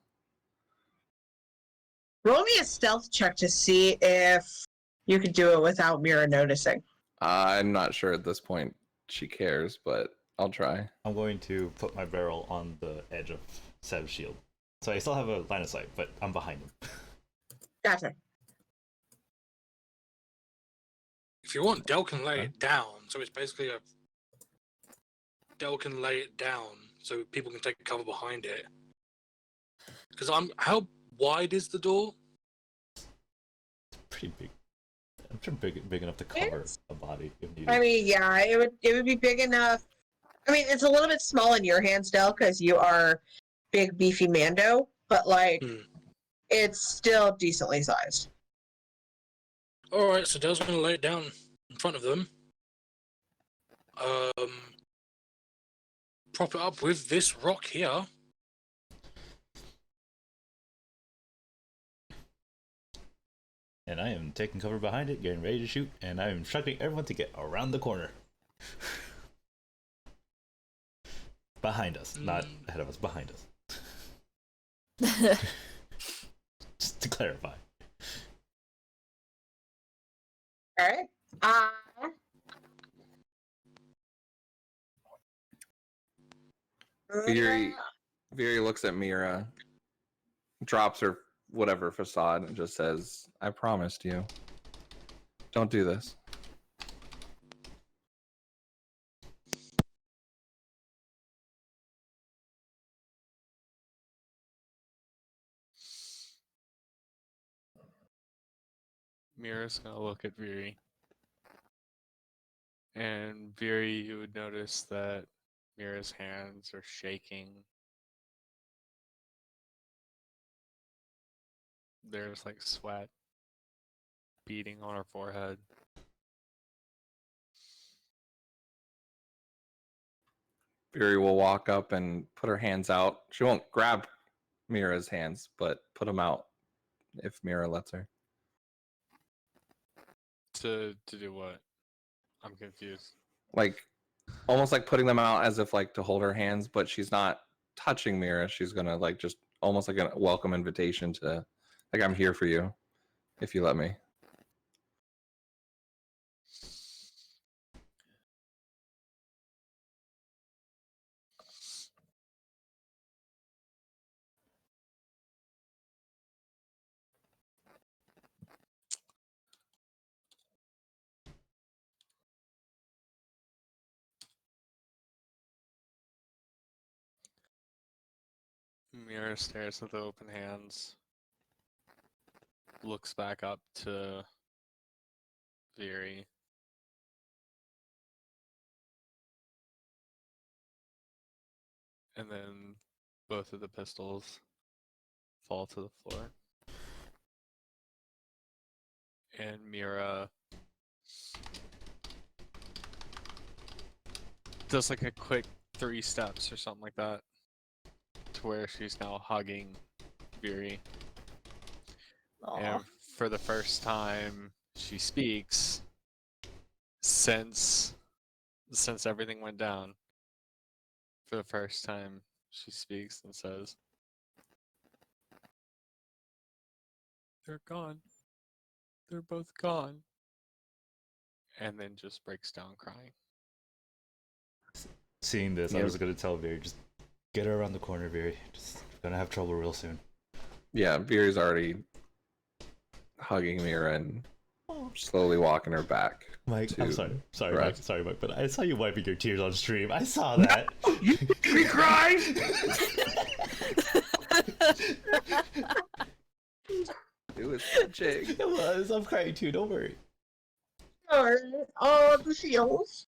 roll me a stealth check to see if you could do it without Mira noticing. I'm not sure at this point she cares, but I'll try. I'm going to put my barrel on the edge of Sev's shield. So I still have a line of sight, but I'm behind him. Gotcha. If you want, Del can lay it down. So it's basically a... Del can lay it down so people can take cover behind it. Because how wide is the door? Pretty big. I'm sure big enough to cover a body if needed. I mean, yeah, it would be big enough. I mean, it's a little bit small in your hands, Del, because you are big, beefy Mando, but like, it's still decently sized. Alright, so Del's going to lay it down in front of them. Prop it up with this rock here. And I am taking cover behind it, getting ready to shoot, and I am instructing everyone to get around the corner. Behind us, not ahead of us, behind us. Just to clarify. All right. Viri looks at Mira, drops her whatever facade, and just says, "I promised you. Don't do this." Mira's gonna look at Viri. And Viri, you would notice that Mira's hands are shaking. There's like sweat beading on her forehead. Viri will walk up and put her hands out. She won't grab Mira's hands, but put them out if Mira lets her. To do what? I'm confused. Like, almost like putting them out as if like to hold her hands, but she's not touching Mira. She's gonna like just almost like a welcome invitation to, like, I'm here for you if you let me. Mira stares with open hands, looks back up to Viri. And then both of the pistols fall to the floor. And Mira does like a quick 3 steps or something like that, to where she's now hugging Viri. And for the first time she speaks since everything went down. For the first time she speaks and says, "They're gone. They're both gone." And then just breaks down crying. Seeing this, I was gonna tell Viri, just get her around the corner, Viri. Just gonna have trouble real soon. Yeah, Viri's already hugging Mira and slowly walking her back. Mike, I'm sorry, Right. Mike, but I saw you wiping your tears on stream. I saw that. You made me cry. It was touching. It was. I'm crying too. Don't worry. Oh, the feels.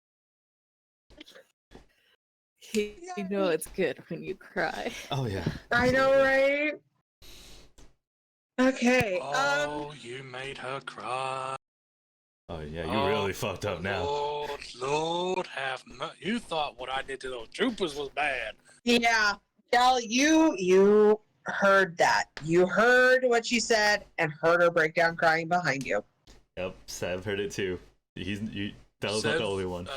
You know it's good when you cry. Oh yeah. I know, right? Okay. Oh, you made her cry. Oh yeah, you really fucked up now. Lord have mercy. You thought what I did to those troopers was bad. Yeah. Gal, you heard that. You heard what she said and heard her break down crying behind you. Yep, Sev heard it too. That was not Sev, the only one.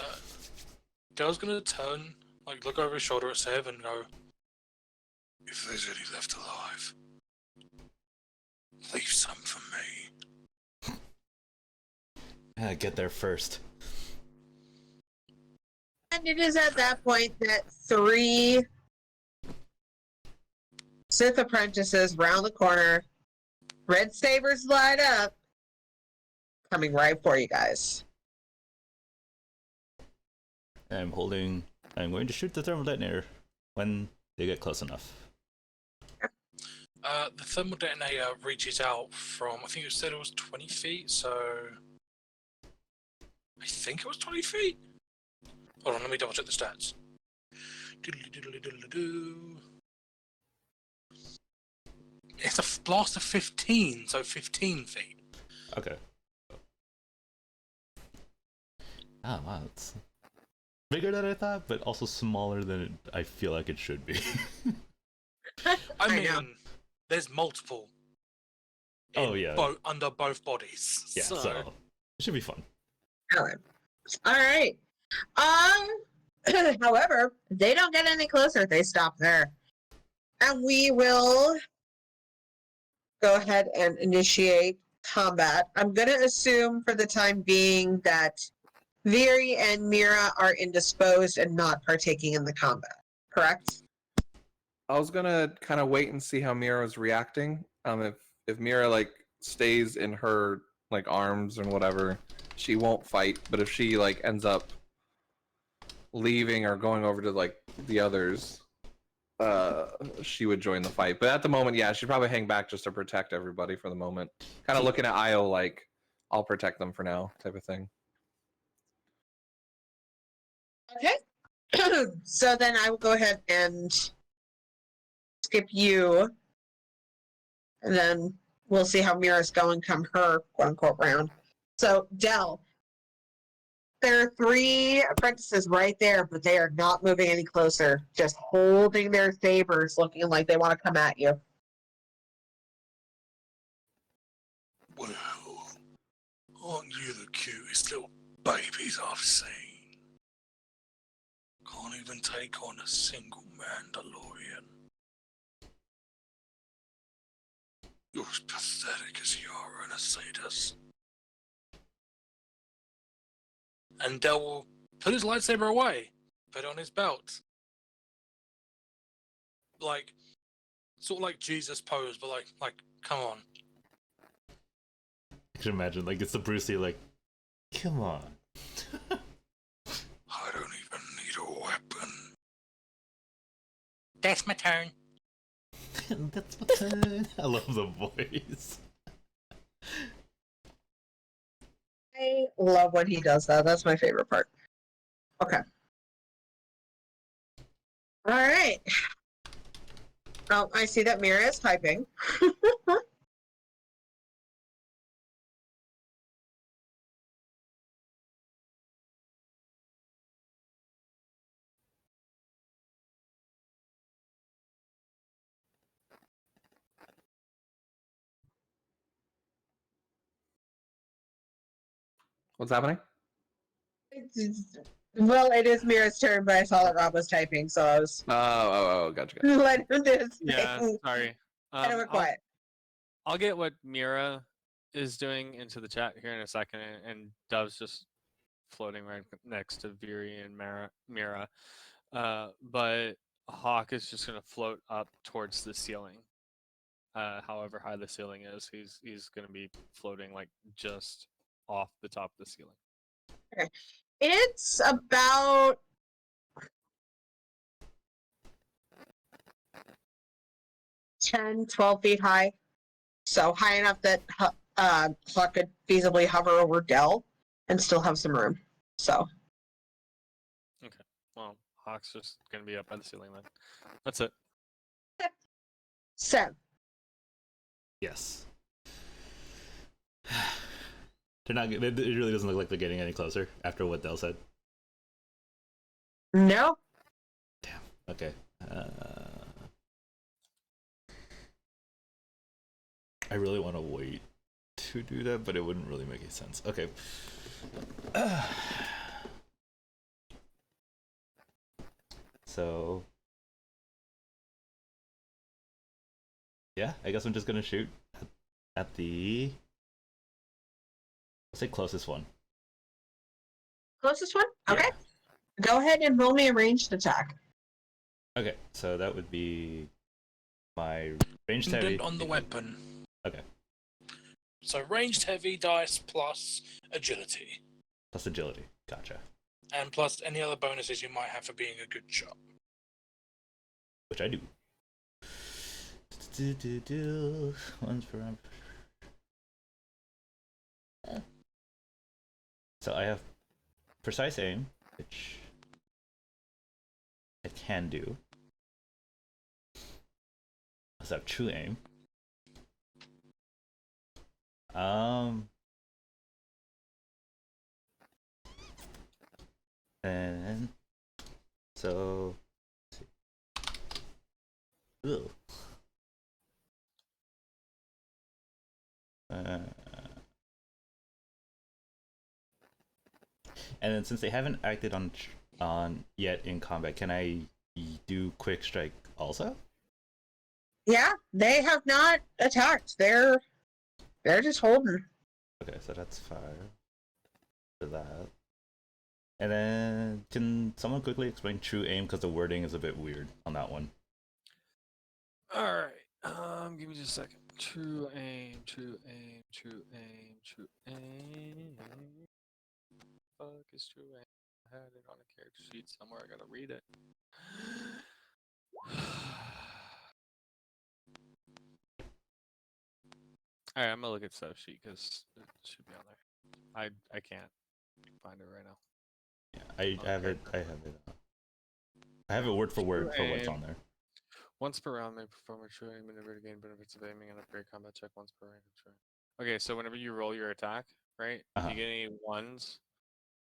Gal's gonna turn, like, look over his shoulder at Sev and go, "If there's any left alive, leave some for me." Get there first. And it is at that point that 3 Sith apprentices round the corner, red sabers light up, coming right for you guys. I'm going to shoot the thermal detonator when they get close enough. The thermal detonator reaches out from, I think it said it was 20 feet, so I think it was 20 feet. Hold on, let me double check the stats. Diddly-diddly-diddly-doo. It's a blast of 15, so 15 feet. Okay. Ah, wow, it's bigger than I thought, but also smaller than I feel like it should be. I know. mean, there's multiple Oh, yeah. Under both bodies. Yeah, so it should be fun. All right. However, they don't get any closer. They stop there. And we will go ahead and initiate combat. I'm going to assume for the time being that Viri and Mira are indisposed and not partaking in the combat. Correct? I was gonna kind of wait and see how Mira's reacting. If Mira like stays in her like arms and whatever, she won't fight. But if she like ends up leaving or going over to like the others, she would join the fight. But at the moment, yeah, she'd probably hang back just to protect everybody for the moment. Kind of looking at Io like, I'll protect them for now, type of thing. Okay. So then I will go ahead and skip you. And then we'll see how Mira's going come her quote unquote round. So Dell, there are 3 apprentices right there, but they are not moving any closer, just holding their sabers, looking like they want to come at you. Well, aren't you the cutest little babies I've seen? Can't even take on a single Mandalorian. You're as pathetic as Yara and Asadas. And Del will put his lightsaber away, put it on his belt. Like, sort of like Jesus pose, but like, come on. I can imagine, like, it's the Bruce Lee, like, come on. I don't even need a weapon. That's my turn. That's my turn. I love the voice. I love when he does that. That's my favorite part. Okay. All right. Oh, I see that Mira is typing. What's happening? Well, it is Mira's turn, but I saw that Rob was typing, so I was Gotcha. letting him do his Yeah, thing. sorry. And I went quiet. I'll get what Mira is doing into the chat here in a second, and Dove's just floating right next to Viri and Mira. But Hawk is just going to float up towards the ceiling. However high the ceiling is, he's going to be floating like just off the top of the ceiling. Okay. It's about 10, 12 feet high. So high enough that Hawk could feasibly hover over Dell and still have some room. So Okay. Well, Hawk's just going to be up by the ceiling then. That's it. So Yes. They're not. It really doesn't look like they're getting any closer after what Dell said. no. Damn. Okay. I really want to wait to do that, but it wouldn't really make any sense. Okay. So yeah, I guess I'm just gonna shoot at the, let's say, closest one. Closest one? Okay. Yeah. Go ahead and roll me a ranged attack. Okay, so that would be my ranged Dependent heavy on the weapon. Okay. So ranged heavy dice plus agility. Plus agility. Gotcha. And plus any other bonuses you might have for being a good shot. Which I do. One's for. So I have precise aim, which I can do. I also have true aim. And so let's see. Ugh. And then since they haven't acted on yet in combat, can I do quick strike also? Yeah, they have not attacked. They're just holding. Okay, so that's 5 for that. And then can someone quickly explain true aim, because the wording is a bit weird on that one. Alright, give me just a second. True aim, true aim, true aim, true aim. Fuck is true aim? I had it on a character sheet somewhere, I gotta read it. Alright, I'm gonna look at stuff sheet because it should be on there. I can't find it right now. Yeah, I have it. I have it word for word for what's on there. Once per round, may perform a true aim maneuver to gain benefits of aiming and upgrade combat check once per round. Okay, so whenever you roll your attack, right? If you get any ones,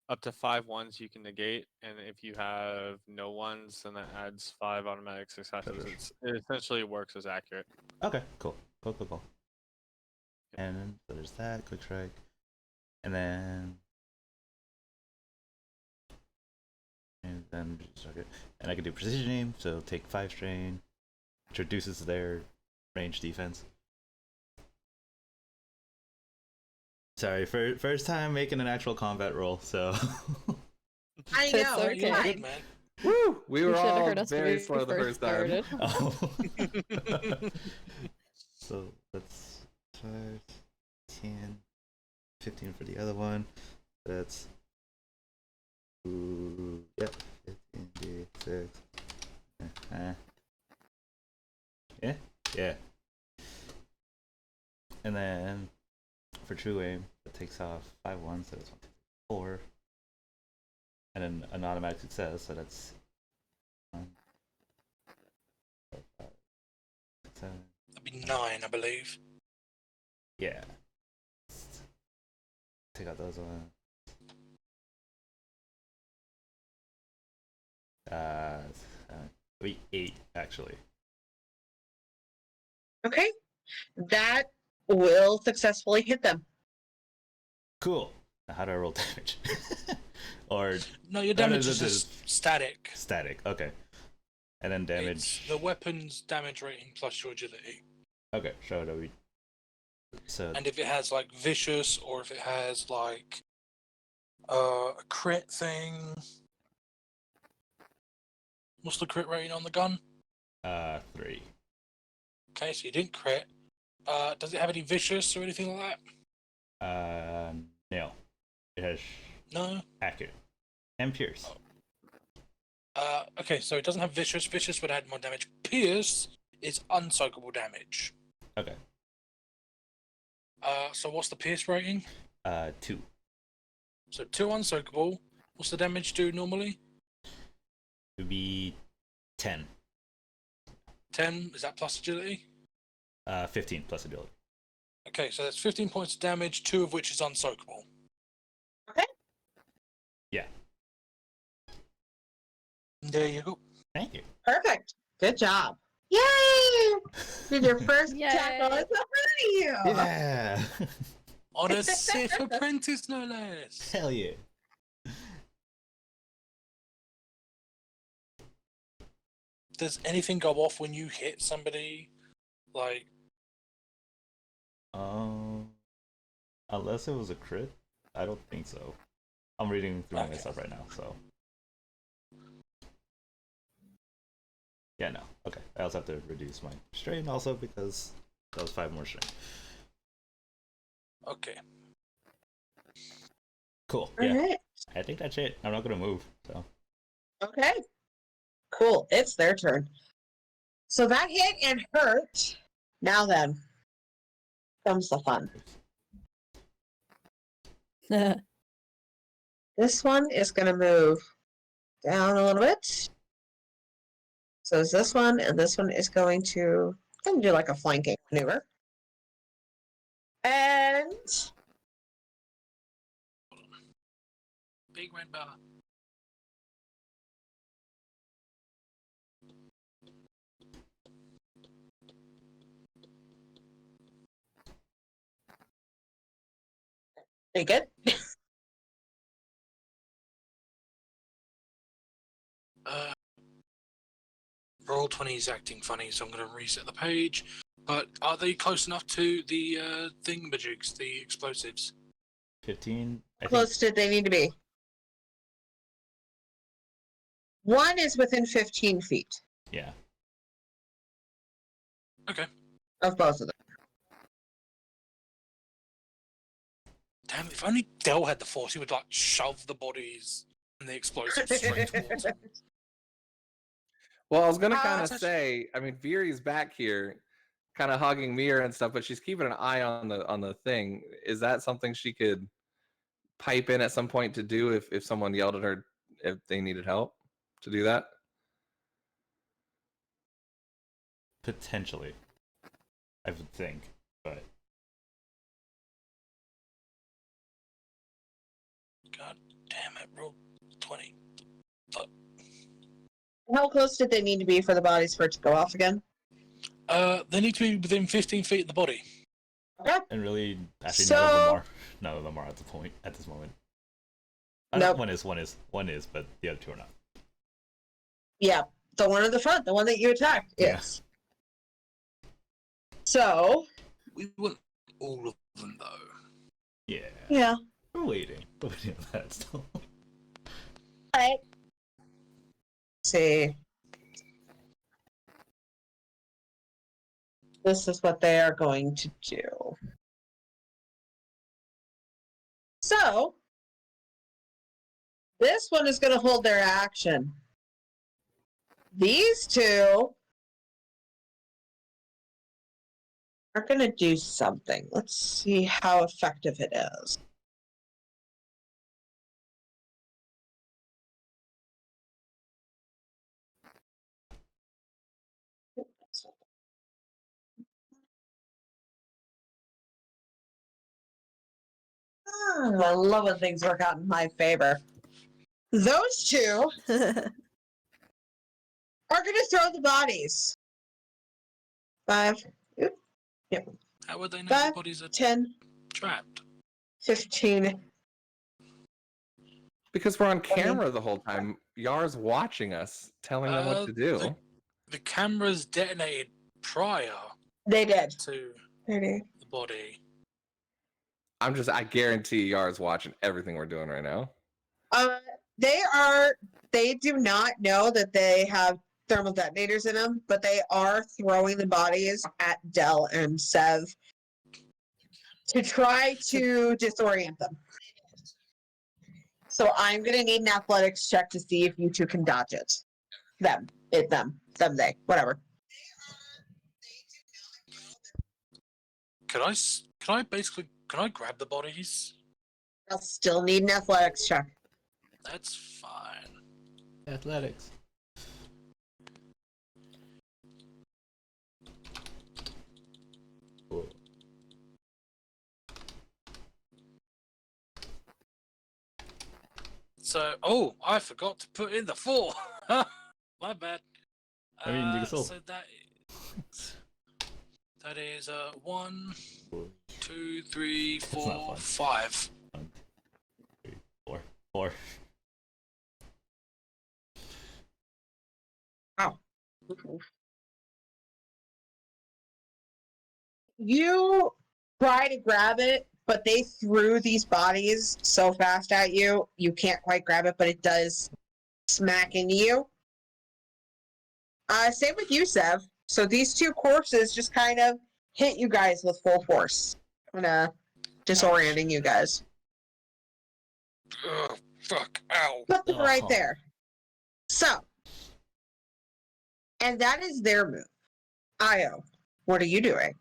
up to 5 ones you can negate, and if you have no ones, then that adds 5 automatic successes. It essentially works as accurate. Okay, cool. Cool. And then so there's that quick strike, and then okay. And I can do precision aim, so take 5 strain, which reduces their range defense. Sorry, first time making an actual combat roll, so. I It's know. okay. You're Fine. good, man. Woo! We were You should've all heard us very when we slow the first time. started. Oh. So that's 5, 10, 15 for the other one. That's yep, 15, D6. Yeah. And then for true aim, it takes off 5 1, so that's 1, 2, 4. And then an automatic success, so that's 1, 4, 5, 6, 7. That'd be 9, I believe. Yeah. Take out those ones. Maybe 8 actually. Okay, that will successfully hit them. Cool. Now how do I roll damage? Or No, your No, damage no, is no, just static. static. Okay. And then damage. It's the weapon's damage rating plus your agility. Okay, so do we. So And if it has like vicious, or if it has like a crit thing. What's the crit rating on the gun? 3. Okay, so you didn't crit. Does it have any vicious or anything like that? No. It has No. accurate and pierce. Okay, so it doesn't have vicious. Vicious would add more damage. Pierce is unsoakable damage. Okay. So what's the pierce rating? 2. So 2 unsoakable. What's the damage do normally? It would be 10. 10. Is that plus agility? 15 plus ability. Okay, so that's 15 points of damage, 2 of which is unsoakable. Yeah. There you go. Thank you. Perfect. Good job. Yay! Did your first attack on Yay. so proud of you. Yeah. On a Sith apprentice, no less. Hell yeah. Does anything go off when you hit somebody? Like, Unless it was a crit, I don't think so. I'm reading through my Okay. stuff right now, so. Yeah, no. Okay. I also have to reduce my strain also because that was 5 more strain. okay. Cool. All Yeah. right. I think that's it. I'm not gonna move. So. Okay. Cool. It's their turn. So that hit and hurt. Now then, comes the fun. This one is going to move down a little bit. So is this one, and this one is going to do like a flanking maneuver. And Big red bar. pretty good. Roll 20 is acting funny, so I'm going to reset the page. But are they close enough to the thingamajigs, the explosives? 15. I How think. close did they need to be? One is within 15 feet Yeah. Okay. of both of them. Damn, if only Dell had the force, he would like shove the bodies and the explosives straight towards him. Well, I was gonna Ah, kind of that's- say, I mean, Viri's back here, kind of hugging Mira and stuff, but she's keeping an eye on the thing. Is that something she could pipe in at some point to do if someone yelled at her if they needed help to do that? Potentially. I would think. But God damn it, roll 20. How close did they need to be for the bodies for it to go off again? They need to be within 15 feet of the body. Okay. and really actually So- none of them are at this moment. Nope. One is, but the other two are not. Yeah, the one in the front, the one that you attacked. Yeah. Yes. So, We want all of them, though. Yeah. yeah. We're waiting. We're waiting on that still. Right. See. This is what they are going to do. So, this one is going to hold their action. These two are going to do something. Let's see how effective it is. I love when things work out in my favor. Those two are going to throw the bodies. 5, How would they know Five, the bodies are 10, trapped? 15. Because we're on camera the whole time. Yar's watching us, telling them what to do. The cameras detonated prior They did. to 30. the body. I guarantee Yar's watching everything we're doing right now. They do not know that they have thermal detonators in them, but they are throwing the bodies at Dell and Sev to try to disorient them. So I'm gonna need an athletics check to see if you two can dodge it. Them, they, whatever. Can I grab the bodies? I'll still need an athletics check. That's fine. Athletics. Cool. So, I forgot to put in the 4. My bad. I mean, you can still. So that is 1, 2, 3, It's not 4, fun. 5. 1, 2, 3, 4. You try to grab it, but they threw these bodies so fast at you, you can't quite grab it, but it does smack into you. Same with you, Sev. So these two corpses just kind of hit you guys with full force. Disorienting you guys. Oh, fuck. Ow. Put them right Oh. there. So, and that is their move. Io, what are you doing?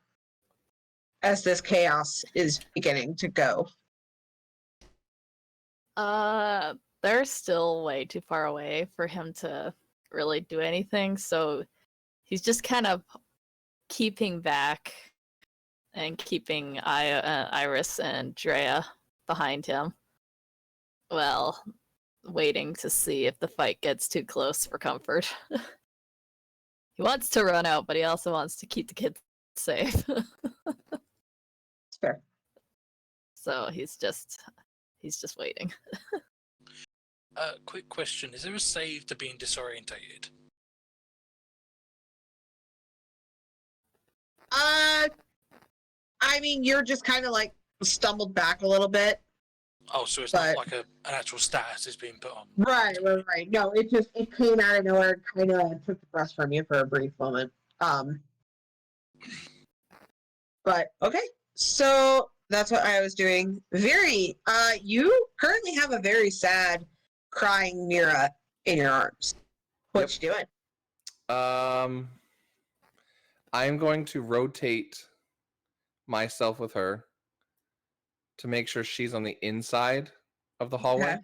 As this chaos is beginning to go. They're still way too far away for him to really do anything, so he's just kind of keeping back and keeping Iris and Drea behind him. Well, waiting to see if the fight gets too close for comfort. He wants to run out, but he also wants to keep the kids safe. It's fair. So he's just waiting. quick question: is there a save to being disorientated? I mean, you're just kind of like stumbled back a little bit. Oh, so it's But- not like an actual status is being put on. Right. No, it came out of nowhere, kind of took the breath from you for a brief moment. But okay, so that's what I was doing. You currently have a very sad, crying Mira in your arms. What you doing? I'm going to rotate myself with her to make sure she's on the inside of the hallway. Okay.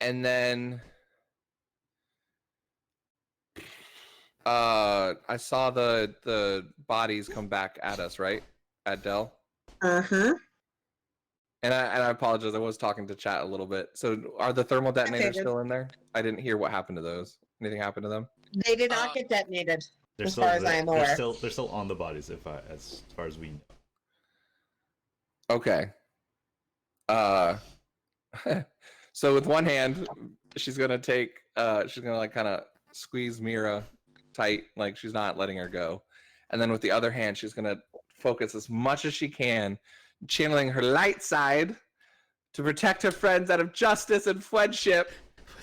And then I saw the bodies come back at us, right? At Dell. Uh-huh. And I apologize, I was talking to chat a little bit. So are the thermal detonators figured. still in there? I didn't hear what happened to those. Anything happened to them? They did not get detonated. They're As still far as there. I am aware. They're still on the bodies, as far as we know. Okay. So with one hand, she's gonna like kind of squeeze Mira tight, like she's not letting her go. And then with the other hand, she's gonna focus as much as she can, channeling her light side to protect her friends out of justice and friendship.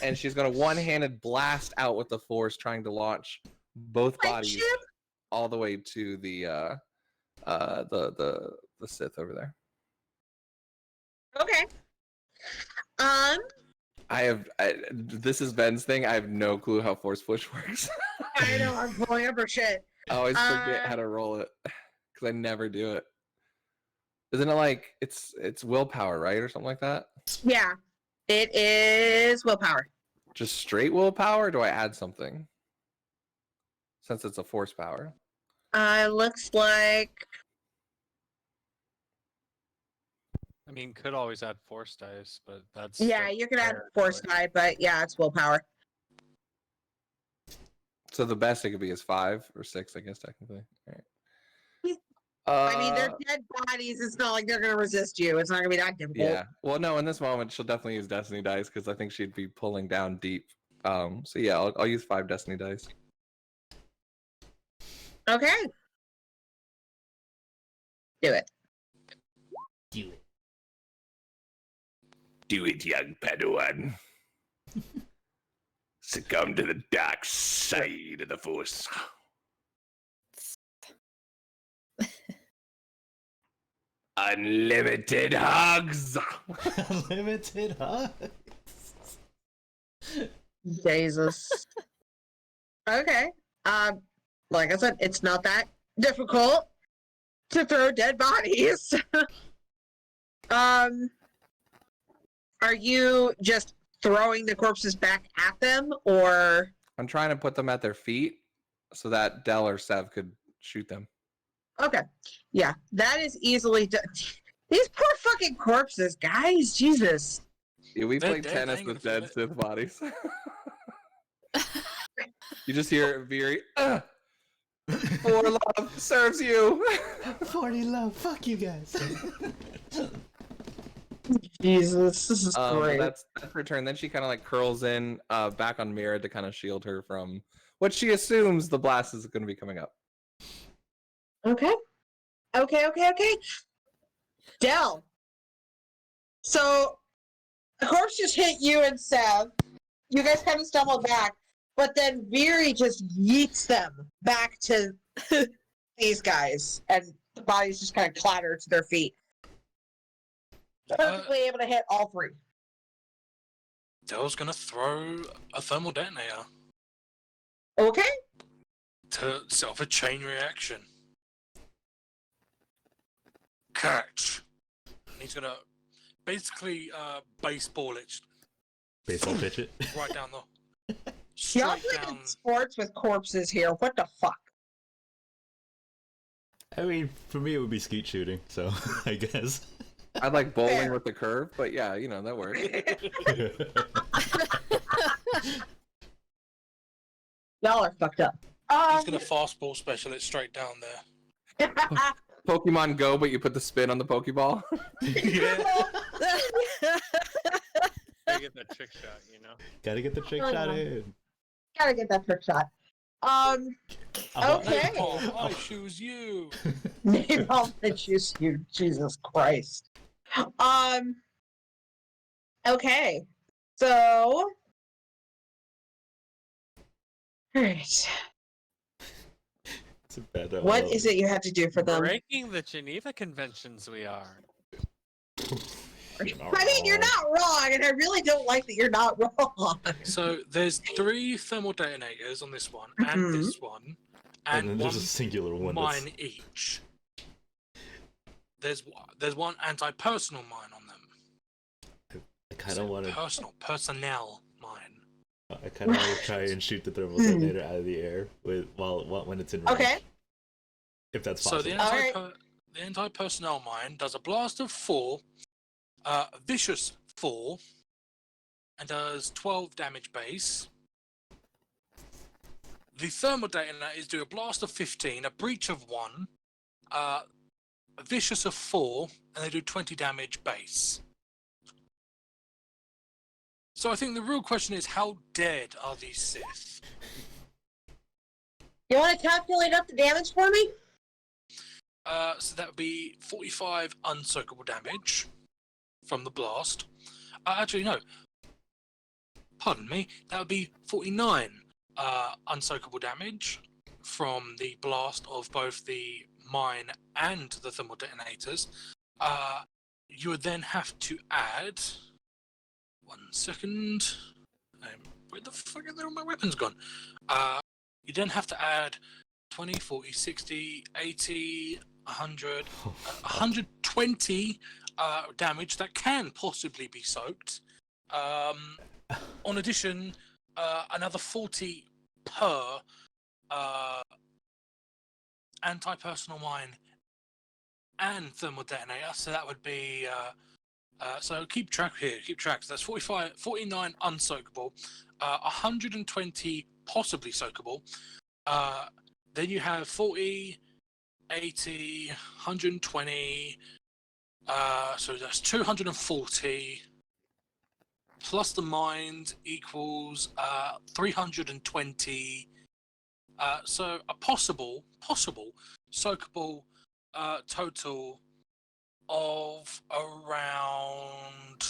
And she's gonna one-handed blast out with the force, trying to launch both bodies Friendship? all the way to the Sith over there. Okay. This is Ben's thing. I have no clue how force push works. I know I'm pulling up her shit. I always forget how to roll it because I never do it. Isn't it like it's willpower, right, or something like that? Yeah, it is willpower. Just straight willpower? Or do I add something? Since it's a force power. Looks like I mean, could always add force dice, but that's you can add force die, but yeah, it's willpower. So the best it could be is 5 or 6, I guess technically. All right. I mean, they're dead bodies. It's not like they're gonna resist you. It's not gonna be that difficult. Yeah. Well, no, in this moment, she'll definitely use Destiny dice because I think she'd be pulling down deep. So yeah, I'll use 5 Destiny dice. Okay. Do it. Do it. Do it, young Padawan. Succumb to the dark side of the Force. Unlimited hugs. Unlimited hugs. Jesus. Okay. Like I said, it's not that difficult to throw dead bodies. Are you just throwing the corpses back at them, or? I'm trying to put them at their feet so that Dell or Sev could shoot them. Okay. Yeah, that is easily done. These poor fucking corpses, guys. Jesus. Yeah, we They're played dead, tennis hang with on a dead minute. Sith bodies. You just hear Veeri, for love serves you. 40 love. Fuck you guys. Jesus, this is But great. that's her turn. Then she kind of like curls in back on Mira to kind of shield her from what she assumes the blast is going to be coming up. Okay. Dell. So, the corpse just hit you and Sev. You guys kind of stumbled back, but then Veeri just yeets them back to these guys, and the bodies just kind of clatter to their feet. Perfectly able to hit all three. Dell's gonna throw a thermal detonator Okay. to set off a chain reaction. Catch. And he's gonna basically baseball it Baseball pitch it. right down the Y'all straight playing down. sports with corpses here. What the fuck? I mean, for me, it would be skeet shooting, so I guess. I'd like bowling Fair. with the curve, but yeah, you know, that works. Y'all are fucked up. He's gonna fastball special it straight down there. Pokemon Go, but you put the spin on the Pokeball. Yeah. gotta get that trick shot, you know? Gotta get the trick Oh, shot yeah. in. Gotta get that trick shot. Okay. Napalm, I choose you. Napalm, I choose you, Jesus Christ. Okay. So. Alright. It's a bad. What is it you had to do for them? Breaking the Geneva Conventions, we are. I mean, you're not wrong, and I really don't like that you're not wrong. So there's 3 thermal detonators on this one, and this one, And and then one there's a singular one. mine That's... each. There's one anti-personal mine on them. I kind of want to. Personnel mine. I kind of want to try and shoot the thermal detonator out of the air when it's in range. Okay. If that's So possible. the anti-personnel mine does a blast of 4, vicious 4, and does 12 damage base. The thermal detonators do a blast of 15, a breach of 1, a vicious of 4, and they do 20 damage base. So I think the real question is, how dead are these Sith? You want to calculate up the damage for me? So that would be 45 unsoakable damage from the blast. Actually, no. Pardon me. That would be 49 unsoakable damage from the blast of both the mine and the thermal detonators. You would then have to add... 1 second. Where the fuck are all my weapons gone? You then have to add 20, 40, 60, 80, 100, 120 damage that can possibly be soaked. On addition, another 40 per anti-personal mine and thermal detonator. So that would be... so keep track here. Keep track. So that's 49 unsoakable, 120 possibly soakable. Then you have 40, 80, 120. So that's 240. Plus the mind equals 320. So a possible soakable total of around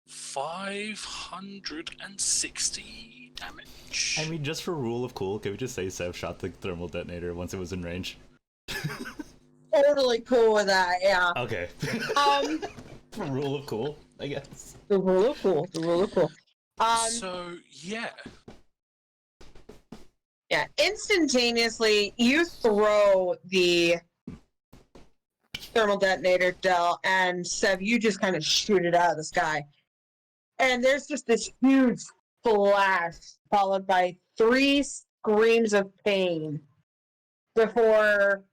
560 damage. I mean, just for rule of cool, can we just say Sev shot the thermal detonator once it was in range? Totally cool with that, yeah. Okay. For rule of cool, I guess. The rule of cool. The rule of cool. So yeah. Yeah, instantaneously, you throw the thermal detonator, Del, and Sev, you just kind of shoot it out of the sky. And there's just this huge flash, followed by 3 screams of pain before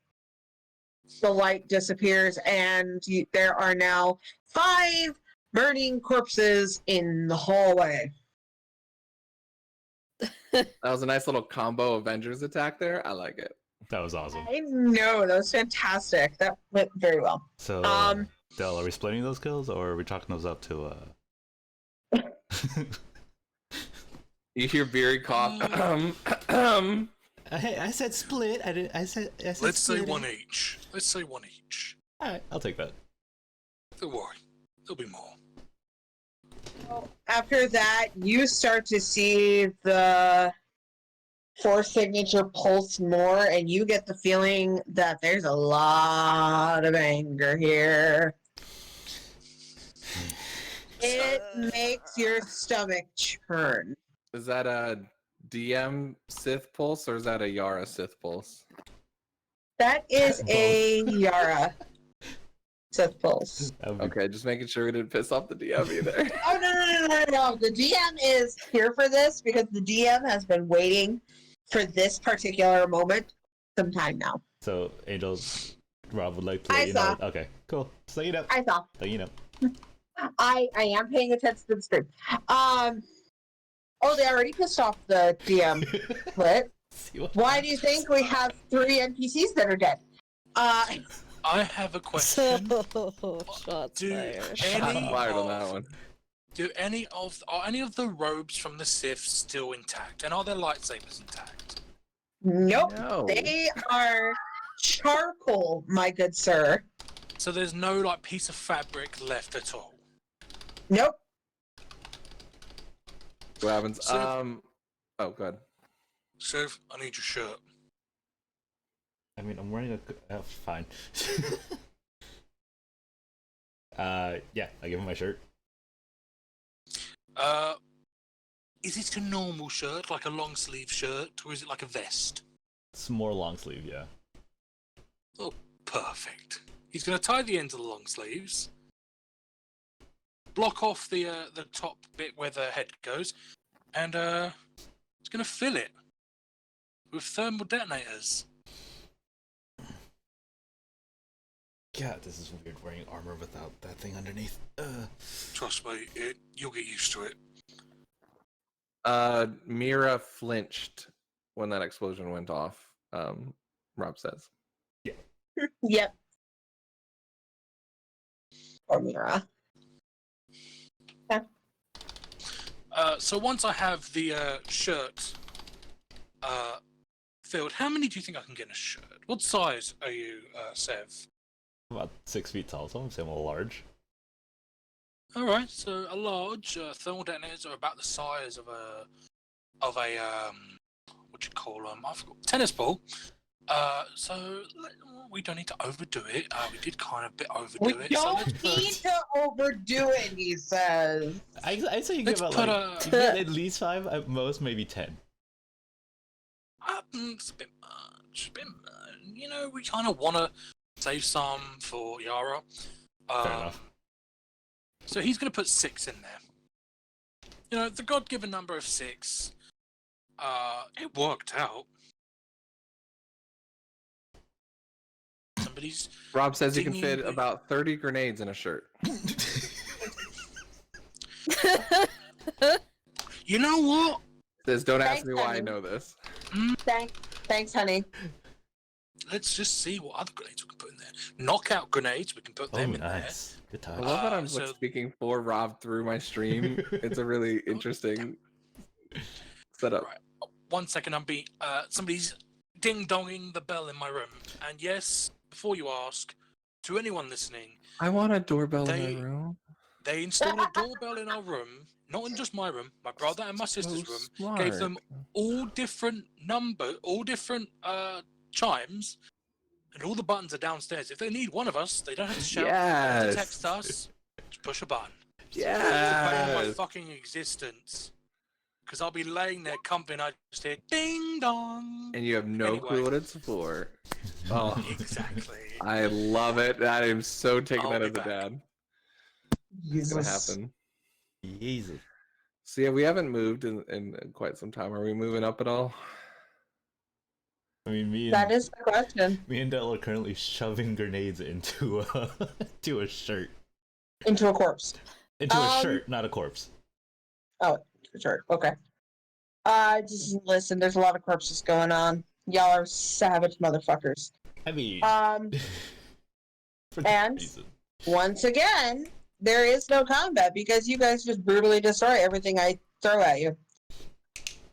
the light disappears, and there are now 5 burning corpses in the hallway. That was a nice little combo Avengers attack there. I like it. That was awesome. I know, that was fantastic. That went very well. So, Del, are we splitting those kills, or are we chalking those up to, You hear Beery cough. Hey, I said split. I said Let's say split. 1 each. Let's say 1 each. Alright, I'll take that. Don't worry. There'll be more. After that, you start to see the Force signature pulse more, and you get the feeling that there's a lot of anger here. It makes your stomach churn. Is that a DM Sith pulse or is that a Yara Sith pulse? That is a Yara Sith pulse. Okay, just making sure we didn't piss off the DM either. Oh, no. The DM is here for this because the DM has been waiting for this particular moment some time now. So, Angels, Rob would like to let you know. Okay, cool. Just let you know. I saw. Let you know. I am paying attention to the stream. Oh, they already pissed off the DM. What? Why do you think we have 3 NPCs that are dead? I have a question. Shots Do fired. any Shots fired on of- that one. Are any of the robes from the Sith still intact? And are their lightsabers intact? Nope. No. They are charcoal, my good sir. So there's no like piece of fabric left at all. Nope. What happens? So- Oh, go ahead. Shiv, I need your shirt. I mean, I'm wearing a. Fine. Yeah, I give him my shirt. Is it a normal shirt, like a long sleeve shirt, or is it like a vest? It's more long sleeve, yeah. Oh, perfect. He's going to tie the ends of the long sleeves, block off the top bit where the head goes, and he's going to fill it with thermal detonators. God, this is weird wearing armor without that thing underneath. Trust me, you'll get used to it. Mira flinched when that explosion went off. Rob says. Yep. Or Mira. So once I have the shirt filled, how many do you think I can get in a shirt? What size are you, Sev? About 6 feet tall, so I'm saying a little large. All right, so a large thermal detonators are about the size of a what you call them? I forgot. Tennis ball. So we don't need to overdo it. We did kind of a bit overdo We it. So let's don't put, need to overdo it, he says. I'd say you Let's give out put like you get at least 5, at most maybe 10. it's a bit much. You know, we kind of want to save some for Yara. Fair enough. So he's going to put 6 in there. You know, the God-given number of 6. It worked out. Somebody's. Rob says you can Dinging fit the- about 30 grenades in a shirt. You know what? Says, don't ask Thanks, me why I honey. know this. Thanks, honey. Let's just see what other grenades we can put in there. Knockout grenades, we can put them in Nice. Good I touch. love that I'm so- like, speaking for Rob through my stream. It's a really interesting setup. Right. there. 1 second, I'm being. Somebody's ding-donging the bell in my room. And yes, before you ask, to anyone listening, I want a doorbell They- in my room. they installed a doorbell in our room. Not in just my room, my brother and my sister's So room. smart. Gave them all different chimes, and all the buttons are downstairs. If they need one of us, they don't have to shout. They don't have to Yes. text us. Just push a button. Bang my Yes. fucking existence. Because I'll be laying there comping, I just hear ding dong. And you have no Anyway. clue what it's for. Oh, Exactly. I love it. I am so taking I'll that be as a back. dad. It's gonna happen. Jesus. So yeah, we haven't moved in quite some time. Are we moving up at all? I mean, That is the question. me and Del are currently shoving grenades into a to a shirt. Into a corpse. Into a Um, shirt, not a corpse. Sure. Okay. Just listen, there's a lot of corpses going on. Y'all are savage motherfuckers. I mean, for that and- reason. Once again, there is no combat because you guys just brutally destroy everything I throw at you.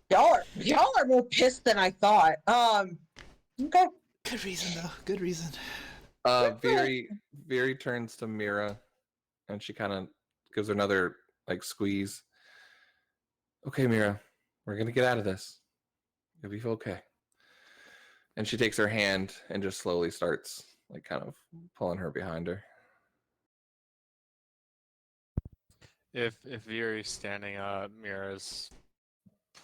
Y'all are more pissed than I thought. Okay. Good reason though. Good reason. Very turns to Mira, and she kind of gives her another like squeeze. Okay, Mira, we're gonna get out of this. You'll be okay. And she takes her hand and just slowly starts like kind of pulling her behind her. If Viri's standing up, Mira's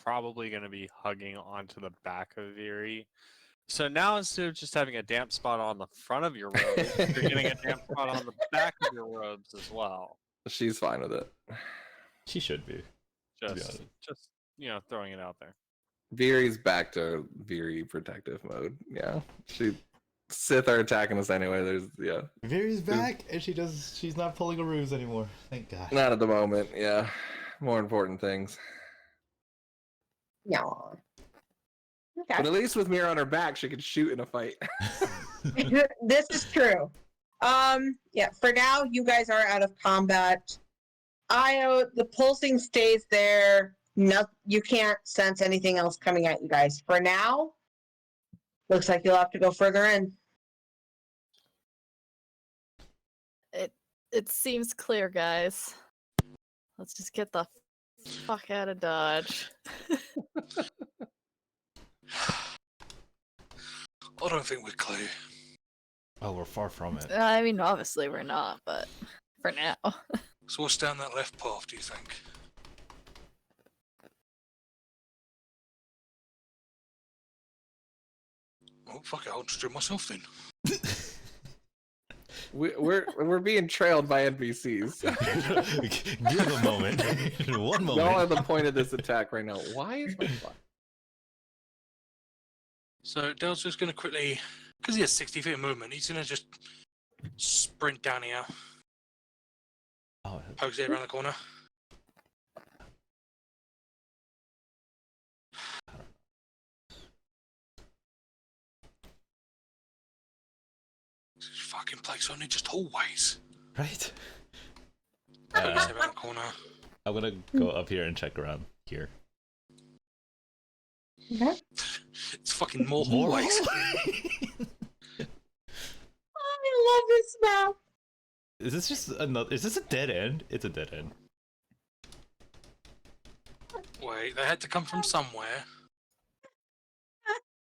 probably going to be hugging onto the back of Viri. So now instead of just having a damp spot on the front of your robes, you're getting a damp spot on the back of your robes as well. She's fine with it. She should be. To be Just honest. throwing it out there. Viri's back to Viri protective mode. Yeah, Sith are attacking us anyway. Viri's back, and she's not pulling a ruse anymore. Thank God. Not at the moment. Yeah, more important things. Yeah. But Okay. at least with Mira on her back, she could shoot in a fight. This is true. Yeah, for now, you guys are out of combat. Io, the pulsing stays there. No, you can't sense anything else coming at you guys. For now, looks like you'll have to go further in. It seems clear, guys. Let's just get the fuck out of Dodge. I don't think we're clear. Oh, we're far from it. I mean, obviously we're not, but for now. So what's down that left path, do you think? Oh, fuck it, I'll just do it myself then. We're being trailed by NPCs. Give a moment. One moment. Y'all are the point of this attack right now. Why is my fuck? So Dale's just going to quickly, because he has 60 feet of movement, he's going to just sprint down here, Oh, pokes it around the corner. This fucking place only just hallways. right? Pokes it around the corner. I'm gonna go up here and check around here. Okay. It's fucking more hallways. I love this map. Is this just another? Is this a dead end? It's a dead end. Wait, they had to come from somewhere.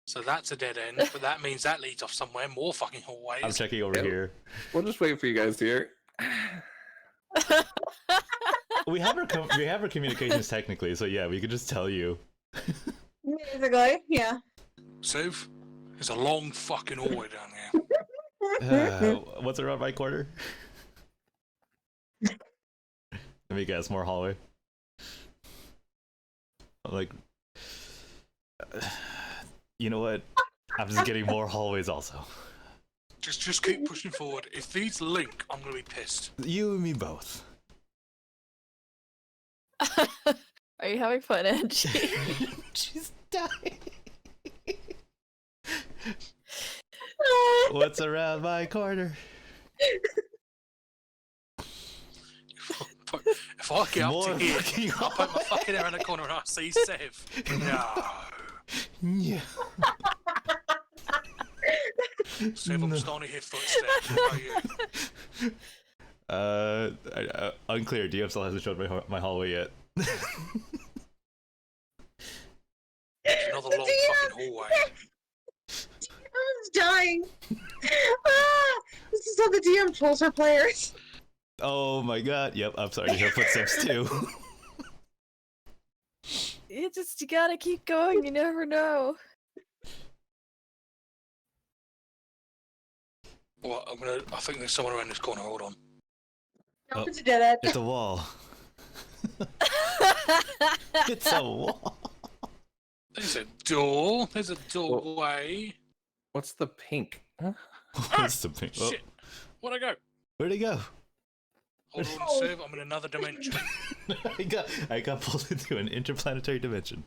So that's a dead end, but that means that leads off somewhere. More fucking hallways. I'm checking over Yep. here. We'll just wait for you guys here. We have our communications technically, so yeah, we could just tell you. Basically, yeah. Siv, there's a long fucking hallway down here. What's around my corner? Let me guess, more hallway. Like, you know what? I'm just getting more hallways also. Just keep pushing forward. If these link, I'm gonna be pissed. You and me both. Are you having fun, Angie? She's dying. What's around my corner? If I get up More to here, fucking I'll put my fucking head around the corner and I see Sev. No. Yeah. Sev, I'm starting to hear footsteps. What about you? Unclear. DM still hasn't showed my hallway yet. There's another long fucking hallway. DM's dying. This is how the DM trolls her players. Oh my god. Yep, I'm sorry to hear footsteps too. You gotta keep going, you never know. Well, I think there's someone around this corner. Hold on. No, Oh. it's a dead end. It's a wall. It's a wall. There's a door. There's a doorway. What's the pink? Huh? What's the pink? Oh, Shit. Where'd I go? where'd he go? Hold on, Sev. I'm in another dimension. I got pulled into an interplanetary dimension.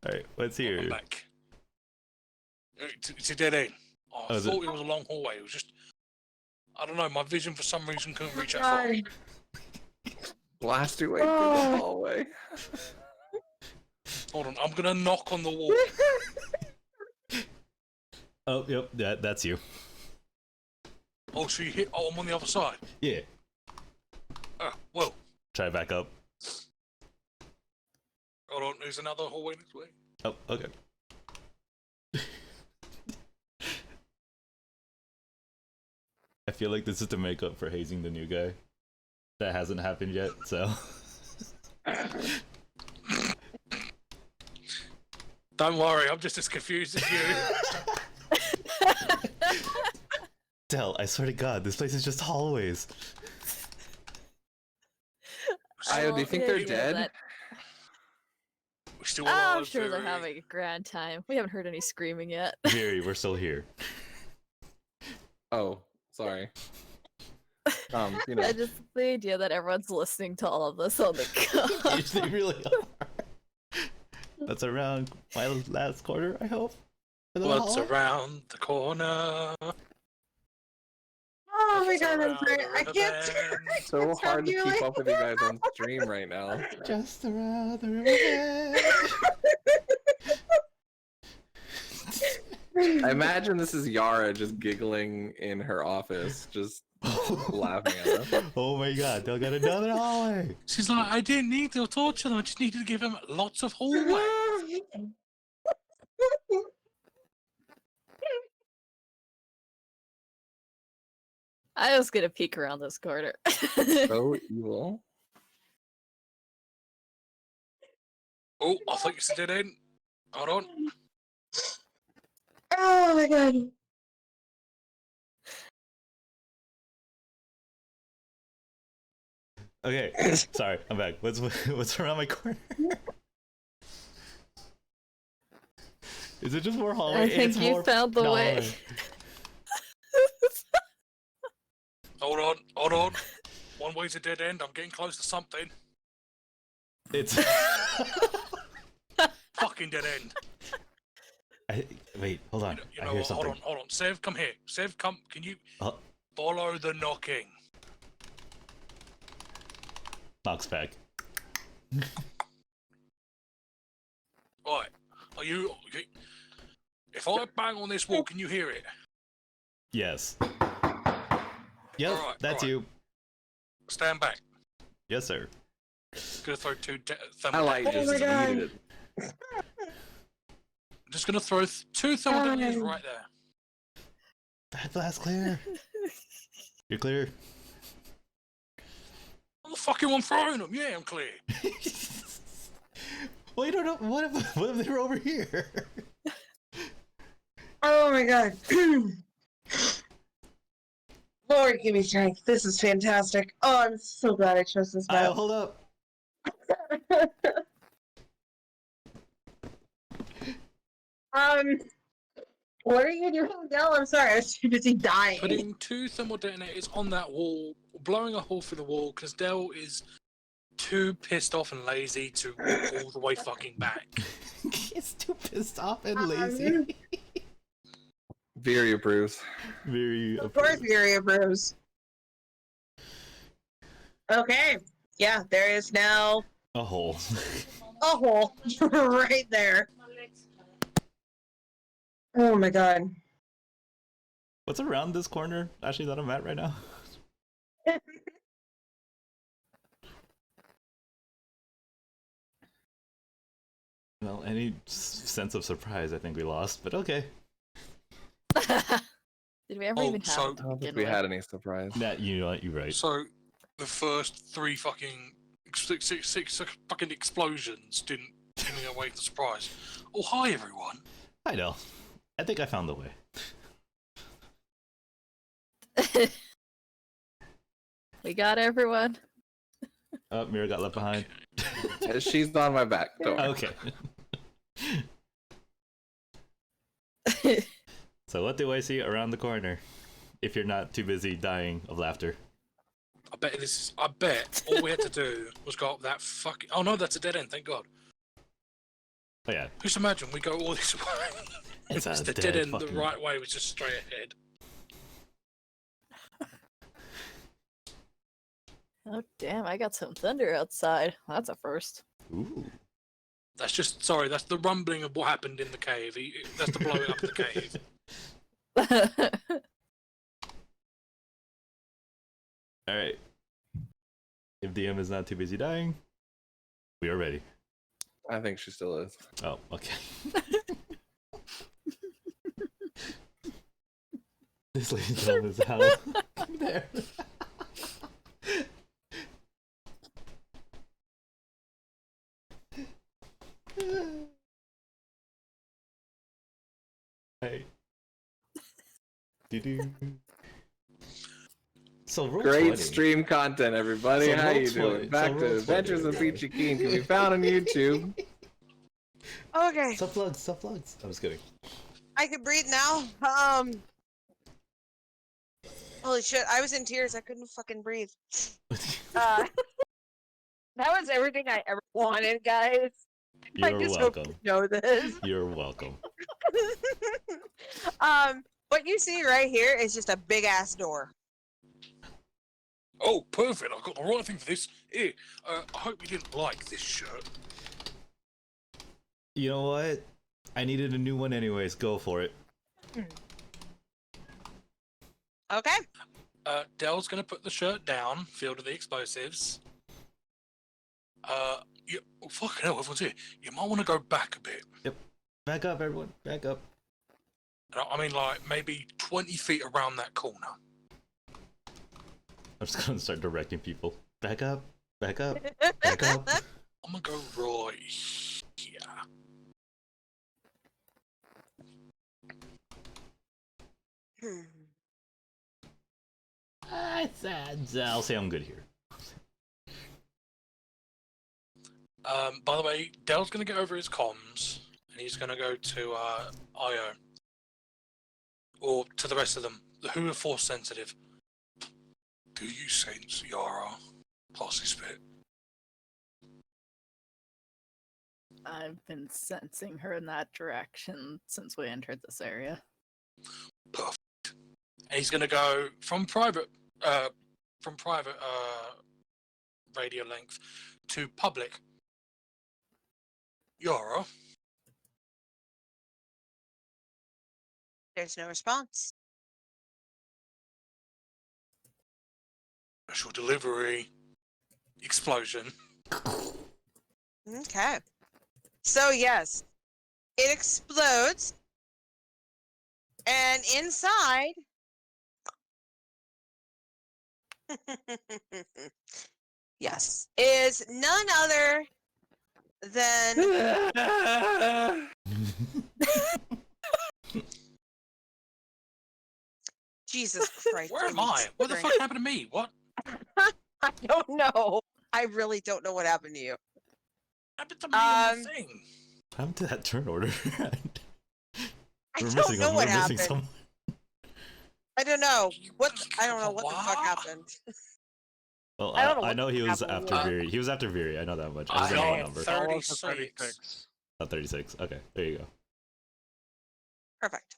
Alright, what's I'm here? back. It's a dead end. Oh, I Oh, is it? thought it was a long hallway. It was just, I don't know. My vision for some reason couldn't reach that far. God. Blast your way through the hallway. Hold on. I'm gonna knock on the wall. Oh, yep, that's you. Oh, so you hit? Oh, I'm on the other side. Yeah. Well, Try back up. hold on. There's another hallway this way. Oh, okay. I feel like this is to make up for hazing the new guy. That hasn't happened yet, so. Don't worry. I'm just as confused as you. Del, I swear to God, this place is just hallways. Io, do you think yeah, they're yeah, dead? that- We're still I'm alive. sure they're Fury. having a grand time. We haven't heard any screaming yet. Jerry, we're still here. Oh, sorry. You know. I just the idea that everyone's listening to all of this on the go. They really are. That's around my last quarter, I hope. For the What's hall. around the corner? Oh my What's god, I'm around sorry. the I river can't bend? So stop hard to keep yelling. up with you guys on stream right now. Just around the riverbed. I imagine this is Yara just giggling in her office, just laughing at us. Oh my god, they'll get another hallway. She's like, I didn't need to torture them. I just needed to give them lots of hallway. I was gonna peek around this corner. So evil. Oh, I think it's a dead end. Hold on. Oh my god. Okay, sorry, I'm back. What's around my corner? Is it just more hallway? I think It's you more found the way. hallway. Hold on. One way's a dead end. I'm getting close to something. It's Fucking dead end. wait, hold on. You I know hear what? something. Hold on. Sev, come here. Sev, come. Can you follow the knocking? Knocks back. Right. Are you? Okay. If I bang on this wall, can you hear it? Yes. Yep, Alright, that's alright. you. Stand back. Yes, sir. Gonna throw two. I like Oh just my God. needed it. I'm just gonna throw two thermal right there. That blast clear. You're clear. I'm the fucking one throwing them. Yeah, I'm clear. Well, you don't know. What if they were over here? Oh my god. Lord, give me strength. This is fantastic. Oh, I'm so glad I chose this map. Hold up. What are you doing, Del? I'm sorry, I was too busy dying. Putting two thermal detonators on that wall, blowing a hole through the wall, because Dell is too pissed off and lazy to walk all the way fucking back. He's too pissed off and lazy. Very approves. Very. Of course, Fury approves. Okay. Yeah, there is now A hole. a hole right there. Oh my god. What's around this corner? Actually, that I'm at right now. Well, any sense of surprise, I think we lost, but okay. Did we ever Oh, even have so- it to I don't think begin we with? had any surprise. That you know what? You're right. So, the first three fucking six fucking explosions didn't give me away the surprise. Oh, hi everyone. I know. I think I found the way. We got everyone. Oh, Mira got left behind. She's on my back. Don't worry. Okay. So what do I see around the corner? If you're not too busy dying of laughter. I bet all we had to do was go up that fucking. Oh no, that's a dead end. Thank God. Oh yeah. Just imagine we go all this way. It's a the dead dead end. fucking- The right way was just straight ahead. Oh damn! I got some thunder outside. That's a first. Ooh. That's just sorry. That's the rumbling of what happened in the cave. That's the blowing up of the cave. Alright. If DM is not too busy dying, we are ready. I think she still is. Oh, okay. This lady's on his house. There. Hey. Doo-doo. So roll Great 20. stream content, everybody. So How roll you 20. doing? Back So to roll Adventures 20, of Peachy Keen can be found on YouTube. Okay, Subplugs. I'm just kidding. I can breathe now. Holy shit, I was in tears. I couldn't fucking breathe. That was everything I ever wanted, guys. You're just welcome. hope you know this. You're welcome. What you see right here is just a big ass door. Oh, perfect. I've got the right thing for this. Here, I hope you didn't like this shirt. You know what? I needed a new one anyways. Go for it. Okay. Dell's gonna put the shirt down, field of the explosives. Yeah, oh, fucking hell, everyone's here. You might want to go back a bit. Yep. Back up, everyone. Back up. I mean, like, maybe 20 feet around that corner. I'm just gonna start directing people. Back up. Back up. Back up. I'm gonna go right here. I'll say I'm good here. By the way, Dell's gonna get over his comms, and he's gonna go to Io, or to the rest of them who are force sensitive. Do you sense Yara past this bit? I've been sensing her in that direction since we entered this area. Perfect. And he's gonna go from private radio length to public. Yara, There's no response. special delivery, explosion. Okay. So yes, it explodes, and inside, yes, is none other than Jesus Christ. Where am I? What the fuck happened to me? What I don't know. I really don't know what happened to you. happened to me on the thing? What happened to that turn order? I don't know what happened. Someone. I don't know. I don't know What? what the fuck happened. Well, I don't know I what know he was happened. after Viri. He was after Viri. I know that much. I just I don't know what had number. 36. Oh, 36. Okay, there you go. Perfect.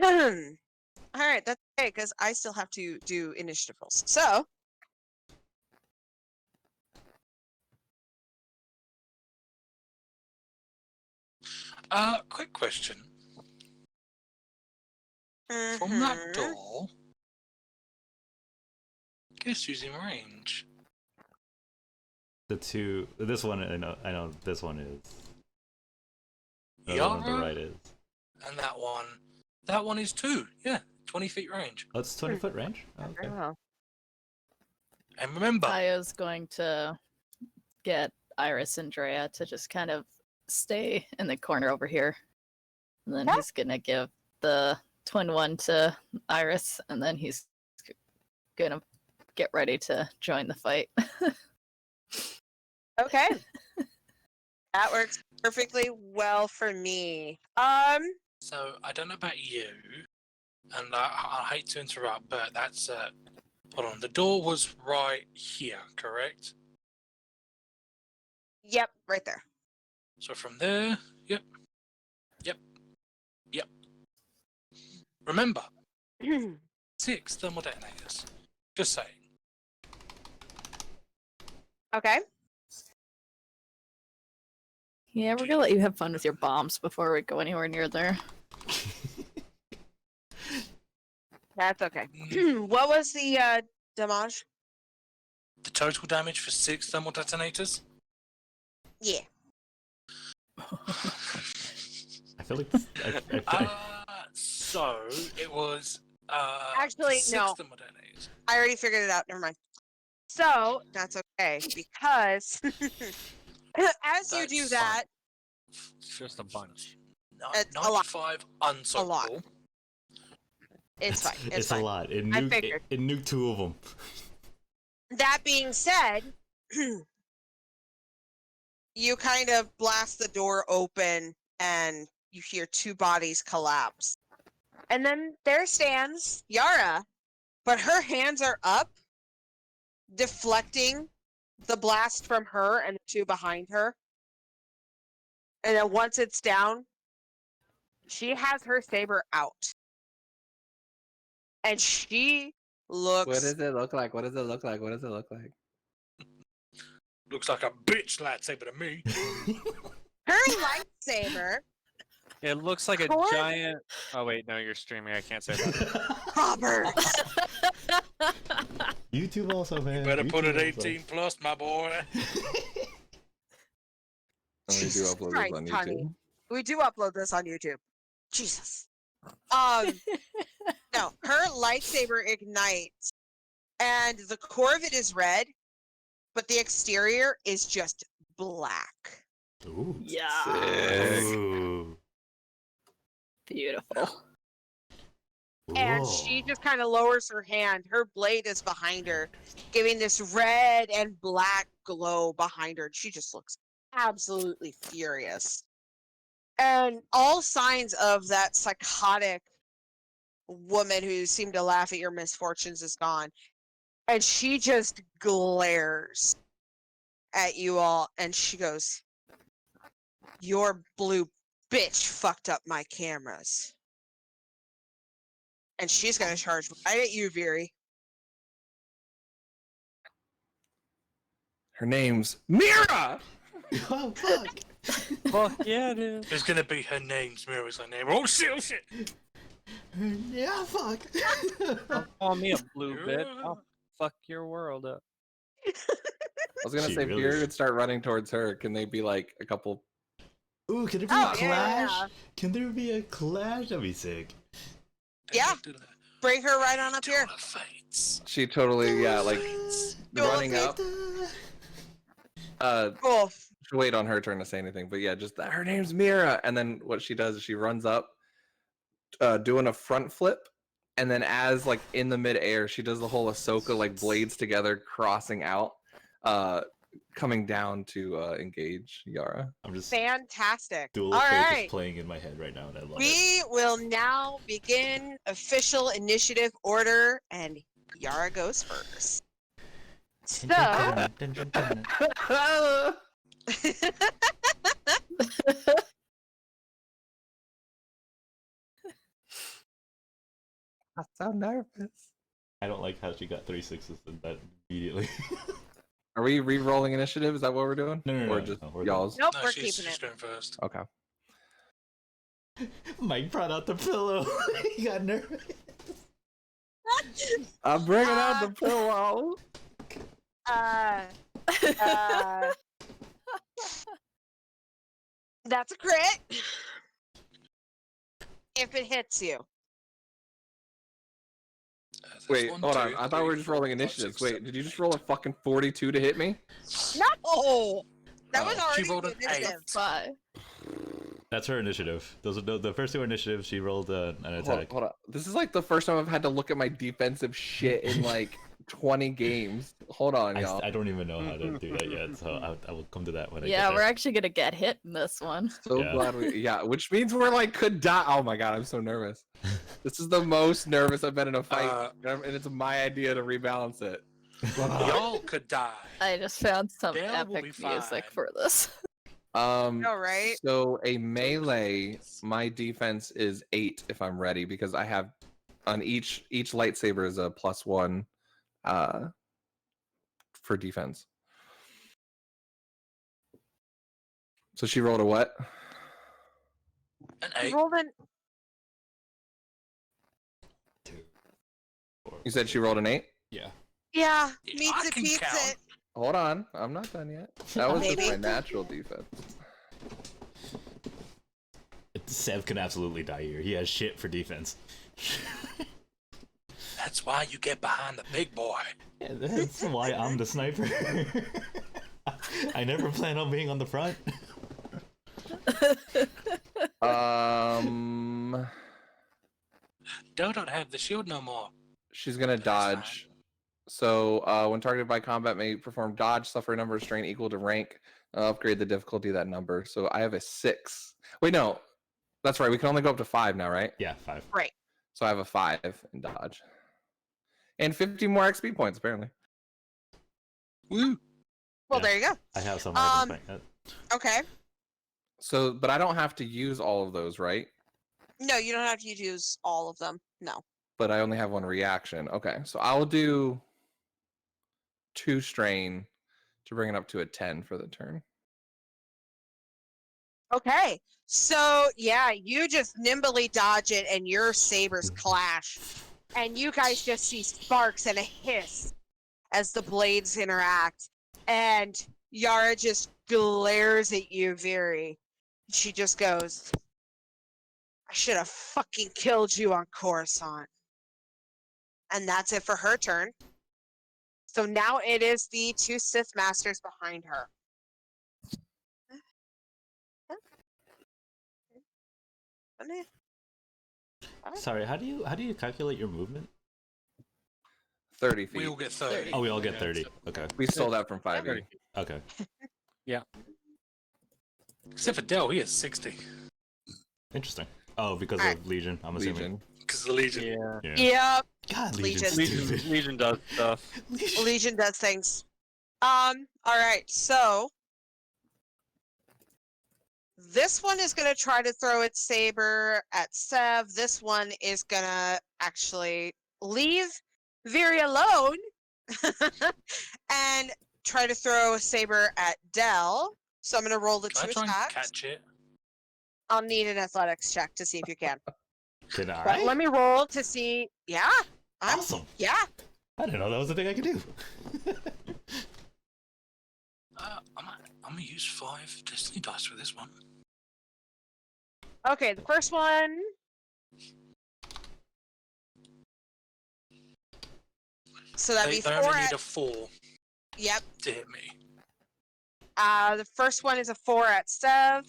All right, that's okay because I still have to do initiative rolls. So, Quick question. From that mhm. door, guess who's in range? The two. This one. I know. This one is. The one on the Yara, right is. and that one. That one is 2. Yeah, 20 feet range. Oh, it's 20-foot range. Oh, okay. Very well. And remember, Tayo's going to get Iris and Drea to just kind of stay in the corner over here. And then Yeah. he's going to give the twin one to Iris, and then he's going to get ready to join the fight. Okay. That works perfectly well for me. so I don't know about you, and I hate to interrupt, but that's hold on. The door was right here, correct? Yep, right there. So from there, yep. Remember, 6 thermal detonators. Just saying. Okay. Yeah, we're going to let you have fun with your bombs before we go anywhere near there. That's okay. What was the damage? The total damage for 6 thermal detonators? Yeah. I feel like. So it was Actually, 6 no. thermal detonators. I already figured it out. Never mind. So that's okay because as you do That's that, It's just a bunch. It's a lot. 95 unsolvable. it's fine. It's It's fine. a lot. It I nuked, figured. it nuked 2 of them. That being said, you kind of blast the door open and you hear 2 bodies collapse. And then there stands Yara, but her hands are up, deflecting the blast from her and the 2 behind her. And then once it's down, she has her saber out. And she looks. What does it look like? What does it look like? What does it look like? Looks like a bitch lightsaber to me. Her lightsaber. It looks like a Corv- giant. Oh wait, no, you're streaming. I can't say that. Robert. YouTube also, man. Better put it YouTube also. 18 plus, my boy. And we do Jesus upload Christ, this on honey. YouTube. We do upload this on YouTube. Jesus. No, her lightsaber ignites, and the core of it is red, but the exterior is just black. Ooh. Yeah. Ooh. Beautiful. And she just kind of lowers her hand. Her blade is behind her, giving this red and black glow behind her. And she just looks absolutely furious. And all signs of that psychotic woman who seemed to laugh at your misfortunes is gone. And she just glares at you all, and she goes, "Your blue bitch fucked up my cameras." And she's gonna charge right at you, Veery. Her name's Mira! Oh, fuck. Well, yeah, it is. It's gonna be her name's Mira's her name. Oh shit, oh shit. Yeah, fuck. Don't call me a blue bit. Yeah. I'll fuck your world up. I was gonna She say, really Fury is. would start running towards her. Can they be like a couple? Ooh, can there be Oh, a yeah. clash? Can there be a clash? That'd be sick. Yeah. Bring her right on up here. Duel of Fates. She totally, yeah, like Duel of running up. Cool. She'll wait on her turn to say anything, but yeah, just that her name's Mira, and then what she does is she runs up, doing a front flip, and then as like in the midair, she does the whole Ahsoka like blades together, crossing out, coming down to engage Yara. I'm just Fantastic. Duel All of Fate right. is playing in my head right now, and I love it. We will now begin official initiative order, and Yara goes first. So, I'm so nervous. I don't like how she got 3 6s in that immediately. Are we re-rolling initiative? Is that what we're doing? No, Or just no, we're y'all's? nope, No, we're she's keeping it. going first. Okay. Mike brought out the pillow. He got nervous. I'm bringing out the pillow. That's a crit. If it hits you. Wait, One, hold on. two, I thought we were three, just rolling 4, 5, initiatives. 6, Wait, 7, did you just roll a fucking 42 to hit me? No! That was Oh. already She rolled the an initiative. 5. That's her initiative. Those are the first 2 initiatives. She rolled an Hold, attack. hold on. This is like the first time I've had to look at my defensive shit in like 20 games. Hold on, y'all. I don't even know how to do that yet, so I will come to that when I Yeah, get we're there. actually gonna get hit in this one. So Yeah. glad we, yeah, which means we're like could die. Oh my god, I'm so nervous. This is the most nervous I've been in a fight, and it's my idea to rebalance it. Y'all could die. I just found some Dale will be epic music fine. for this. All right. So a melee, my defense is 8 if I'm ready because I have on each lightsaber is a +1 for defense. So she rolled a what? An 8. Roll an You said she rolled an 8? Yeah. yeah, Yeah, meets I it can beats count. it. Hold on, I'm not done yet. That was just Maybe. my natural defense. Sev can absolutely die here. He has shit for defense. That's why you get behind the big boy. Yeah, that's why I'm the sniper. I never plan on being on the front. Don't have the shield no more. She's gonna That's fine. dodge. So when targeted by combat, may perform dodge, suffer a number of strain equal to rank. Upgrade the difficulty of that number. So I have a 6. Wait, no, that's right. We can only go up to 5 now, right? Yeah, 5. Right. So I have a 5 in dodge, and 50 more XP points apparently. Woo. Well, Yeah. there you go. I have some Um, items like that. Okay. So, but I don't have to use all of those, right? No, you don't have to use all of them. No. But I only have one reaction. Okay, so I'll do 2 strain to bring it up to a 10 for the turn. Okay. So yeah, you just nimbly dodge it and your sabers clash. And you guys just see sparks and a hiss as the blades interact. And Yara just glares at you, Viri. She just goes, I should have fucking killed you on Coruscant. And that's it for her turn. So now it is the 2 Sith Masters behind her. Sorry, how do you calculate your movement? 30 feet. We all get 30. Oh, we all get Yeah, 30. Okay. We stole that from 5e. Okay. Except for Del, he has 60. Interesting. Oh, because Alright. of Legion, I'm assuming. Legion. Because the Legion. Yeah. Yeah. Yep. God, Legion. Legion's stupid. Legion does stuff. Legion does things. Alright, so this one is gonna try to throw its saber at Sev. This one is gonna actually leave Viri alone and try to throw a saber at Del. So I'm gonna roll the Can I 2 try and attacks. catch it? I'll need an athletics check to see if you can. Did But I? let me roll to see. Yeah. Awesome. Yeah. I didn't know that was a thing I could do. I'm gonna use 5 destiny dice for this one. Okay, the first one. So that'd be They 4 only at. need a 4 Yep. to hit me. The first one is a 4 at Sev.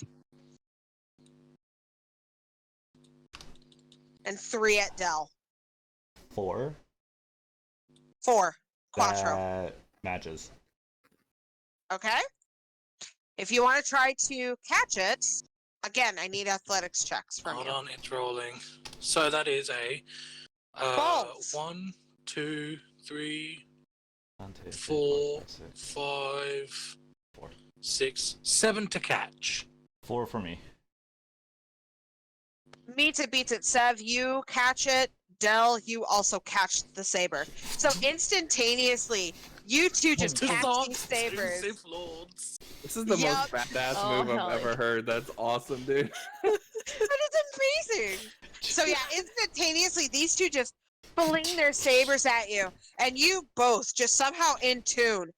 And 3 at Del. 4. 4. Quattro. That matches. Okay? If you want to try to catch it, again, I need athletics checks from Hold you. on, it's rolling. So that is a Balls. 1, 2, 3, One, two, three, 4, 6. 5, 4. 6, 7 to catch. 4 for me. Meets it, beats it. Sev, you catch it. Del, you also catch the saber. So instantaneously, you two just catch these sabers. Sith Lords. This is the Yep. most badass Oh, move hell I've ever yeah. heard. That's awesome, dude. That is amazing. So yeah, instantaneously, these two just fling their sabers at you, and you both just somehow in tune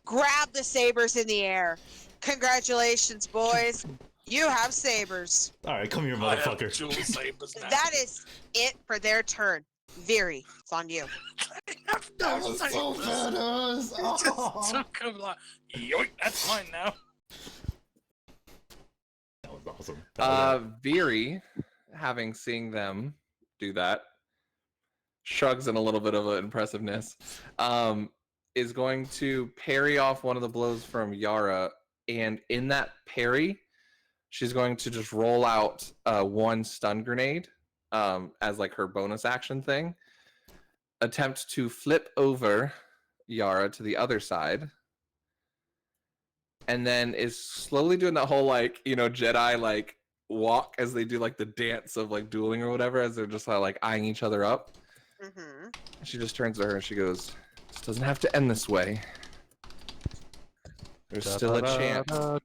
grab the sabers in the air. Congratulations, boys. You have sabers. Alright, come here, I have motherfucker. dual sabers now. That is it for their turn. Viri, it's on you. I have no sabers. badass. Just took him like, yoink, that's mine now. That was awesome. Viri, having seeing them do that, shrugs in a little bit of impressiveness, is going to parry off one of the blows from Yara, and in that parry, she's going to just roll out 1 stun grenade as like her bonus action thing. Attempt to flip over Yara to the other side. And then is slowly doing that whole like, Jedi like walk as they do like the dance of like dueling or whatever, as they're just like eyeing each other up. Mm-hmm. She just turns to her and she goes, "This doesn't have to end this way. There's still a chance." I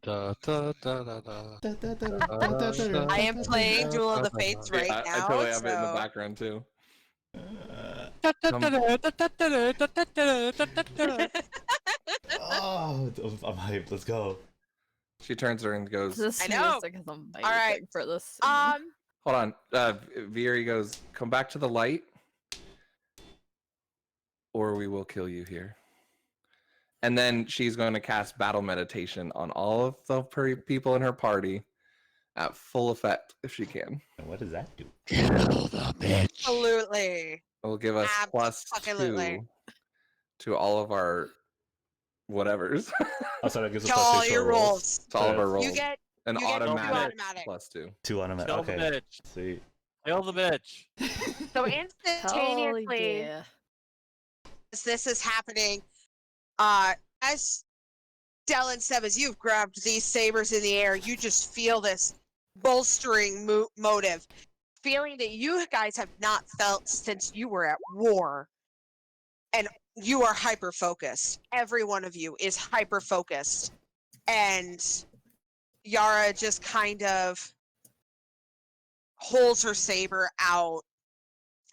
am playing Duel of the Fates right I now. totally have it in the so- background too. Oh, I'm hyped. Let's go. She turns to her and goes, This I know. music is amazing Alright, for this. "Hold on." Viri goes, "Come back to the light, or we will kill you here." And then she's going to cast battle meditation on all of the people in her party at full effect if she can. And what does that do? Absolutely. It will give us Abso-fucking-lutely. +2 to all of our whatevers. Oh, so that gives us To plus all 6 to your our rolls. rolls. To all of our rolls. You get An you get two automatic automatic. +2. 2 on a Kill okay. the bitch. Sweet. Kill the bitch. so Hell instantaneously yeah. as this is happening, as Del and Seb, as you've grabbed these sabers in the air, you just feel this bolstering motive, feeling that you guys have not felt since you were at war. And you are hyper focused. Every one of you is hyper focused. And Yara just kind of holds her saber out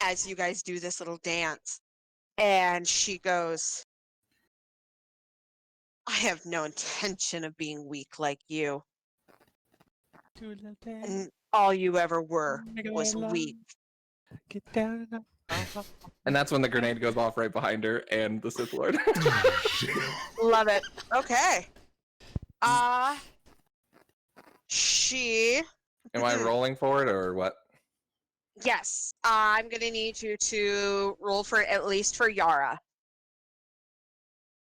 as you guys do this little dance. And she goes, I have no intention of being weak like you. And all you ever were was weak. And that's when the grenade goes off right behind her and the Sith Lord. Love it. Okay. She. Am I rolling for it or what? Yes. I'm gonna need you to roll for at least for Yara.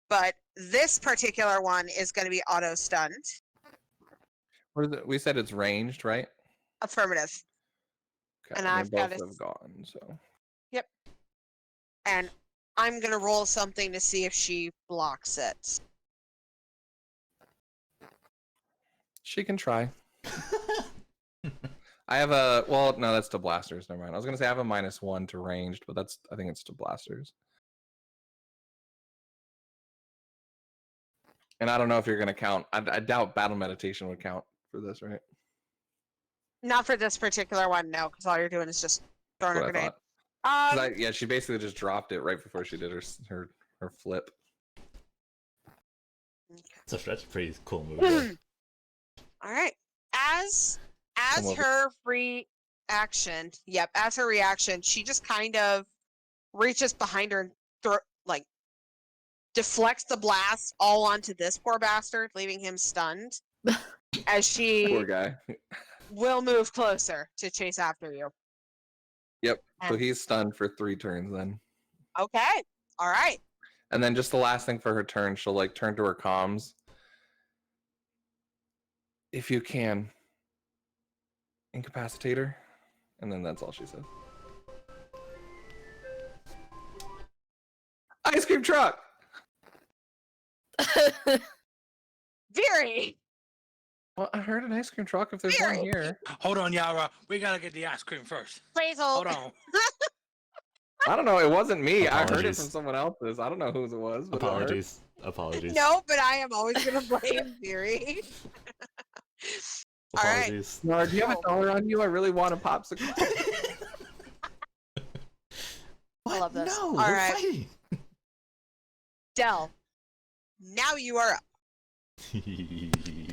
But this particular one is gonna be auto stunned. What is it? We said it's ranged, right? Affirmative. Okay, And they I've got both a- have gone, so. Yep. And I'm gonna roll something to see if she blocks it. She can try. I have a, well, no, that's to blasters. Never mind. I was going to say I have a -1 to ranged, but that's, I think it's to blasters. And I don't know if you're going to count. I doubt battle meditation would count for this, right? Not for this particular one, no, because all you're doing is just throwing That's a what I grenade. thought. 'Cause yeah, she basically just dropped it right before she did her flip. That's a pretty cool move. Though. All right. As Almost. her reaction, as her reaction, she just kind of reaches behind her and deflects the blast all onto this poor bastard, leaving him stunned. As she Poor guy. will move closer to chase after you. Yep. So he's stunned for 3 turns then. Okay. All right. And then just the last thing for her turn, she'll like turn to her comms. If you can, incapacitate her. And then that's all she says. Ice cream truck! Veery! Well, I heard an ice cream truck if there's one Very. here. Hold on, Yara. We gotta get the ice cream first. Please Hold hold. on. I don't know. It wasn't me. I heard it Apologies. from someone else's. I don't know whose it was. But Apologies. Apologies. No, but I am always going to blame Veery. All right. Apologies. No, do you have a dollar on you? I really want a popsicle. What? love this. No, All we're right. fighting. Del, now you are up.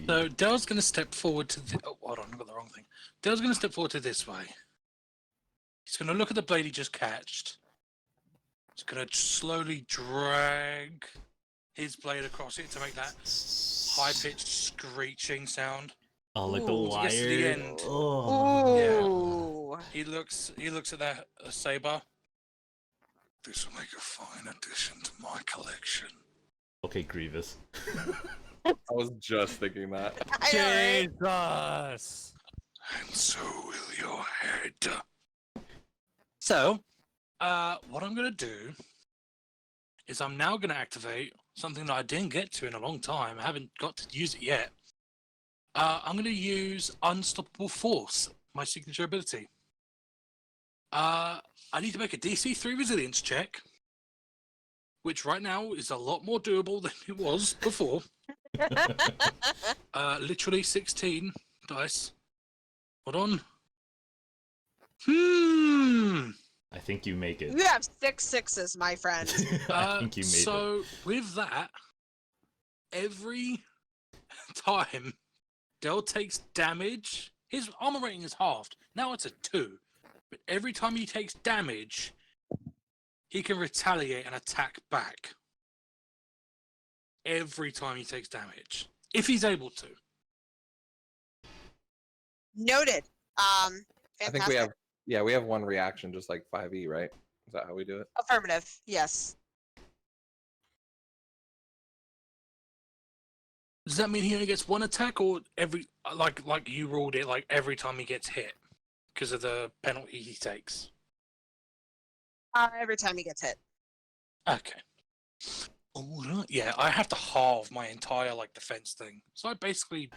So Dell's gonna step forward to the. Oh, hold on, I got the wrong thing. Dell's gonna step forward to this way. He's gonna look at the blade he just catched. He's gonna slowly drag his blade across it to make that high-pitched screeching sound. Oh, like the Ooh, he gets to the wire. end. Oh. Ooh. He looks at that saber. This will make a fine addition to my collection. Okay, Grievous. I was just thinking that. I know, right? Jesus! And so will your head. So, what I'm gonna do is I'm now gonna activate something that I didn't get to in a long time. I haven't got to use it yet. I'm gonna use Unstoppable Force, my signature ability. I need to make a DC 3 resilience check, which right now is a lot more doable than it was before. Literally 16 dice. Hold on. I think you make it. You have 6 6s, my friend. I think you made it. So with that, every time Del takes damage, his armor rating is halved. Now it's a 2. But every time he takes damage, he can retaliate and attack back. Every time he takes damage. If he's able to. Noted. I think we Fantastic. have, we have one reaction, just like 5e, right? Is that how we do it? Affirmative. Yes. Does that mean he only gets one attack, or every like you ruled it, like every time he gets hit because of the penalty he takes? Every time he gets hit. Okay. Oh, yeah, I have to halve my entire like defense thing, so I basically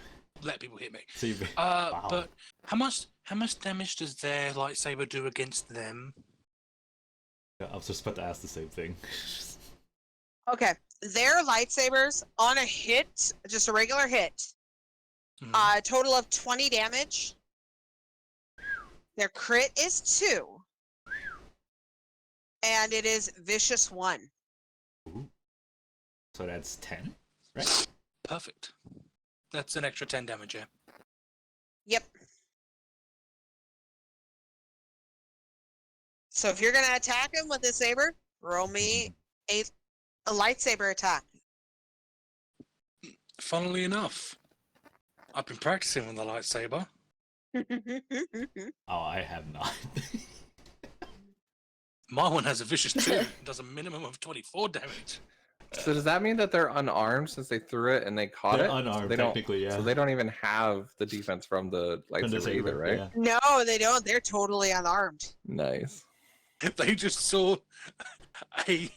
let people hit me. So you, But how much damage does their lightsaber do against them? I was just about to ask the same thing. Okay, their lightsabers on a hit, just a regular hit, Mhm. total of 20 damage. Their crit is 2, and it is vicious 1. Ooh. So that's 10, right? Perfect. That's an extra 10 damage, yeah. Yep. So if you're gonna attack him with a saber, roll me a lightsaber attack. Funnily enough, I've been practicing with the lightsaber. Oh, I have not. My one has a vicious 2. It does a minimum of 24 damage. So does that mean that they're unarmed since they threw it and they caught They're it? unarmed, so they don't, technically, yeah. So they don't even have the defense from the From the lightsaber either, right? yeah. No, they don't. They're totally unarmed. Nice. They just saw a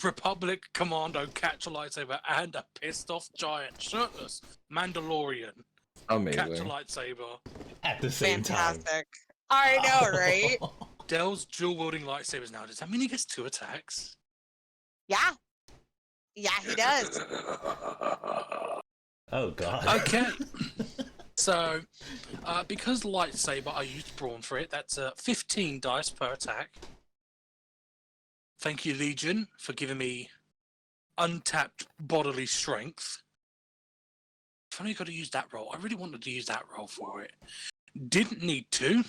Republic commando catch a lightsaber and a pissed off giant shirtless Mandalorian catch a Amazing. lightsaber. At the same Fantastic. I know, right? Dell's dual wielding lightsabers now. Does that mean he gets 2 attacks? Yeah. Yeah, he does. Oh god. Okay. So, because lightsaber, I used brawn for it. That's 15 dice per attack. Thank you, Legion, for giving me untapped bodily strength. I've only got to use that roll. I really wanted to use that roll for it. Didn't need to.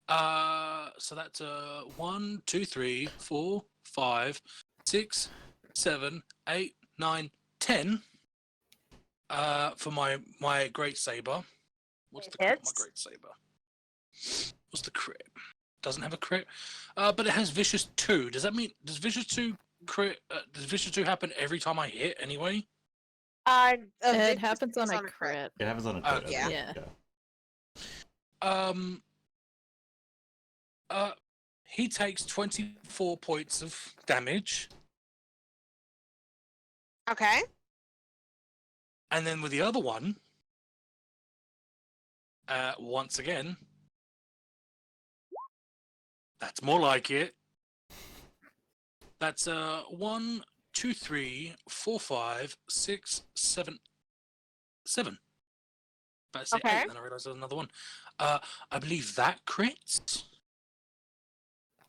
So that's 1, 2, 3, 4, 5, 6, 7, 8, 9, 10. For my great saber. What's the crit on my Hits. great saber? What's the crit? Doesn't have a crit. But it has vicious 2. Does that mean does vicious 2 crit? Does vicious 2 happen every time I hit anyway? It happens on a crit. It happens on a crit. Okay. Yeah. He takes 24 points of damage, Okay. and then with the other one, once again, that's more like it. That's 1, 2, 3, 4, 5, 6, 7, 7. But I say 8, Okay. and then I realised there's another one. I believe that crits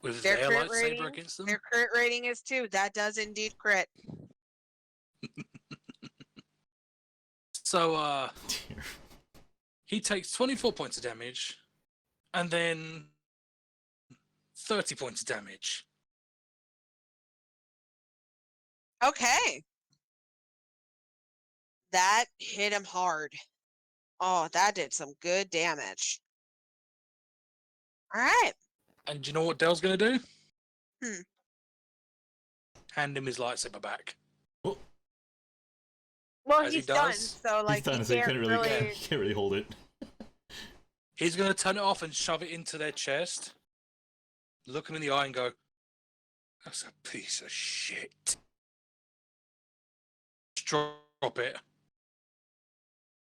with Their their crit lightsaber rating- against them. Their crit rating is 2. That does indeed crit. So he takes 24 points of damage, and then 30 points of damage. Okay. That hit him hard. Oh, that did some good damage. All right. And do you know what Dell's gonna do? Hmm. Hand him his lightsaber back. Well, As he he's done, does. so like He's done, he so you can't can't really. can't really hold it. He's gonna turn it off and shove it into their chest, look him in the eye and go, "That's a piece of shit." Drop it.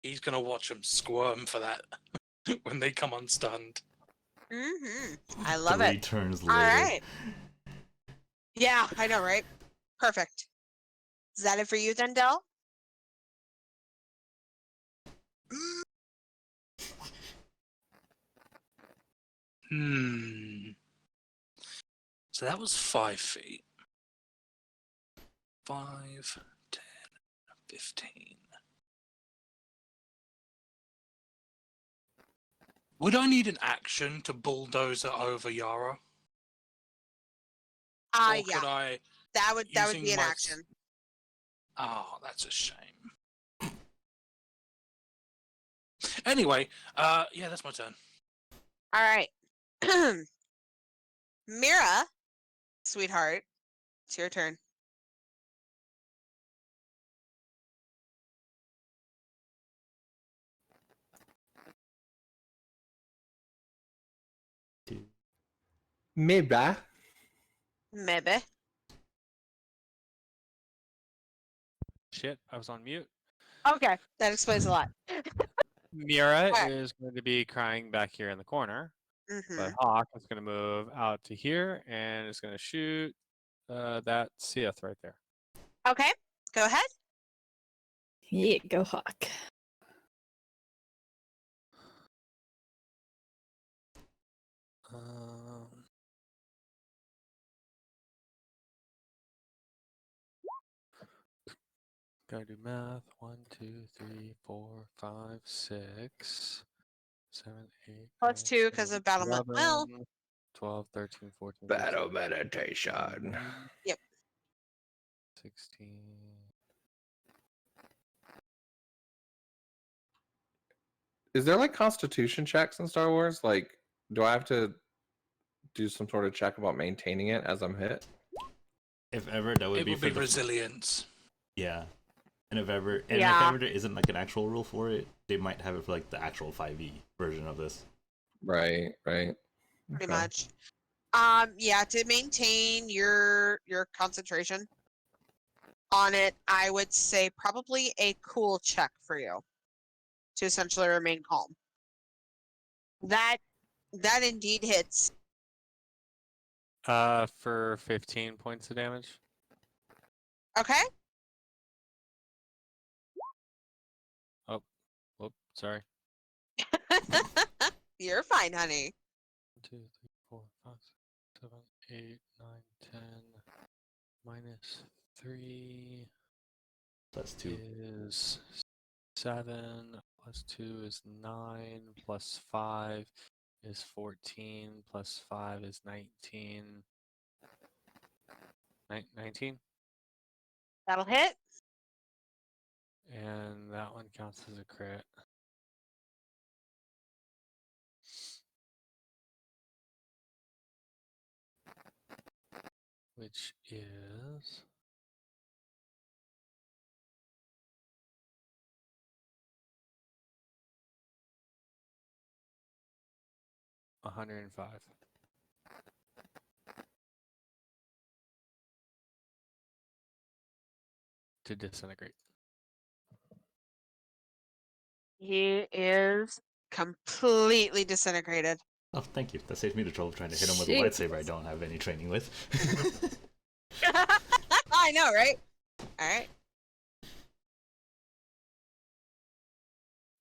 He's gonna watch them squirm for that when they come unstunned. I love 3 it. turns later. All right. Yeah, I know, right? Perfect. Is that it for you then, Dell? So that was 5 feet. 5, 10, 15. Would I need an action to bulldozer over Yara? Or Yeah. could I, That would using be an my- action. Oh, that's a shame. Anyway, yeah, that's my turn. All right. Mira, sweetheart, it's your turn. Maybe. Maybe. Shit, I was on mute. Okay, that explains a lot. Mira Alright. is going to be crying back here in the corner. Mm-hmm. But Hawk is going to move out to here and is going to shoot that Seath right there. Okay, go ahead. Yeah, go Hawk. Gotta do math. 1, 2, 3, 4, 5, 6, 7, 8. Plus 2 because 10, of battle went well. 11, 12, 13, 14, Battle 15, meditation. 16. Is there like constitution checks in Star Wars? Like, do I have to do some sort of check about maintaining it as I'm hit? If ever, that would It be would for be the resilience. yeah. And if ever there isn't like an actual rule for it, they might have it for like the actual 5e version of this. Right. Pretty Okay. much. Yeah, to maintain your concentration on it, I would say probably a cool check for you to essentially remain calm. That indeed hits. For 15 points of damage. Okay. Whoop, sorry. You're fine, honey. 1, 2, 3, 4, 5, 6, 7, 8, 9, 10. Minus 3 Plus 2. is 7. Plus 2 is 9. Plus 5 is 14. Plus 5 is 19. 19? That'll hit. And that one counts as a crit. Which is 105. To disintegrate. He is completely disintegrated. Oh, thank you. That saves me the trouble of trying to hit him with a lightsaber I don't have any training with. I know, right? Alright.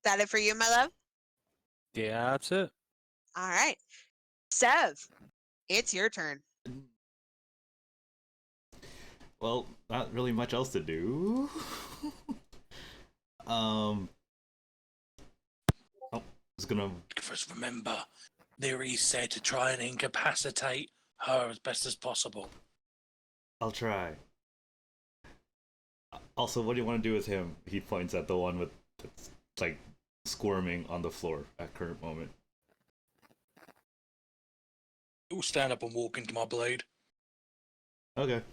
That it for you, my love? Yeah, that's it. Alright. Sev, it's your turn. Well, not really much else to do. Oh, I was gonna. First, remember, Lyri said to try and incapacitate her as best as possible. I'll try. Also, what do you want to do with him? He points at the one with that's like squirming on the floor at current moment. It will stand up and walk into my blade. Okay.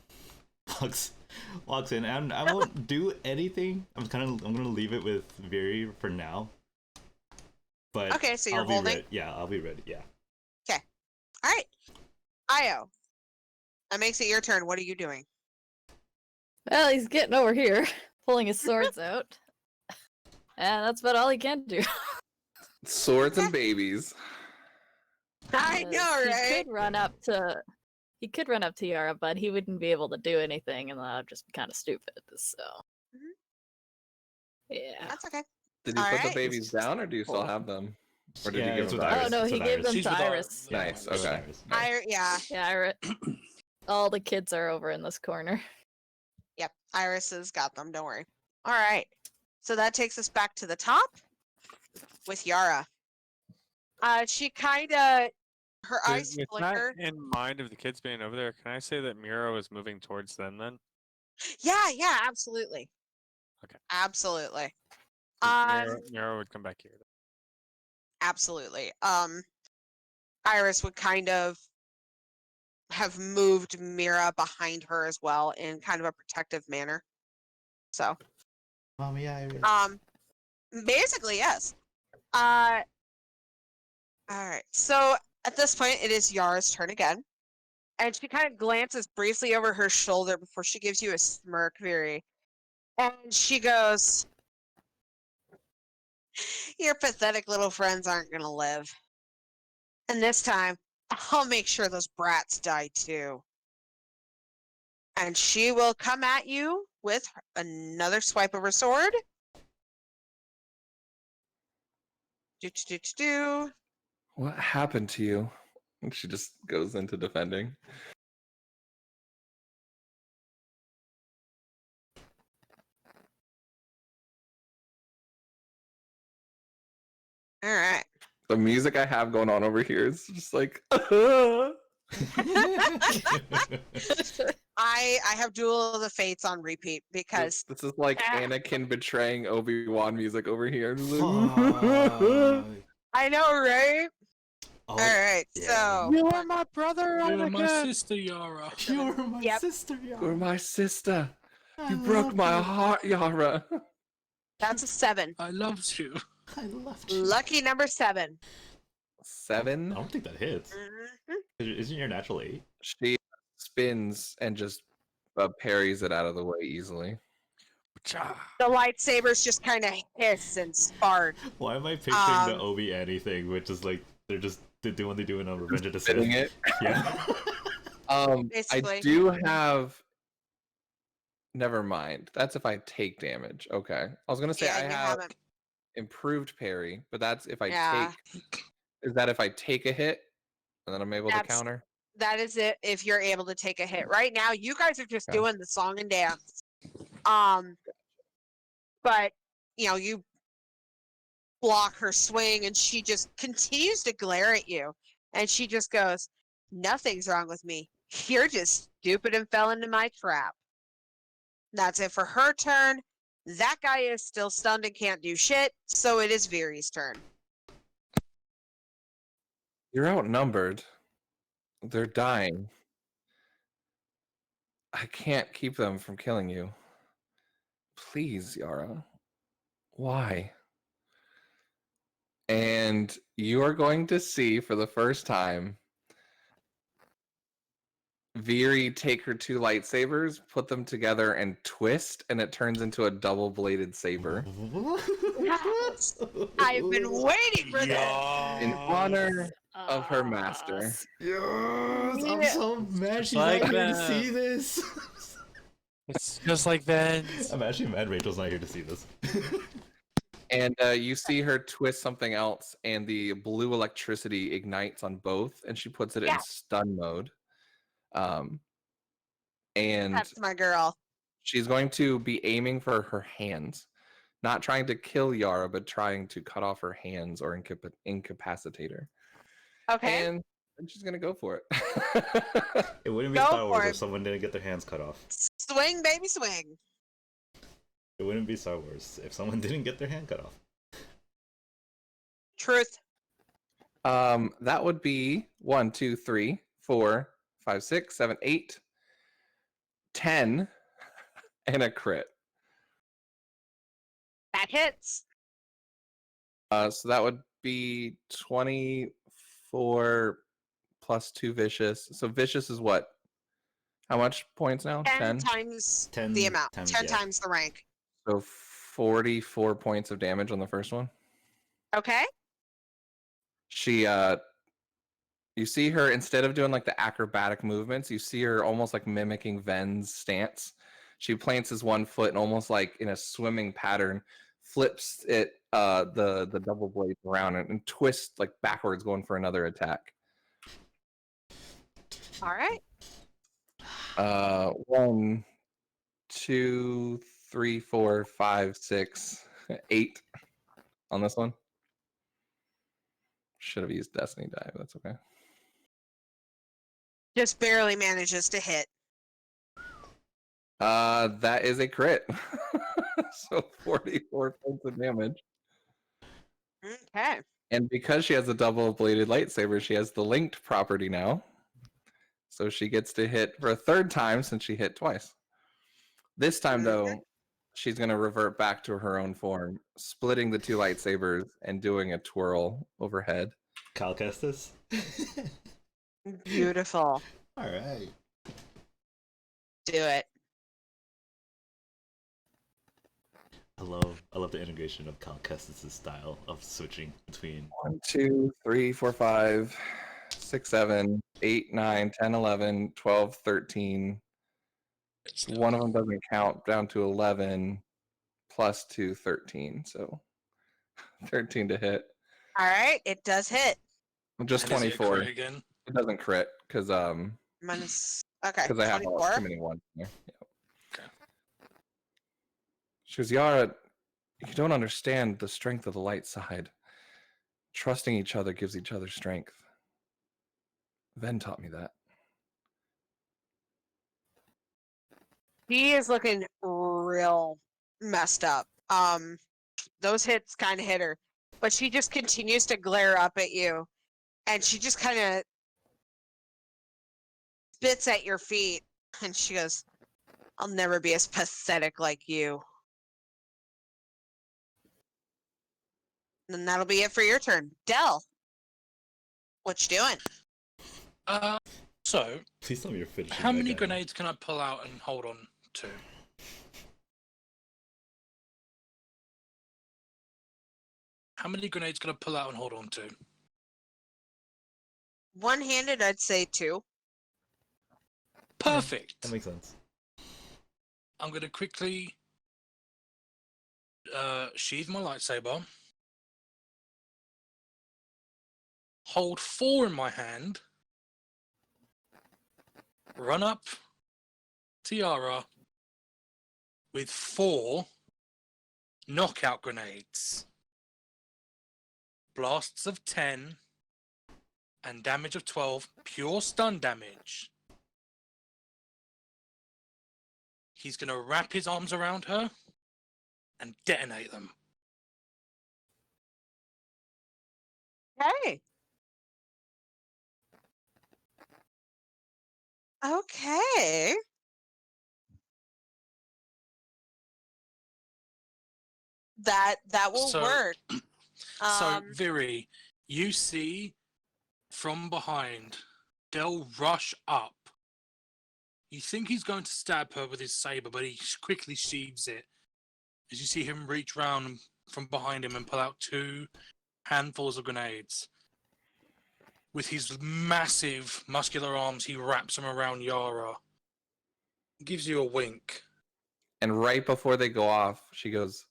Walks in, and I won't do anything. I'm gonna leave it with Viri for now. But Okay, so you're I'll be holding? ready. Yeah, I'll be ready. Yeah. Alright. Io. That makes it your turn. What are you doing? Well, he's getting over here, pulling his swords out. And that's about all he can do. Swords and babies. I know, He right? could run up to Yara, but he wouldn't be able to do anything, and that would just be kind of stupid. So, yeah. That's okay. Did you put the Alright. babies down, or do you still have them? Or did Yeah, you give it's them with to Iris. Oh no, It's he with gave Iris. them She's to with Iris. Yeah, Nice. It's with Okay. Iris. Yeah. Yeah, all the kids are over in this corner. Yep. Iris has got them. Don't worry. Alright. So that takes us back to the top with Yara. She kinda her eyes With flicker. that in mind of the kids being over there, can I say that Mira was moving towards them then? Yeah, absolutely. Okay. Absolutely. 'Cause Mira would come back here. Absolutely. Iris would kind of have moved Mira behind her as well in kind of a protective manner. So, Mommy Iris. basically, yes. All right. So at this point, it is Yara's turn again, and she kind of glances briefly over her shoulder before she gives you a smirk, Viri, And she goes, "Your pathetic little friends aren't going to live. And this time, I'll make sure those brats die too." And she will come at you with another swipe of her sword. Do. What happened to you? And she just goes into defending. All right. The music I have going on over here is just like I have Duel of the Fates on repeat because this is like Anakin betraying Obi-Wan music over here. Just like, Fuck. I know, right? Oh, All right, yeah. so You are my brother, You're my Anakin. sister, Yara. You're my Yep. sister, You're Yara. my sister. I You broke love my you. heart, Yara. that's a 7. I loved you. I love you. Lucky number 7. 7. I don't think that hits. Mhm. Isn't your natural 8? She spins and just parries it out of the way easily. The lightsabers just kind of hiss and spark. Why am I picturing the Obi Annie thing, which is like they're doing what they do in Revenge of the Sith? Spinning it. Yeah. I Basically. do have. Never mind. That's if I take damage. Okay. I was gonna say Yeah, I you have haven't. improved parry, but that's if I Yeah. take. Is that if I take a hit and then I'm able to That's- counter? That is it if you're able to take a hit. Right now, you guys are just Okay. doing the song and dance. But you block her swing and she just continues to glare at you. And she just goes, "Nothing's wrong with me. You're just stupid and fell into my trap." That's it for her turn. That guy is still stunned and can't do shit, so it is Viri's turn. You're outnumbered. They're dying. I can't keep them from killing you. Please, Yara. Why? And you are going to see for the first time Viri take her 2 lightsabers, put them together, and twist, and it turns into a double-bladed saber. Yes! I've been waiting for this. In honor of her master. Yes, I'm Yeah. so mad she's like not here to that. see this. It's just like that. I'm actually mad Rachel's not here to see this. And you see her twist something else, and the blue electricity ignites on both, and she puts it in Yeah. stun mode. And That's my girl. she's going to be aiming for her hands, not trying to kill Yara, but trying to cut off her hands or incapacitate her. Okay. And she's gonna go for it. It wouldn't be Go Star Wars for if it. someone didn't get their hands cut off. Swing, baby, swing. It wouldn't be Star Wars if someone didn't get their hand cut off. Truth. That would be 1, 2, 3, 4, 5, 6, 7, 8, 10, and a crit. That hits. So that would be 24 plus 2 vicious. So vicious is what? How much points now? 10 times 10 the amount. times- 10 yeah. times the rank. So 44 points of damage on the first one. Okay. She you see her, instead of doing like the acrobatic movements, you see her almost like mimicking Ven's stance. She plants his one foot and almost like in a swimming pattern, flips it the double blade around and twists like backwards, going for another attack. All right. 1, 2, 3, 4, 5, 6, 8 on this one. Should have used Destiny die, but that's okay. Just barely manages to hit. That is a crit. So 44 points of damage. Okay. And because she has a double-bladed lightsaber, she has the linked property now. So she gets to hit for a third time since she hit twice. This time, though, she's going to revert back to her own form, splitting the 2 lightsabers and doing a twirl overhead. Cal Kestis? Beautiful. Alright. Do it. I love the integration of Count Kestis' style of switching between 1, 2, 3, 4, 5, 6, 7, 8, 9, 10, 11, 12, 13. One of them doesn't count down to 11 plus 2, 13. So 13 to hit. All right, it does hit. Just And is it a 24. crit again? It doesn't crit because Minus. Okay, I have too 24. many ones in there. Yep. Okay. She goes, Yara, you don't understand the strength of the light side. Trusting each other gives each other strength. Ven taught me that. He is looking real messed up. Those hits kind of hit her, but she just continues to glare up at you, and she just kind of spits at your feet, and she goes, "I'll never be as pathetic like you." And that'll be it for your turn, Dell. What you doing? So, Please tell me you're finishing. how that many guy. grenades can I pull out and hold on to? How many grenades can I pull out and hold on to? One-handed, I'd say 2. Perfect. That makes sense. I'm going to quickly sheathe my lightsaber, hold 4 in my hand, run up to Yara with 4 knockout grenades, blasts of 10, and damage of 12, pure stun damage. He's going to wrap his arms around her and detonate them. Hey. Okay. That will So- work. So, Viri, you see from behind Del rush up. You think he's going to stab her with his saber, but he quickly sheathes it. As you see him reach round from behind him and pull out 2 handfuls of grenades. With his massive muscular arms, he wraps them around Yara. Gives you a wink. And right before they go off, she goes,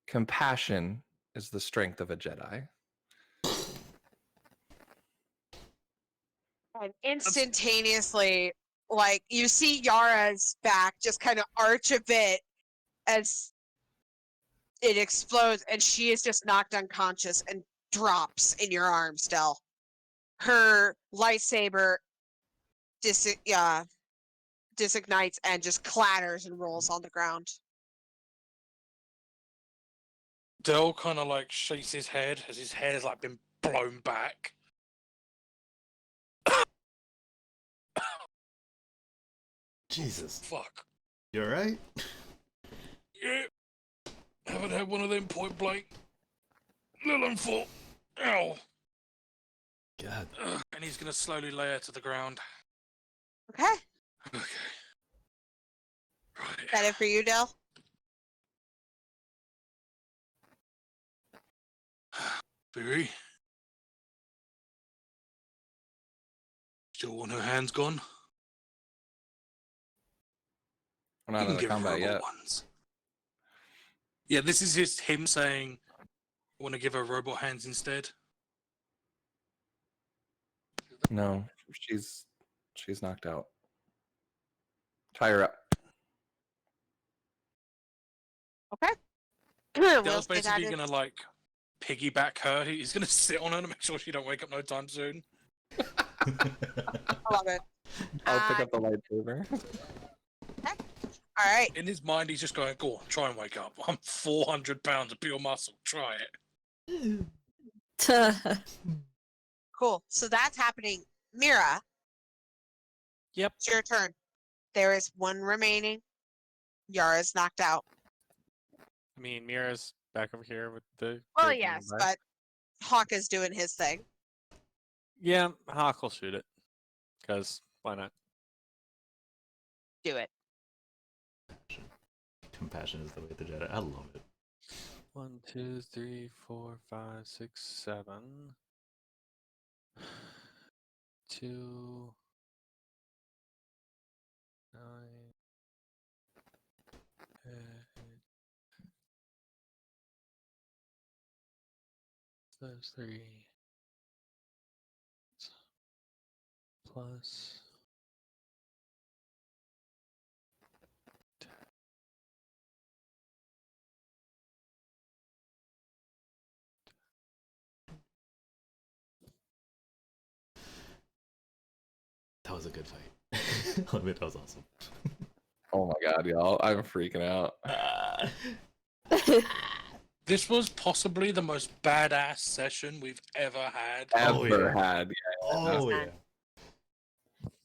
compassion is the strength of a Jedi. And instantaneously, like, you see Yara's back just kind of arch a bit as it explodes, and she is just knocked unconscious and drops in your arms, Del. Her lightsaber disignites and just clatters and rolls on the ground. Del kind of like shakes his head as his head has like been blown back. Jesus. Fuck. You alright? Yeah. Haven't had one of them point blank. Little and full. Ow. God. And he's gonna slowly lay her to the ground. Okay. Okay. Right. Is that it for you, Del? Viri? Still want her hands gone? We're not You in can the give her combat robot yet. ones. Yeah, this is just him saying, I want to give her robot hands instead. No, she's knocked out. Tie her up. Okay. We'll Del's say that basically is- gonna like piggyback her. He's gonna sit on her to make sure she don't wake up no time soon. I love it. I'll pick up the lightsaber. All right. In his mind, he's just going, "Go on, try and wake up. I'm 400 pounds of pure muscle. Try it." Cool. So that's happening. Mira. Yep. It's your turn. There is one remaining. Yara's knocked out. I mean, Mira's back over here with the. Well, kid in the yes, back. but Hawk is doing his thing. Yeah, Hawk will shoot it. Because why not? Do it. Compassion is the way of the Jedi. I love it. 1, 2, 3, 4, 5, 6, 7. 2, 9, 8. Those 3 plus. That was a good fight. I'll admit that was awesome. Oh my god, y'all! I'm freaking out. This was possibly the most badass session we've ever had. Oh, Ever yeah. had. Yeah. Oh yeah.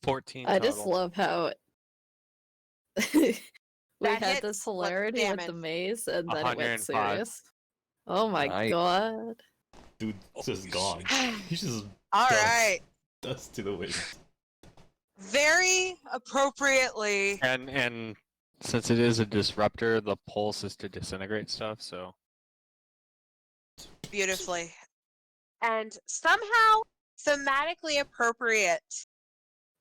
14 I total. just love how we That had hits. this What's hilarity with the damage? maze, and then it went 105. serious. Oh my Nice. god. Dude, just gone. He's just All dust. right. Dust to the wind. Very appropriately. And since it is a disruptor, the pulse is to disintegrate stuff, so Beautifully. And somehow thematically appropriate.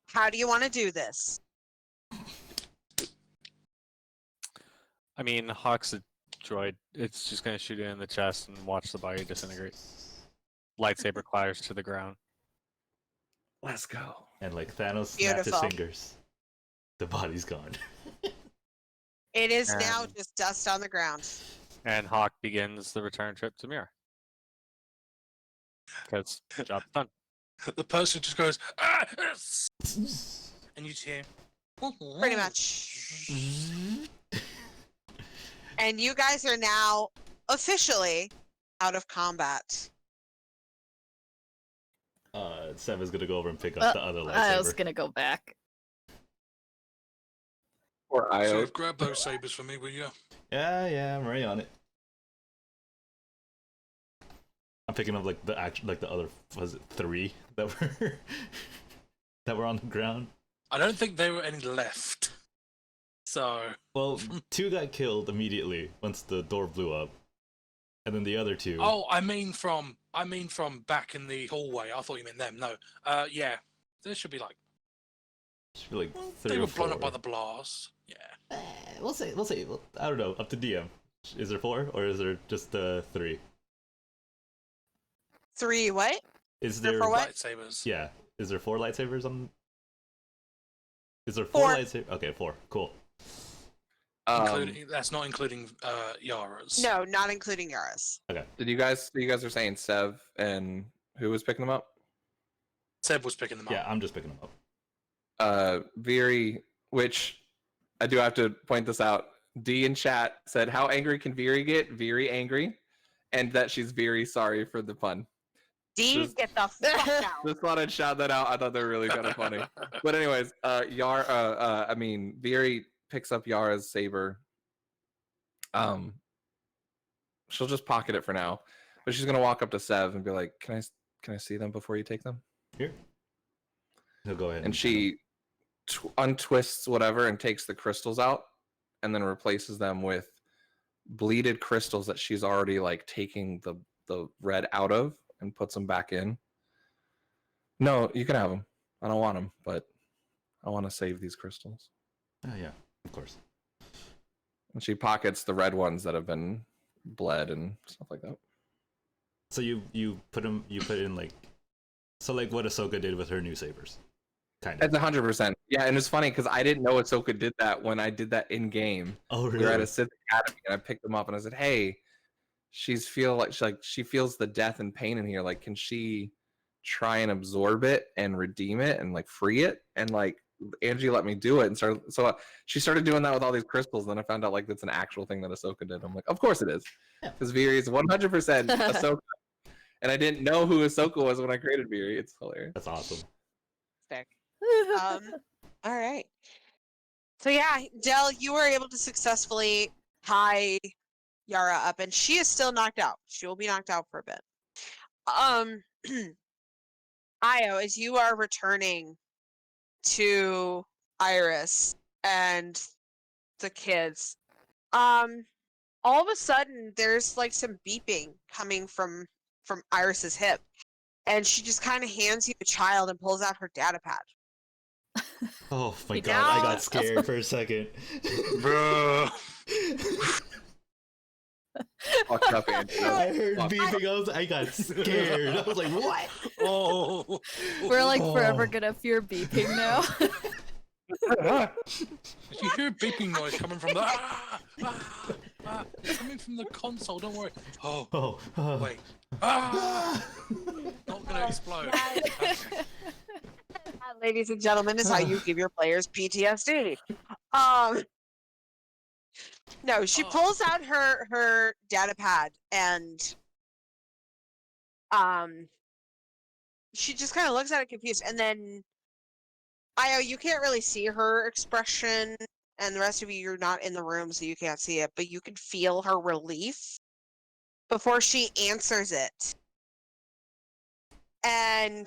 How do you want to do this? I mean Hawk's a droid. It's just gonna shoot it in the chest and watch the body disintegrate. Lightsaber clatters to the ground. Let's go. And like Thanos snapped his Beautiful. fingers. The body's gone. It is now And- just dust on the ground. And Hawk begins the return trip to Mira. Because job done. The person just goes, ah! And you just hear, Pretty much. And you guys are now officially out of combat. Sev is gonna go over and pick up the other lightsaber. I was gonna go back. Or So Io. grab those sabers for me, will you? Yeah, I'm already on it. I'm picking up like the other, was it 3 that were that were on the ground? I don't think there were any left. So Well, 2 got killed immediately once the door blew up, and then the other 2. oh, I mean from back in the hallway. I thought you meant them. No. Yeah. There should be like Should be like 3 they or were 4. blown up by the blast. Yeah. We'll see. Well, I don't know. Up to DM. Is there 4 or is there just 3? 3 what? Is There there? for what? Lightsabers. Yeah. Is there 4 lightsabers on? Is there 4. 4 lightsabers? Okay, 4. Cool. Including that's not including Yara's. No, not including Yara's. Did you guys are saying Sev and who was picking them up? Seb was picking them up. Yeah, I'm just picking them up. Viri, which I do have to point this out. D in chat said, "How angry can Viri get? Very angry," and that she's very sorry for the pun. D, Just- get the fuck out. Just thought I'd shout that out. I thought they were really kind of funny. But anyways, Viri picks up Yara's saber. She'll just pocket it for now, but she's gonna walk up to Sev and be like, "Can I see them before you take them?" Here. He'll go ahead. And she untwists whatever and takes the crystals out, and then replaces them with bleeded crystals that she's already like taking the red out of and puts them back in. No, you can have them. I don't want them, but I want to save these crystals. Oh yeah, of course. And she pockets the red ones that have been bled and stuff like that. So you put in like, so like what Ahsoka did with her new sabers, kind of. It's 100%. Yeah, and it's funny because I didn't know Ahsoka did that when I did that in game. Oh We were at really? a Sith Academy, and I picked them up, and I said, "Hey, she feels the death and pain in here. Like, can she try and absorb it and redeem it and like free it?" And like Angie let me do it, and she started doing that with all these crystals. And then I found out like that's an actual thing that Ahsoka did. I'm like, of course it is, Yeah. because Viri is 100% Ahsoka, and I didn't know who Ahsoka was when I created Viri. It's hilarious. That's awesome. Sick. All right. So yeah, Del, you were able to successfully tie Yara up, and she is still knocked out. She will be knocked out for a bit. Io, as you are returning to Iris and the kids, all of a sudden there's like some beeping coming from Iris's hip, and she just kind of hands you a child and pulls out her data pad. Oh my He god, I got does. scared for a second. Bruh. Fucked up, Andrew. I heard Fuck. beeping, I got scared. I was like, what? Oh. We're like forever Oh. gonna fear beeping now. If you hear a beeping noise coming from the it's coming from the console, don't worry. Oh, wait. Not gonna explode. Okay. That, ladies and gentlemen, is how you give your players PTSD. No, she pulls out her data pad and she just kind of looks at it confused, and then Io, you can't really see her expression, and the rest of you're not in the room, so you can't see it, but you can feel her relief before she answers it. And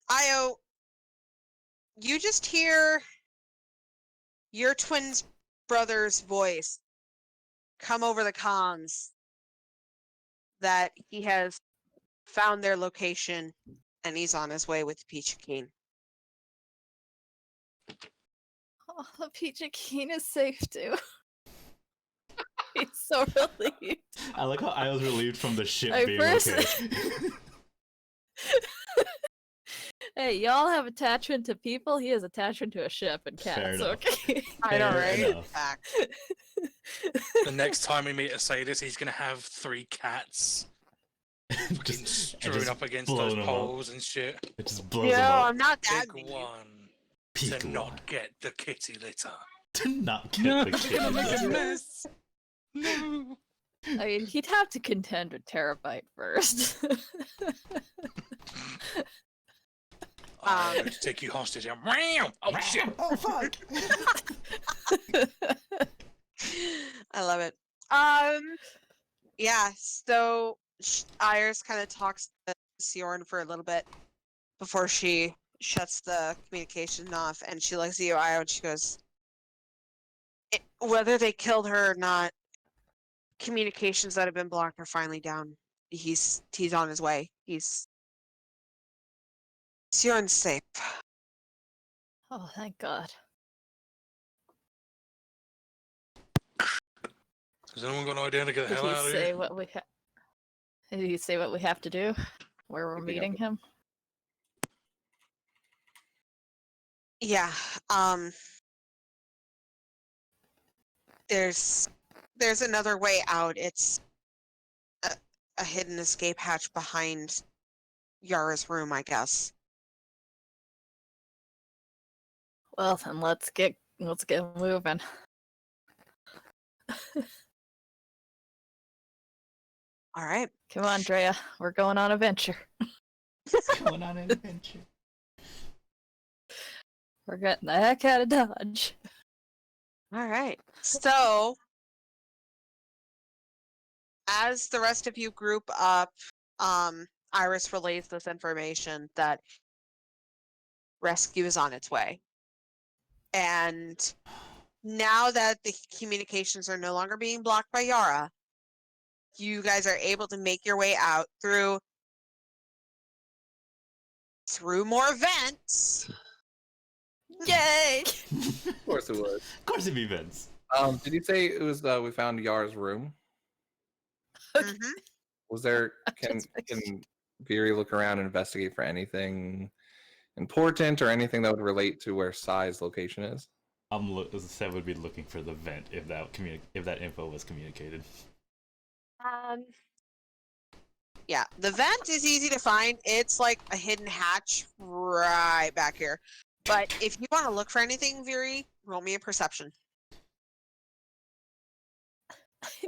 Io, you just hear your twin brother's voice come over the comms that he has found their location and he's on his way with Peachy Keen. Oh, the Peachy Keen is safe too. He's so relieved. I like how I was relieved from the ship I being first- okay. Hey, y'all have attachment to people. He has attachment to a ship and Fair cats. enough. Okay. I know, Fair right? enough. Fact. The next time we meet a sadist, he's gonna have 3 cats fucking strewn just up against blown those them up. poles and shit. It just blows No, them up. I'm not that Pick mean. one Peak to one. not get the kitty litter. To not get No, the you're gonna make a kid. mess. No. I mean, he'd have to contend with Terabyte first. I'm going to take you hostage. Oh shit! Oh fuck! I love it. Yeah, so Iris kind of talks to Sioran for a little bit before she shuts the communication off, and she looks at you, Io, and she goes, whether they killed her or not, communications that have been blocked are finally down. He's on his way. Sioran's safe. Oh, thank God. Has anyone got an idea to get the Did hell he out of say here? what we Did he say what we have to do? Where we're Keeping up meeting with- him? Yeah. There's another way out. It's a hidden escape hatch behind Yara's room, I guess. Well, then let's get moving. All right. Come on, Drea. We're going on a venture. Going on an adventure. We're getting the heck out of Dodge. All right. So, as the rest of you group up, Iris relays this information that rescue is on its way. And now that the communications are no longer being blocked by Yara, you guys are able to make your way out through more vents. Yay! Of course it was. Of course it'd be Vince. Did you say it was we found Yara's room? Mhm. Was there Just can Viri look around and investigate for anything important or anything that would relate to where Sai's location is? Seb would be looking for the vent if that info was communicated. Yeah, the vent is easy to find. It's like a hidden hatch right back here. But if you want to look for anything, Viri, roll me a perception.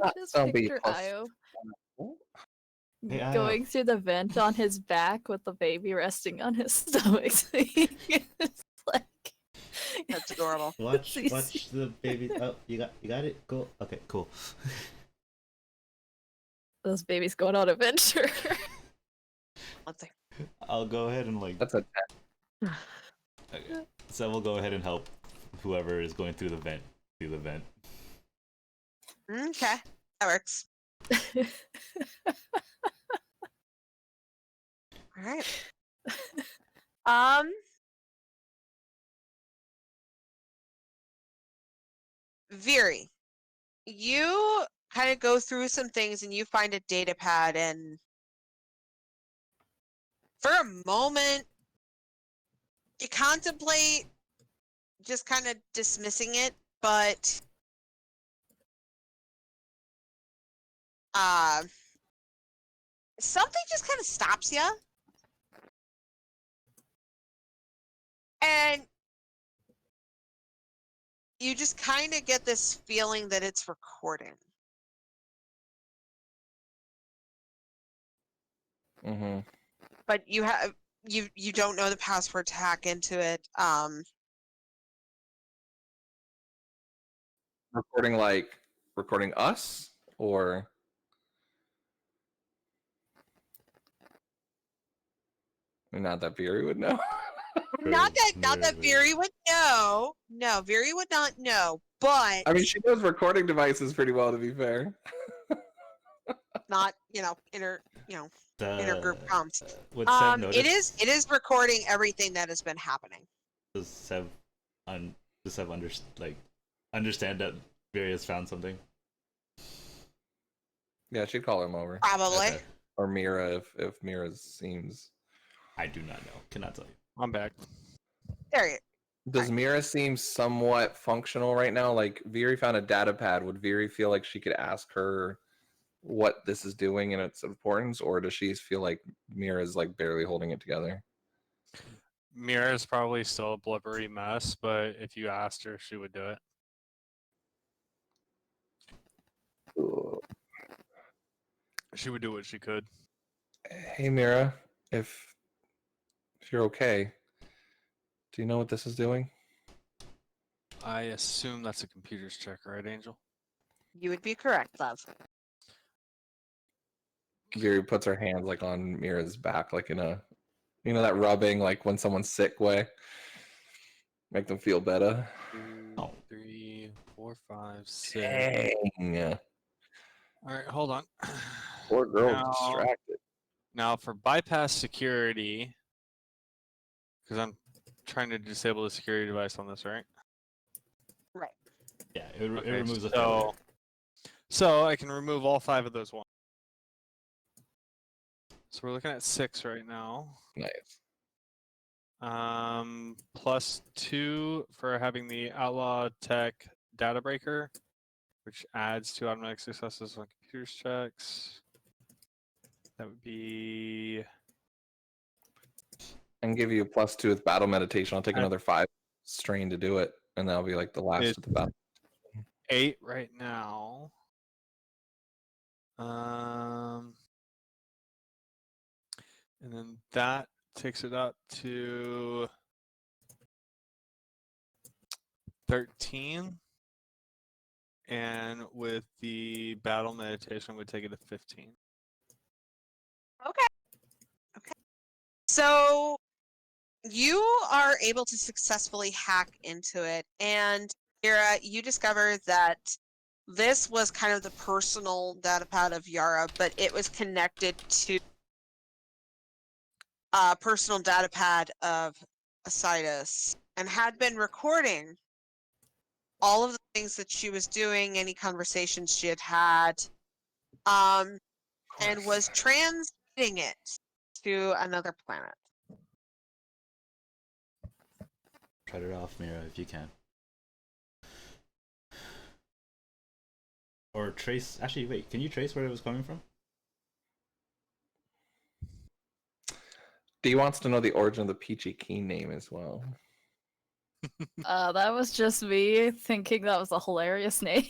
I just That'll be picture plus- Io Hey, Io. going through the vent on his back with the baby resting on his stomach. So it's like That's adorable. Watch Please. the baby. Oh, you got it. Cool. Okay, cool. those babies going on a venture. Let's see. I'll go ahead and like. That's a 10. Okay. Seb will go ahead and help whoever is going through the vent. Through the vent. Okay, that works. All right. Viri, you kind of go through some things and you find a data pad, and for a moment you contemplate just kind of dismissing it, but something just kind of stops you, and you just kind of get this feeling that it's recording. Mm-hmm. But you don't know the password to hack into it. Recording us, or not that Beery would know. Not that Viri would know. No, Viri would not know. But I mean, she knows recording devices pretty well, to be fair. not inner group comms. Would Sev notice? It is recording everything that has been happening. Does Sev understand that Viri has found something? Yeah, she'd call him over. Probably. Okay. Or Mira, if Mira seems. I do not know. Cannot tell you. I'm back. There you Does Mira seem somewhat functional right now? Like, Viri found a data pad. Would Viri feel like she could ask her what this is doing and its importance, or does she feel like Mira's like barely holding it together? Mira is probably still a blubbery mess, but if you asked her, she would do it. Ooh. She would do what she could. Hey Mira, if you're okay, do you know what this is doing? I assume that's a computer's check, right, Angel? You would be correct, love. Viri puts her hands like on Mira's back, like in a, that rubbing, like when someone's sick way. Make them feel better. 2, 3, 4, 5, 6. Dang. All right, hold on. Poor girl's distracted. Now for bypass security, because I'm trying to disable the security device on this, right? Right. Yeah, it Okay, removes the failure. So I can remove all 5 of those ones. So we're looking at 6 right now. Nice. +2 for having the outlaw tech data breaker, which adds 2 automatic successes on computers checks. That would be. And give you a +2 with battle meditation. I'll take another 5 strain to do it, and that'll be like the last of the battle. 8 right now. And then that takes it up to 13. And with the battle meditation, would take it to 15. Okay. So you are able to successfully hack into it, and Yara, you discover that this was kind of the personal datapad of Yara, but it was connected to a personal datapad of Asidas, and had been recording all of the things that she was doing, any conversations she had, and was transmitting it to another planet. Shut it off, Mira, if you can. Or trace. Actually, wait. Can you trace where it was coming from? Dee wants to know the origin of the Peachy Keen name as well. That was just me thinking that was a hilarious name.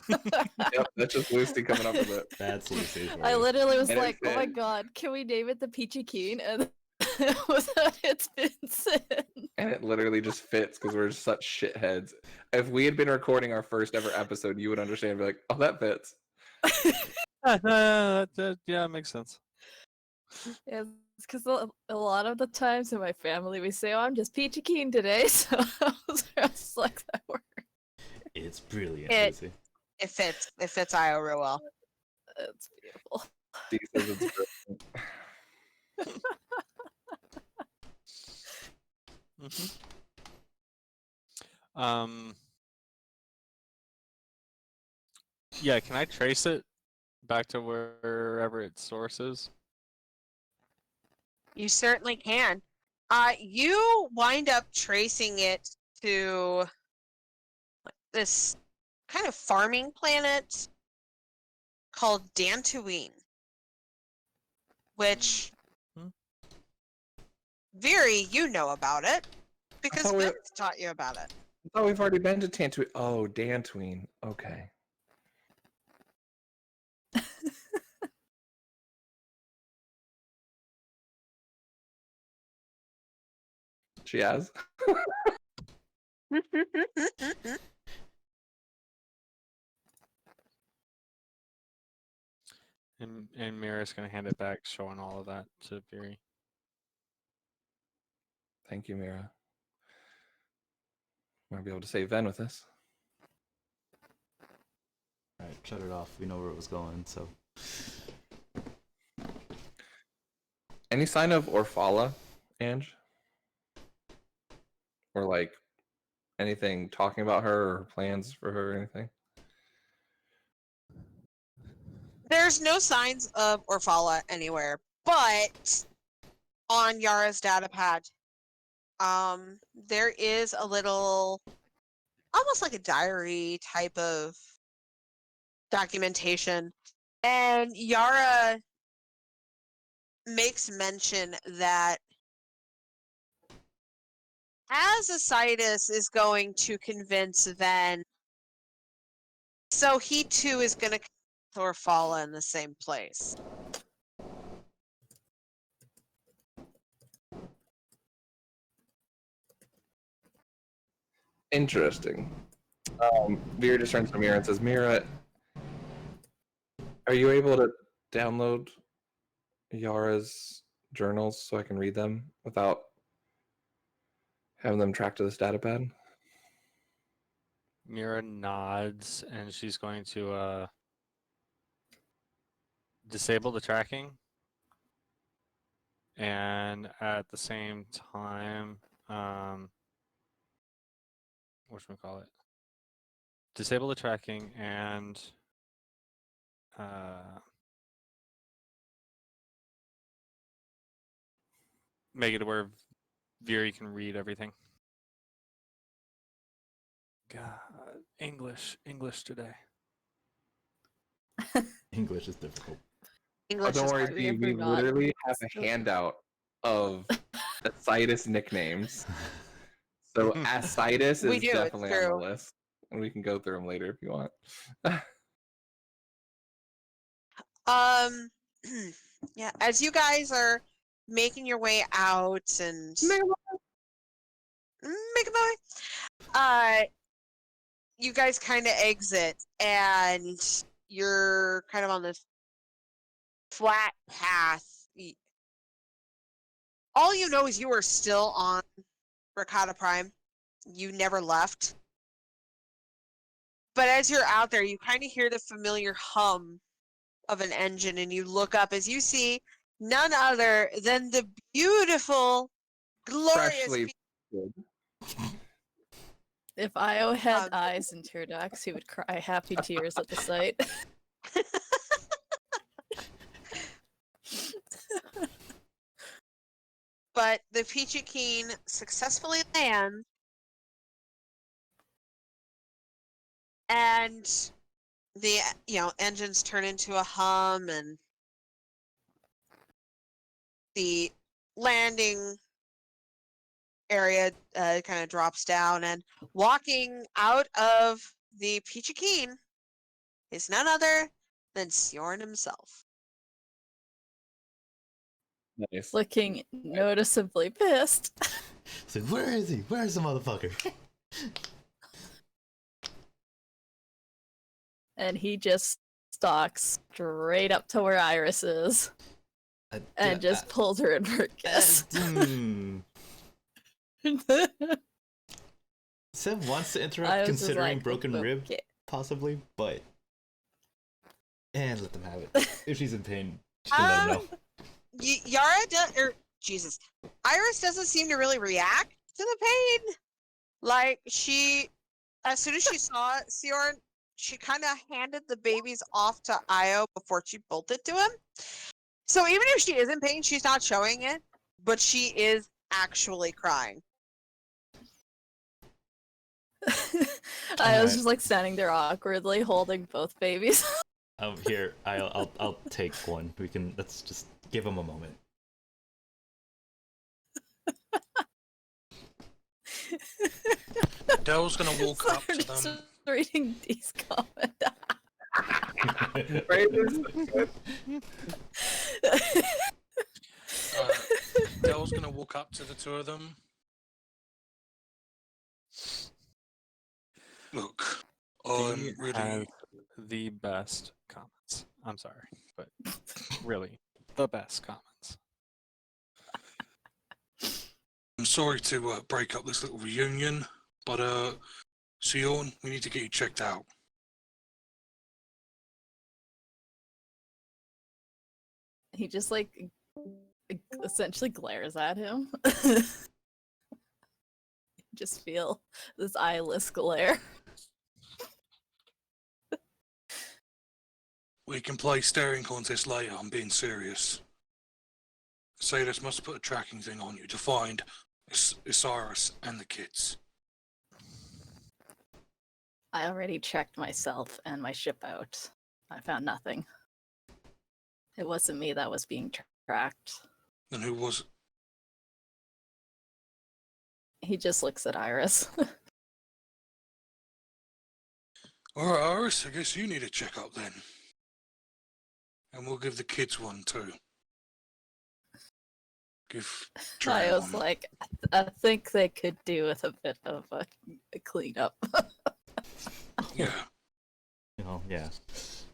Yep, that's just Lucy coming up with it. That's Lucy. For I you. literally was And it like, oh my fit. god, can we name it the Peachy Keen? And it was that it's been said. And it literally just fits because we're such shitheads. If we had been recording our first ever episode, you would understand and be like, oh, that fits. Yeah, it makes sense. Yeah, because a lot of the times in my family we say, "Oh, I'm just peachy keen today," so I was just like that word. It's brilliant, It- Lucy. It fits Io real well. It's beautiful. Dee says it's brilliant. Yeah, can I trace it back to wherever its source is? You certainly can. You wind up tracing it to this kind of farming planet called Dantooine, which Hmm. Viri, you know about it because thought we- Vince taught you about it. Oh, we've already been to Tantooine. Oh, Dantooine. Okay. She has. And Mira's gonna hand it back, showing all of that to Viri. Thank you, Mira. Might be able to save Ven with this. Alright, shut it off. We know where it was going, so. Any sign of Orphala, Ange? Or like anything talking about her or plans for her or anything? There's no signs of Orphala anywhere, but on Yara's datapad, there is a little, almost like a diary type of documentation, and Yara makes mention that as Asitis is going to convince Ven, so he too is going to Orphala in the same place. Interesting. Mira just turns to Mira and says, Mira, are you able to download Yara's journals so I can read them without having them tracked to this datapad? Mira nods, and she's going to disable the tracking, and at the same time, whatchamacallit? Disable the tracking and make it where Viri can read everything. God, English today. English is difficult. English don't is worry, hard. Dee, we forgot. literally have a handout of Asitis nicknames. So Asitis We is do, it's definitely on the true. list. And we can go through them later if you want. Yeah, as you guys are making your way out and make a noise, you guys kind of exit, and you're kind of on this flat path. All you know is you are still on Ricotta Prime. You never left. But as you're out there, you kind of hear the familiar hum of an engine, and you look up as you see none other than the beautiful, glorious Freshly good. If Io had Um, eyes and tear ducts, he would cry happy tears at the sight. but the Peachy Keen successfully lands, and the engines turn into a hum, and the landing area kind of drops down, and walking out of the Peachy Keen is none other than S1l3nt himself. Nice. Looking noticeably pissed. It's like, where is he? Where's the motherfucker? And he just stalks straight up to where Iris is. and just pulls her in for a kiss. Sev wants to I interrupt was just considering like, broken rib, okay. possibly, but... And let them have it. If she's in pain, she can let them know. Yara does, Jesus, Iris doesn't seem to really react to the pain. Like she, as soon as she saw Sion, she kind of handed the babies off to Io before she bolted to him. So even if she is in pain, she's not showing it, but she is actually crying. I was just like standing there awkwardly holding both babies. Here, I'll take one. Let's just give him a moment. Dell's gonna walk up to Just them. reading these comments. Dell's gonna walk up to the two of them. Look, I'm He really. has the best comments. I'm sorry, but really, the best comments. I'm sorry to break up this little reunion, but Sion, we need to get you checked out. He just like essentially glares at him. Just feel this eyeless glare. We can play staring contest later. I'm being serious. Sadus must put a tracking thing on you to find Isaris and the kids. I already checked myself and my ship out. I found nothing. It wasn't me that was being tracked. Then who was it? He just looks at Iris. Alright, Iris, I guess you need a checkup then. And we'll give the kids one too. Give Trey I was one. like, I think they could do with a bit of a cleanup. Yeah. Oh, yeah.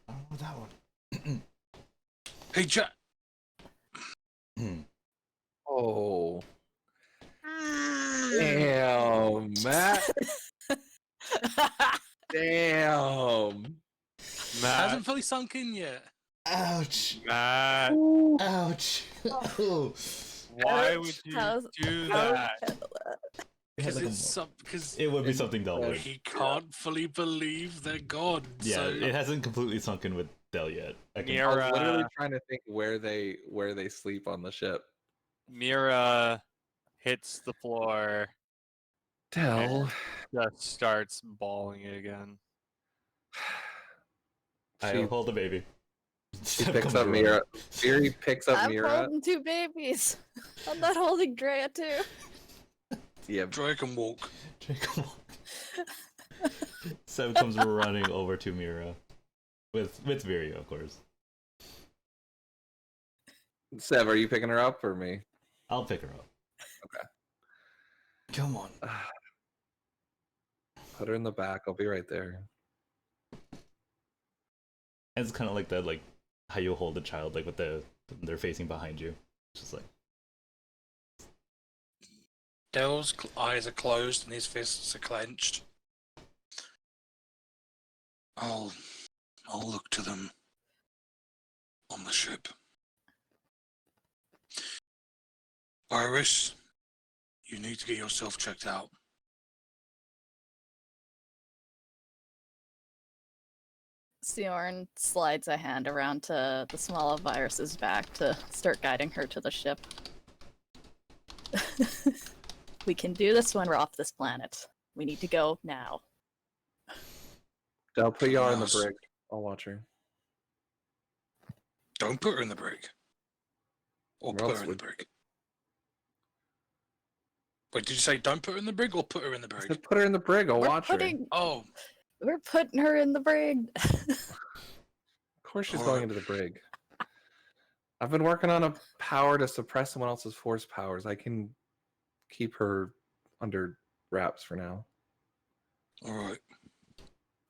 I don't know that one. Hey, Jack. Oh. Damn, Matt. Damn. Matt, Hasn't fully sunk in yet. Ouch! Matt, Ouch! Oh. why would you How's- do how's- that? Because like a it's because It would be something Del would. he can't fully believe they're gone. Yeah, So it hasn't completely sunk in with Del yet. I was Yara, literally trying to think where they sleep on the ship. Mira hits the floor, Del. just starts bawling again. I'll hold the baby. She picks up Mira. Fury picks up I'm Mira. holding two babies. I'm not holding Drea too. Yeah, Drake can walk. Seb comes running over to Mira. With Viri, of course. Seb, are you picking her up or me? I'll pick her up. Okay. Come on. Put her in the back. I'll be right there. And it's kind of like that, like how you hold a child, like with they're facing behind you. It's just like. Dell's eyes are closed and his fists are clenched. I'll look to them on the ship. Iris, you need to get yourself checked out. Siorn slides a hand around to the small of Iris's back to start guiding her to the ship. We can do this when we're off this planet. We need to go now. Del, put Yara in the Yes. brig. I'll watch her. Don't put her in the brig. Or Or put else her in the we- brig. Wait, did you say don't put her in the brig or put her in the I brig? said put her in the brig. I'll We're watch her. Oh, We're putting her in the brig. Of course she's going Alright. into the brig. I've been working on a power to suppress someone else's force powers. I can keep her under wraps for now. alright.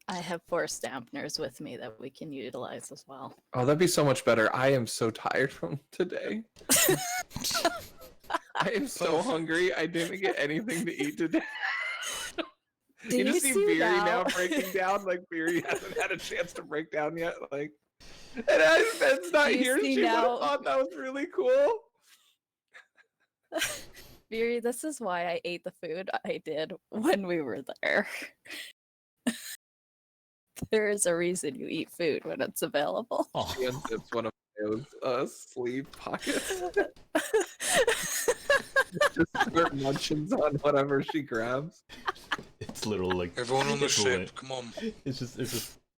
I have force dampeners with me that we can utilize as well. Oh, that'd be so much better. I am so tired from today. I am so Perfect. hungry. I didn't get anything to eat today. Do you you just see see Beery now now? breaking down. Like Beery hasn't had a chance to break down yet. Like, and Ben's not Do you here. see She would have now? thought that was really cool. Beery, this is why I ate the food I did when we were there. There is a reason you eat food when it's available. Oh, She unzips one of those sleeve pockets. Just start munching on whatever she grabs. it's little like Everyone on the it's ship, lint. come on. It's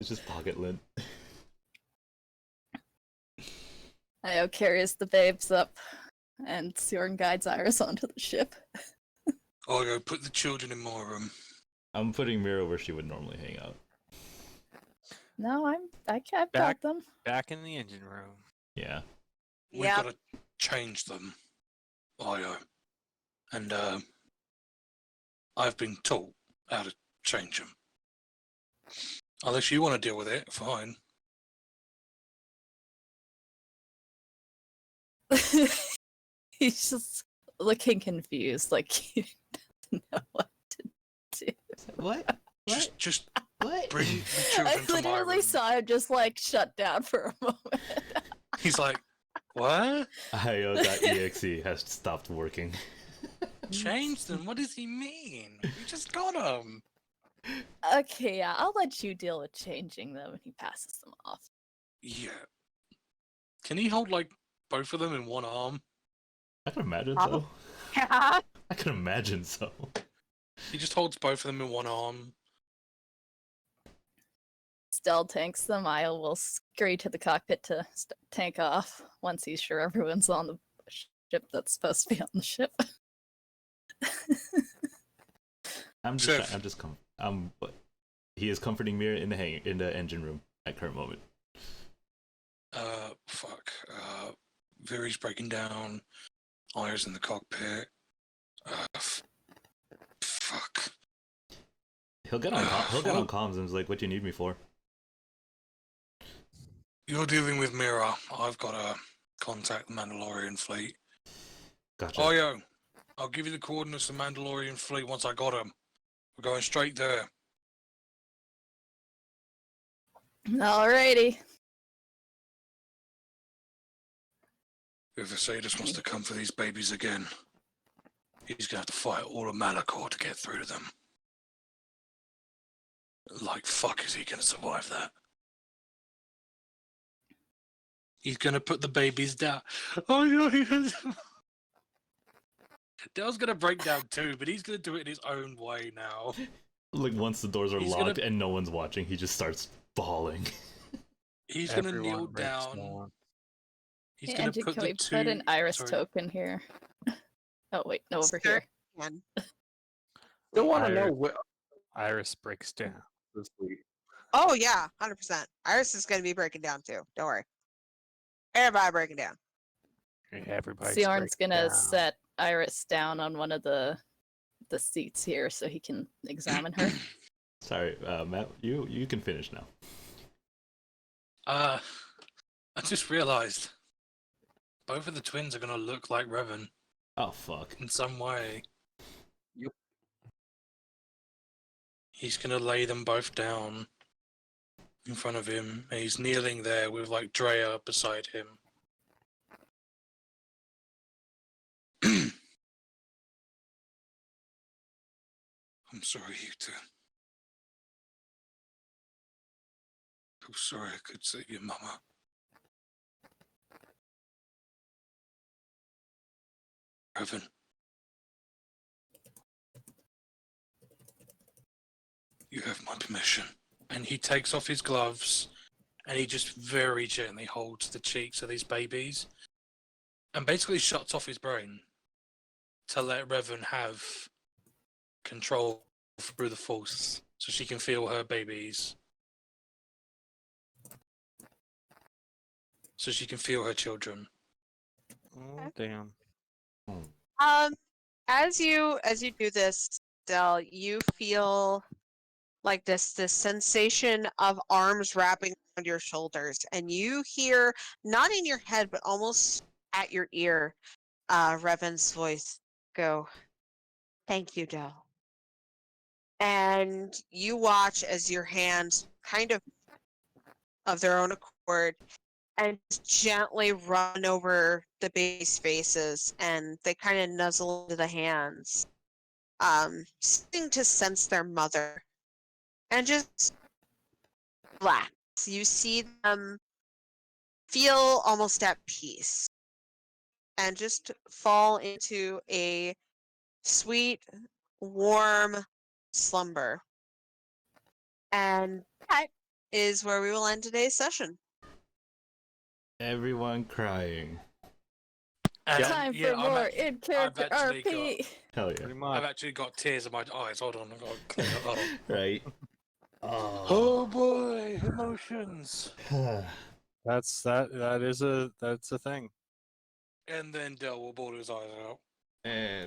just pocket lint. Io carries the babes up, and Sion guides Iris onto the ship. I'll go put the children in my room. I'm putting Mira where she would normally hang out. No, I've got Back- them. Back in the engine room. Yeah. We've Yep. got to change them, Io. And I've been taught how to change them. Unless you want to deal with it, fine. He's just looking confused, like he doesn't know what to do. What? Just What? bring the I children to my literally room. saw him just like shut down for a moment. He's like, what? IO.exe has stopped working. Change them? What does he mean? We just got them. Okay, yeah, I'll let you deal with changing them, and he passes them off. Yeah. Can he hold like both of them in one arm? I can imagine Probably. so. Yeah. I can imagine so. He just holds both of them in one arm. Stell tanks them. Isle will scurry to the cockpit to tank off once he's sure everyone's on the ship that's supposed to be on the ship. But he is comforting Mira in the engine room at current moment. Fuck. Viri's breaking down. Io's in the cockpit. Fuck. He'll get on comms and is like, "What do you need me for?" You're dealing with Mira. I've got to contact the Mandalorian fleet. Gotcha. Io, I'll give you the coordinates of the Mandalorian fleet once I got them. We're going straight there. Alrighty. If Viserys wants to come for these babies again, he's gonna have to fight all of Malachor to get through to them. Like fuck is he gonna survive that? He's gonna put the babies down. Oh no, Dell's gonna break down too, but he's gonna do it in his own way now. Like once the doors are He's locked gonna- and no one's watching, he just starts bawling. He's gonna Everyone kneel breaks down. down. He's Hey, gonna Angie, put can the we two. put an Iris sorry. token here? Oh wait, no, over Sure. here. And Still want to know Iris- what Iris breaks down. this week. oh yeah, 100%. Iris is going to be breaking down too. Don't worry. Everybody breaking down. Everybody's Sion's breaking gonna down. set Iris down on one of the seats here so he can examine her. Sorry, Matt. You can finish now. I just realized both of the twins are gonna look like Revan Oh fuck. in some way. Yep. He's gonna lay them both down in front of him, and he's kneeling there with like Drea beside him. I'm sorry, you two. I'm sorry I could save your mama. Revan. You have my permission. And he takes off his gloves and he just very gently holds the cheeks of these babies and basically shuts off his brain to let Revan have control through the force so she can feel her babies. So she can feel her children. Oh, damn. Hmm. As you do this, Del, you feel like this sensation of arms wrapping around your shoulders, and you hear, not in your head but almost at your ear, Revan's voice go, "Thank you, Del." And you watch as your hands kind of their own accord and just gently run over the baby's faces, and they kind of nuzzle into the hands, seeming to sense their mother, and just relax. You see them feel almost at peace and just fall into a sweet, warm slumber. And that is where we will end today's session. Everyone crying. And, Time yeah, for more in character actually RP. Hell Pretty yeah. much. I've actually got tears in my eyes. Hold on, I've got to clean up. Hold on. Right? Oh. Oh boy, emotions. That's a thing. And then Del will bawl his eyes out. And